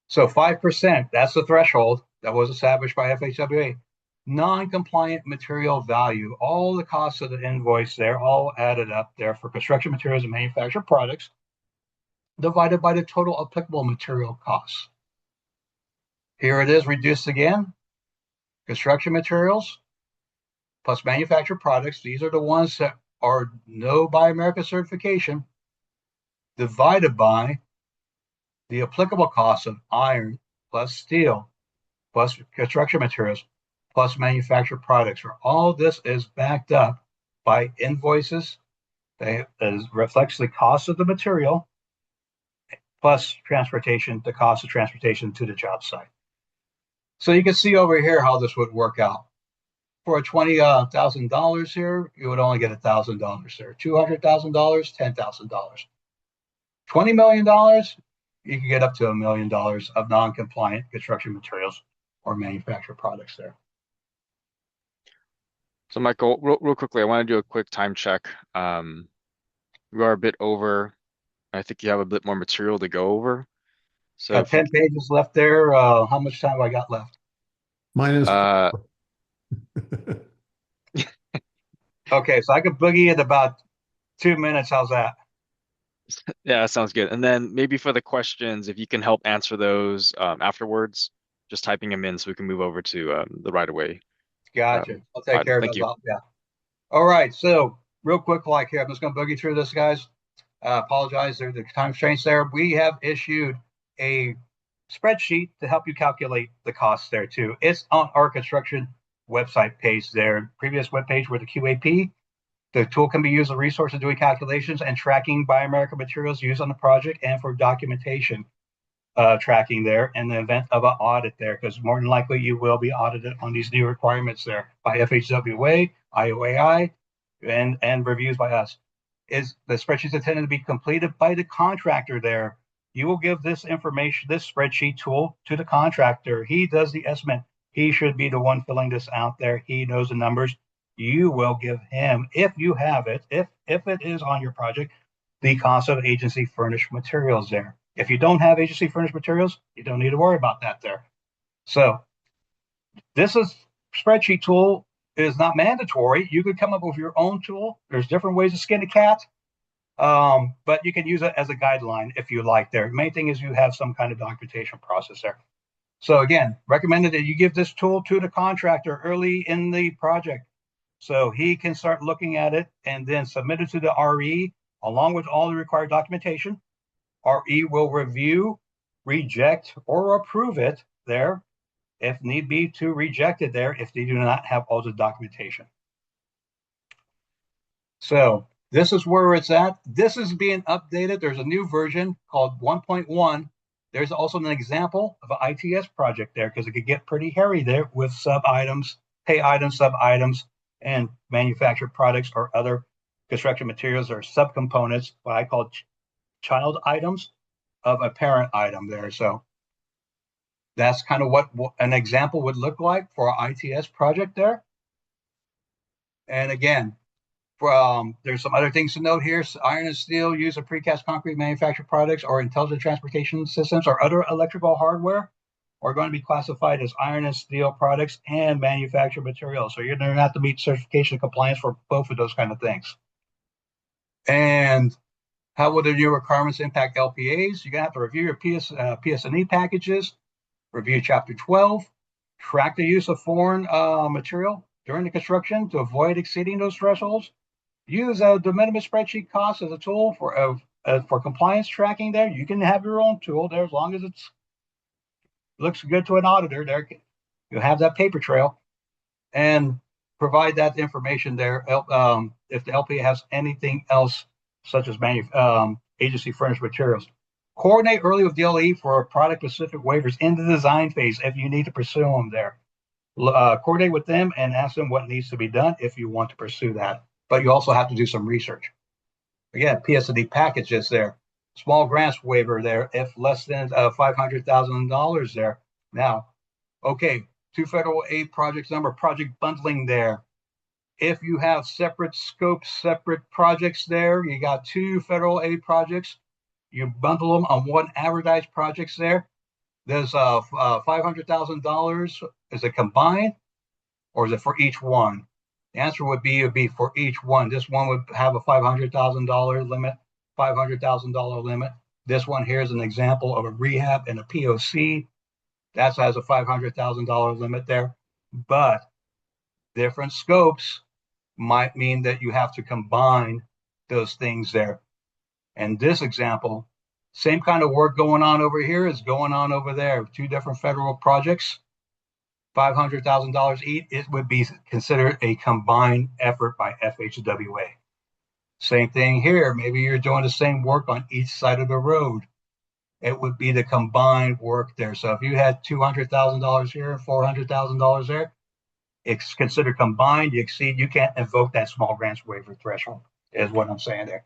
So 5%, that's the threshold that was established by FHWA. Non-compliant material value, all the costs of the invoice there, all added up there for construction materials and manufactured products, divided by the total applicable material costs. Here it is reduced again. Construction materials plus manufactured products, these are the ones that are no Buy America certification, divided by the applicable cost of iron plus steel plus construction materials plus manufactured products, where all this is backed up by invoices that reflects the cost of the material plus transportation, the cost of transportation to the job site. So you can see over here how this would work out. For $20,000 here, you would only get $1,000 there. $200,000, $10,000. $20 million, you can get up to $1 million of non-compliant construction materials or manufactured products there. So Michael, real quickly, I want to do a quick time check. We are a bit over. I think you have a bit more material to go over. So 10 pages left there. How much time have I got left? Mine is. Okay, so I could boogie in about 2 minutes. How's that? Yeah, that sounds good. And then maybe for the questions, if you can help answer those afterwards, just typing them in so we can move over to the right away. Gotcha. I'll take care of Thank those. you. Yeah. All right. So real quick, like here, I'm just going to boogie through this, guys. Apologize. There's the time constraints there. We have issued a spreadsheet to help you calculate the costs there too. It's on our construction website page there. Previous webpage where the QAP. The tool can be used as a resource for doing calculations and tracking Buy American materials used on the project and for documentation tracking there in the event of an audit there, because more than likely you will be audited on these new requirements there by FHWA, IOAI, and reviews by us. Is the spreadsheet's intended to be completed by the contractor there. You will give this information, this spreadsheet tool to the contractor. He does the estimate. He should be the one filling this out there. He knows the numbers. You will give him, if you have it, if it is on your project, the cost of agency furnished materials there. If you don't have agency furnished materials, you don't need to worry about that there. So this is spreadsheet tool is not mandatory. You could come up with your own tool. There's different ways to skin a cat, but you can use it as a guideline if you like there. The main thing is you have some kind of documentation process there. So again, recommended that you give this tool to the contractor early in the project, so he can start looking at it and then submit it to the RE along with all the required documentation. RE will review, reject, or approve it there, if need be, to reject it there if they do not have all the documentation. So this is where it's at. This is being updated. There's a new version called 1.1. There's also an example of an ITS project there, because it could get pretty hairy there with sub-items, pay items, sub-items, and manufactured products or other construction materials or subcomponents, what I call child items of a parent item there. So that's kind of what an example would look like for an ITS project there. And again, there's some other things to note here. So iron and steel used in precast concrete manufactured products or intelligent transportation systems or other electrical hardware are going to be classified as iron and steel products and manufactured materials. So you're going to have to meet certification compliance for both of those kind of things. And how will the new requirements impact LPAs? You're going to have to review your PS&E packages, review Chapter 12, track the use of foreign material during the construction to avoid exceeding those thresholds. Use a de minimis spreadsheet cost as a tool for compliance tracking there. You can have your own tool there as long as it's looks good to an auditor there. You'll have that paper trail and provide that information there. If the LPA has anything else, such as agency furnished materials. Coordinate early with DLE for product-specific waivers in the design phase if you need to pursue them there. Coordinate with them and ask them what needs to be done if you want to pursue that. But you also have to do some research. Again, PSD packages there. Small grants waiver there if less than $500,000 there. Now, okay, 2 federal aid projects number, project bundling there. If you have separate scopes, separate projects there, you got 2 federal aid projects, you bundle them on one advertised projects there. There's $500,000. Is it combined or is it for each one? The answer would be for each one. This one would have a $500,000 limit, $500,000 limit. This one here is an example of a rehab and a POC. That has a $500,000 limit there. But different scopes might mean that you have to combine those things there. And this example, same kind of work going on over here is going on over there. 2 different federal projects, $500,000 each. It would be considered a combined effort by FHWA. Same thing here. Maybe you're doing the same work on each side of the road. It would be the combined work there. So if you had $200,000 here and $400,000 there, it's considered combined. You can't invoke that small grants waiver threshold, is what I'm saying there.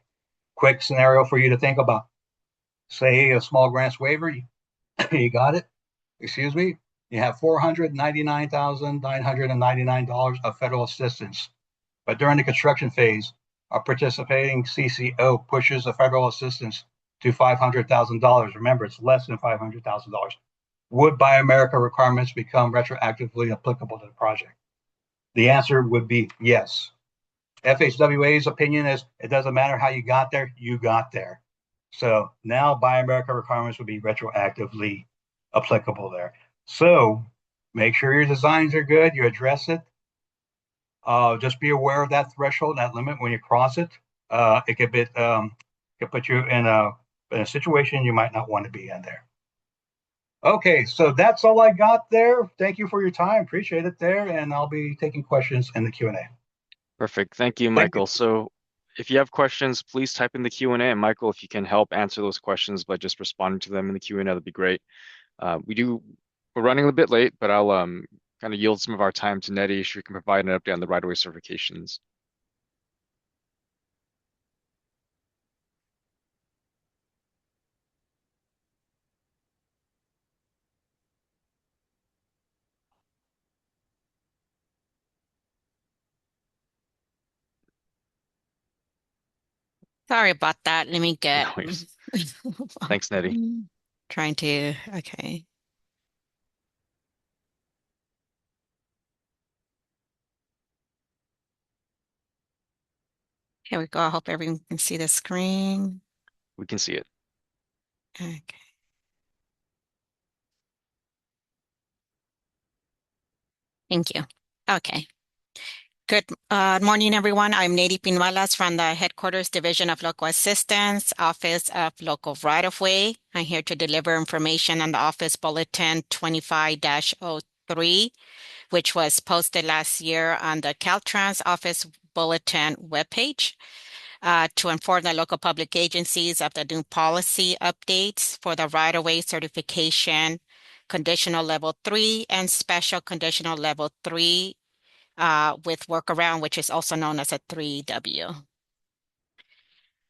Quick scenario for you to think about. Say a small grants waiver, you got it. Excuse me. You have $499,999 of federal assistance. But during the construction phase, a participating CCO pushes the federal assistance to $500,000. Remember, it's less than $500,000. would Buy America requirements become retroactively applicable to the project? The answer would be yes. FHWA's opinion is it doesn't matter how you got there, you got there. So now Buy America requirements would be retroactively applicable there. So make sure your designs are good, you address it. Just be aware of that threshold, that limit when you cross it. It could put you in a situation you might not want to be in there. Okay, so that's all I got there. Thank you for your time. Appreciate it there. And I'll be taking questions in the Q&A. Perfect. Thank you, Michael. So if you have questions, please type in the Q&A. And Michael, if you can help answer those questions by just responding to them in the Q&A, that'd be great. We're running a bit late, but I'll kind of yield some of our time to Nettie so she can provide an update on the right-of-way certifications. Sorry about that. Let me get. No worries. Thanks, Nettie. Trying to, okay. Here we go. I hope everyone can see the screen. We can see it. Okay. Thank you. Okay. Good morning, everyone. I'm Nettie Pinuelas from the Headquarters Division of Local Assistance, Office of Local Right-of-Way. I'm here to deliver information on the Office Bulletin 25-03, which was posted last year on the Caltrans Office Bulletin webpage. To inform the local public agencies of the new policy updates for the right-of-way certification, conditional level 3 and special conditional level 3 with workaround, which is also known as a 3W.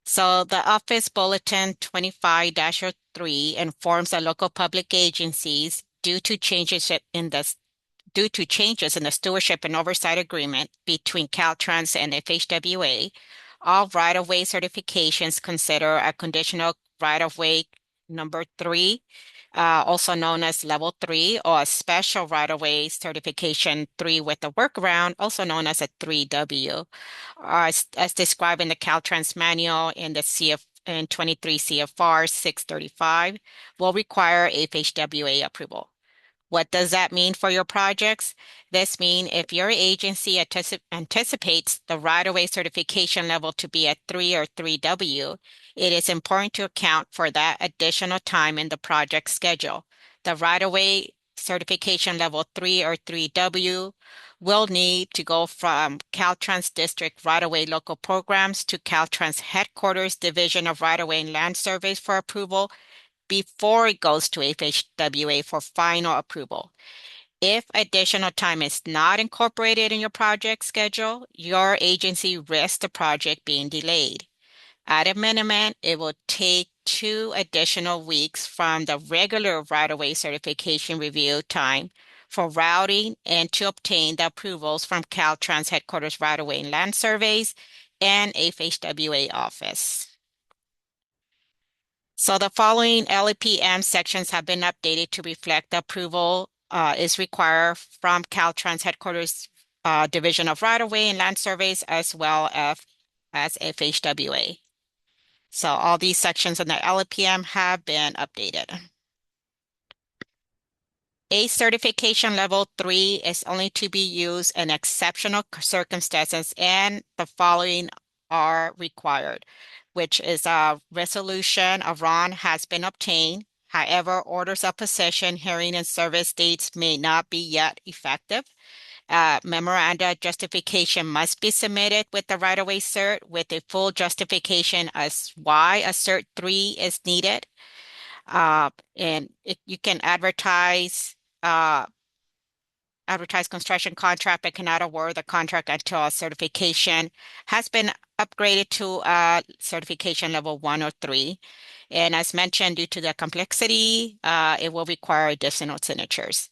So the Office Bulletin 25-03 informs the local public agencies due to changes in the Stewardship and Oversight Agreement between Caltrans and FHWA, all right-of-way certifications consider a conditional right-of-way number 3, also known as level 3, or a special right-of-way certification 3 with a workaround, also known as a 3W, as described in the Caltrans manual in the in 23 CFR 635, will require FHWA approval. What does that mean for your projects? This means if your agency anticipates the right-of-way certification level to be at 3 or 3W, it is important to account for that additional time in the project schedule. The right-of-way certification level 3 or 3W will need to go from Caltrans District Right-of-Way Local Programs to Caltrans Headquarters Division of Right-of-Way and Land Surveys for approval before it goes to FHWA for final approval. If additional time is not incorporated in your project schedule, your agency risks the project being delayed. At a minimum, it will take 2 additional weeks from the regular right-of-way certification review time for routing and to obtain the approvals from Caltrans Headquarters Right-of-Way and Land Surveys and FHWA office. So the following LAPM sections have been updated to reflect the approval is required from Caltrans Headquarters Division of Right-of-Way and Land Surveys as well as FHWA. So all these sections in the LAPM have been updated. A certification level 3 is only to be used in exceptional circumstances, and the following are required, which is a resolution of RON has been obtained. However, orders of possession, hearing, and service dates may not be yet effective. Memoranda justification must be submitted with the right-of-way cert with a full justification as why a cert 3 is needed. You can advertise construction contract but cannot award the contract until a certification has been upgraded to certification level 1 or 3. And as mentioned, due to the complexity, it will require additional signatures.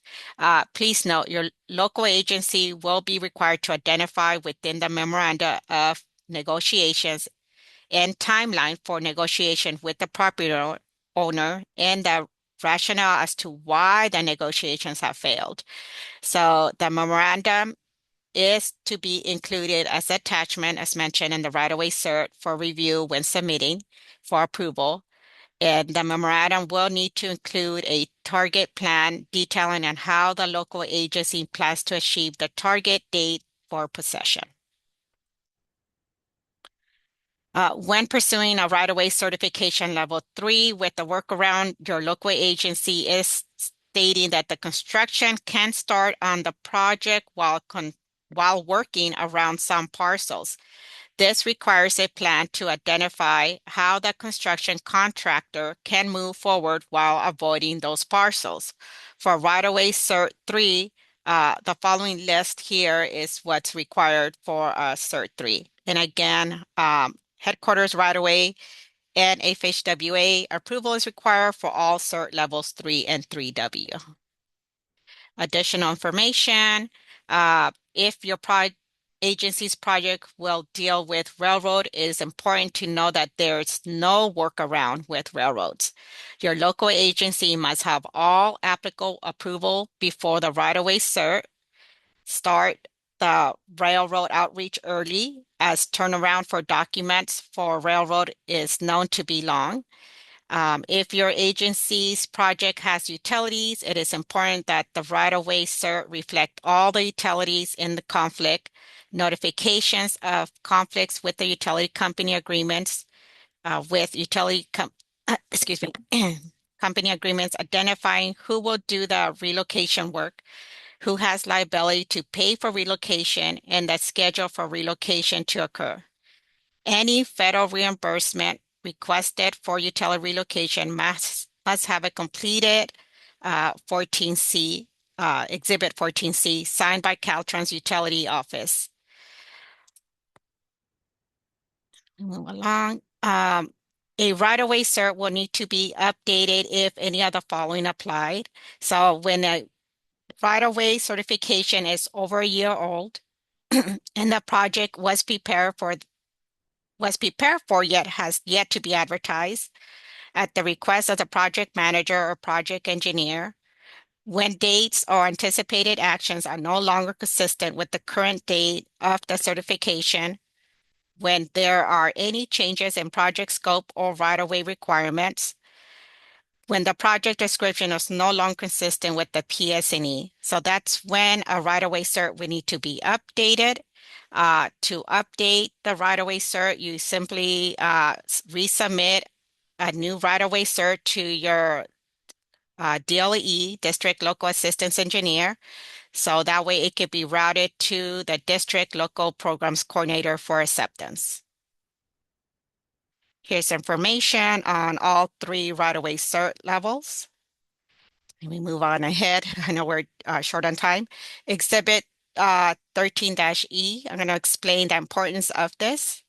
Please note your local agency will be required to identify within the memoranda of negotiations and timeline for negotiation with the property owner and the rationale as to why the negotiations have failed. So the memorandum is to be included as attachment, as mentioned in the right-of-way cert for review when submitting for approval. And the memorandum will need to include a target plan detailing on how the local agency plans to achieve the target date for possession. When pursuing a right-of-way certification level 3 with the workaround, your local agency is stating that the construction can start on the project while working around some parcels. This requires a plan to identify how the construction contractor can move forward while avoiding those parcels. For right-of-way Cert 3, the following list here is what's required for Cert 3. And again, headquarters right-of-way and FHWA approval is required for all Cert levels 3 and 3W. Additional information, if your agency's project will deal with railroad, it is important to know that there's no workaround with railroads. Your local agency must have all applicable approval before the right-of-way cert. Start the railroad outreach early, as turnaround for documents for railroad is known to be long. If your agency's project has utilities, it is important that the right-of-way cert reflect all the utilities in the conflict, notifications of conflicts with the utility company agreements, company agreements identifying who will do the relocation work, who has liability to pay for relocation, and the schedule for relocation to occur. Any federal reimbursement requested for utility relocation must have a completed 14C, Exhibit 14C, signed by Caltrans Utility Office. Move along. A right-of-way cert will need to be updated if any of the following applied. So when a right-of-way certification is over a year old and the project was prepared for yet has yet to be advertised at the request of the project manager or project engineer, when dates or anticipated actions are no longer consistent with the current date of the certification, when there are any changes in project scope or right-of-way requirements, when the project description is no longer consistent with the PS&E. So that's when a right-of-way cert would need to be updated. To update the right-of-way cert, you simply resubmit a new right-of-way cert to your DLE, District Local Assistance Engineer. So that way it could be routed to the District Local Programs Coordinator for acceptance. Here's information on all 3 right-of-way cert levels. Let me move on ahead. I know we're short on time. Exhibit 13-E, I'm going to explain the importance of this.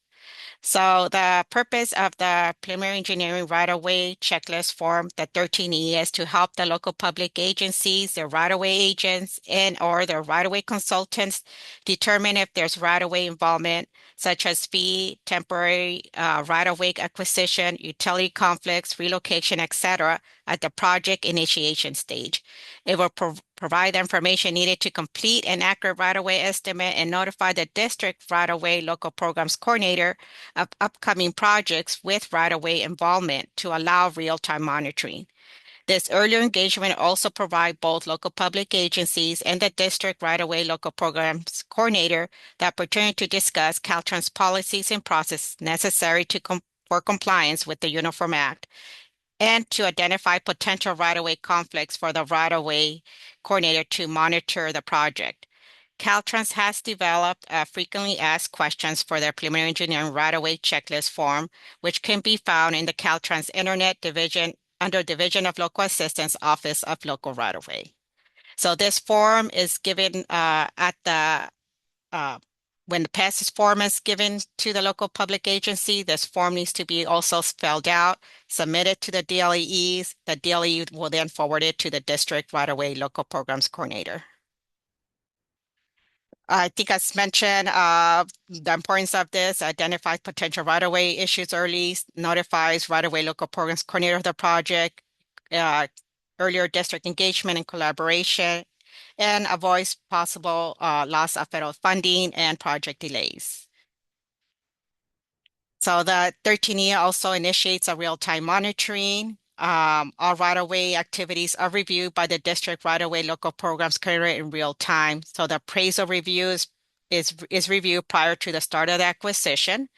So the purpose of the preliminary engineering right-of-way checklist form, the 13E, is to help the local public agencies, their right-of-way agents, or their right-of-way consultants determine if there's right-of-way involvement, such as fee, temporary right-of-way acquisition, utility conflicts, relocation, etc., at the project initiation stage. It will provide the information needed to complete an accurate right-of-way estimate and notify the district right-of-way local programs coordinator of upcoming projects with right-of-way involvement to allow real-time monitoring. This earlier engagement also provides both local public agencies and the district right-of-way local programs coordinator the opportunity to discuss Caltrans policies and processes necessary for compliance with the Uniform Act, and to identify potential right-of-way conflicts for the right-of-way coordinator to monitor the project. Caltrans has developed frequently asked questions for their preliminary engineering right-of-way checklist form, which can be found in the Caltrans Internet Division under Division of Local Assistance, Office of Local Right-of-Way. So this form is given when the passes form is given to the local public agency, this form needs to be also spelled out, submitted to the DLEs. The DLE will then forward it to the district right-of-way local programs coordinator. I think as mentioned, the importance of this, identifies potential right-of-way issues early, notifies right-of-way local programs coordinator of the project, earlier district engagement and collaboration, and avoids possible loss of federal funding and project delays. So the 13E also initiates a real-time monitoring. All right-of-way activities are reviewed by the district right-of-way local programs coordinator in real time. So the appraisal review is reviewed prior to the start of the acquisition.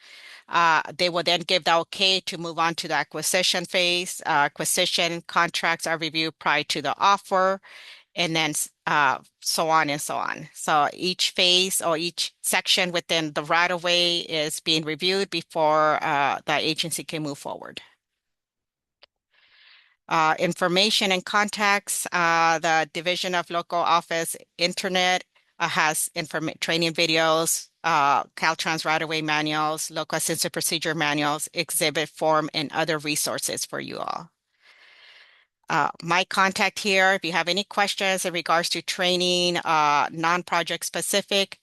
They will then give the okay to move on to the acquisition phase. Acquisition contracts are reviewed prior to the offer, and then so on and so on. So each phase or each section within the right-of-way is being reviewed before the agency can move forward. Information and contacts, the Division of Local Office Internet has training videos, Caltrans right-of-way manuals, local assistance procedure manuals, exhibit form, and other resources for you all. My contact here, if you have any questions in regards to training, non-project specific,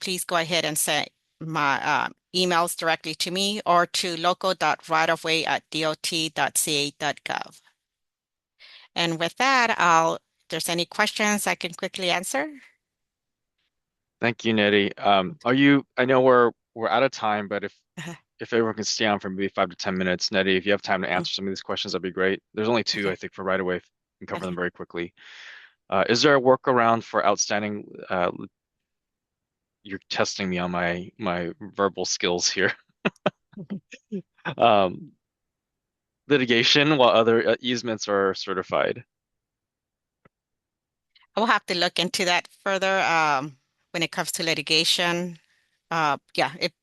please go ahead and send my emails directly to me or to local.rightofway@dot.ca.gov. And with that, if there's any questions I can quickly answer. Thank you, Nettie. I know we're out of time, but if everyone can stay on for maybe 5 to 10 minutes, Nettie, if you have time to answer some of these questions, that'd be great. There's only two, I think, for right away. We can cover them very quickly. Is there a workaround for outstanding? You're testing me on my verbal skills here. Litigation while other easements are certified. I will have to look into that further when it comes to litigation. Yeah, if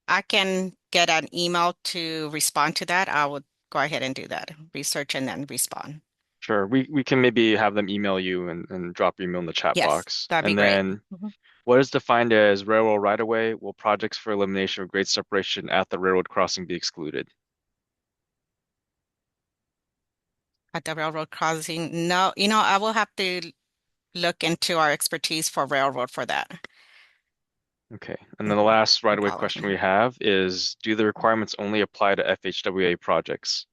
I can get an email to respond to that, I would go ahead and do that, research and then respond. Sure, we can maybe have them email you and drop your email in the chat box. That'd be and great. then what is defined as railroad right-of-way? Will projects for elimination of grade separation at the railroad crossing be excluded? At the railroad crossing? No, I will have to look into our expertise for railroad for that. Okay, and then the last right-of-way question we have is, do the requirements only apply to FHWA projects?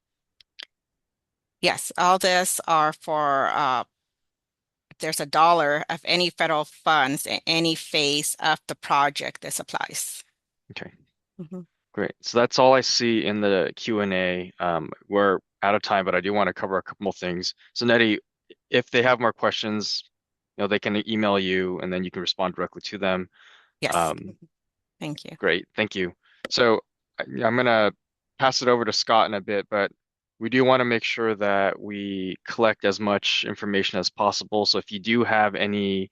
Yes, all this are for if there's a dollar of any federal funds in any phase of the project, this applies. Okay. Great. So that's all I see in the Q&A. We're out of time, but I do want to cover a couple more things. So Nettie, if they have more questions, they can email you and then you can respond directly to them. Yes. Thank you. Great. Thank you. So I'm going to pass it over to Scott in a bit, but we do want to make sure that we collect as much information as possible. So if you do have any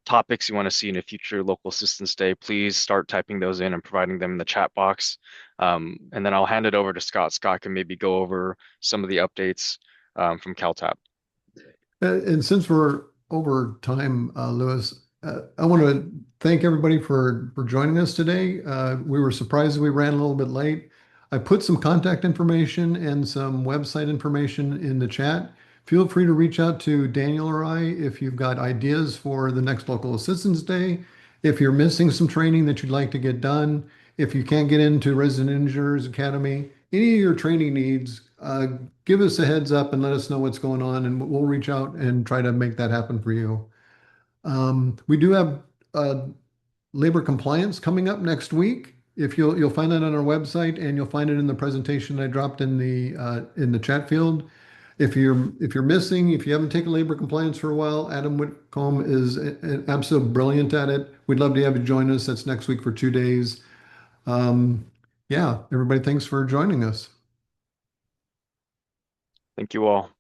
topics you want to see in a future local assistance day, please start typing those in and providing them in the chat box. And then I'll hand it over to Scott. Scott can maybe go over some of the updates from CalTAP. And since we're over time, Lewis, I want to thank everybody for joining us today. We were surprised we ran a little bit late. I put some contact information and some website information in the chat. Feel free to reach out to Daniel or I if you've got ideas for the next Local Assistance Day. If you're missing some training that you'd like to get done, if you can't get into Resident Engineers Academy, any of your training needs, give us a heads up and let us know what's going on, and we'll reach out and try to make that happen for you. We do have labor compliance coming up next week. If you'll find that on our website, and you'll find it in the presentation I dropped in the chat field. If you're missing, if you haven't taken labor compliance for a while, Adam Whitcomb is absolutely brilliant at it. We'd love to have you join us. That's next week for 2 days. Yeah, everybody, thanks for joining us. Thank you all.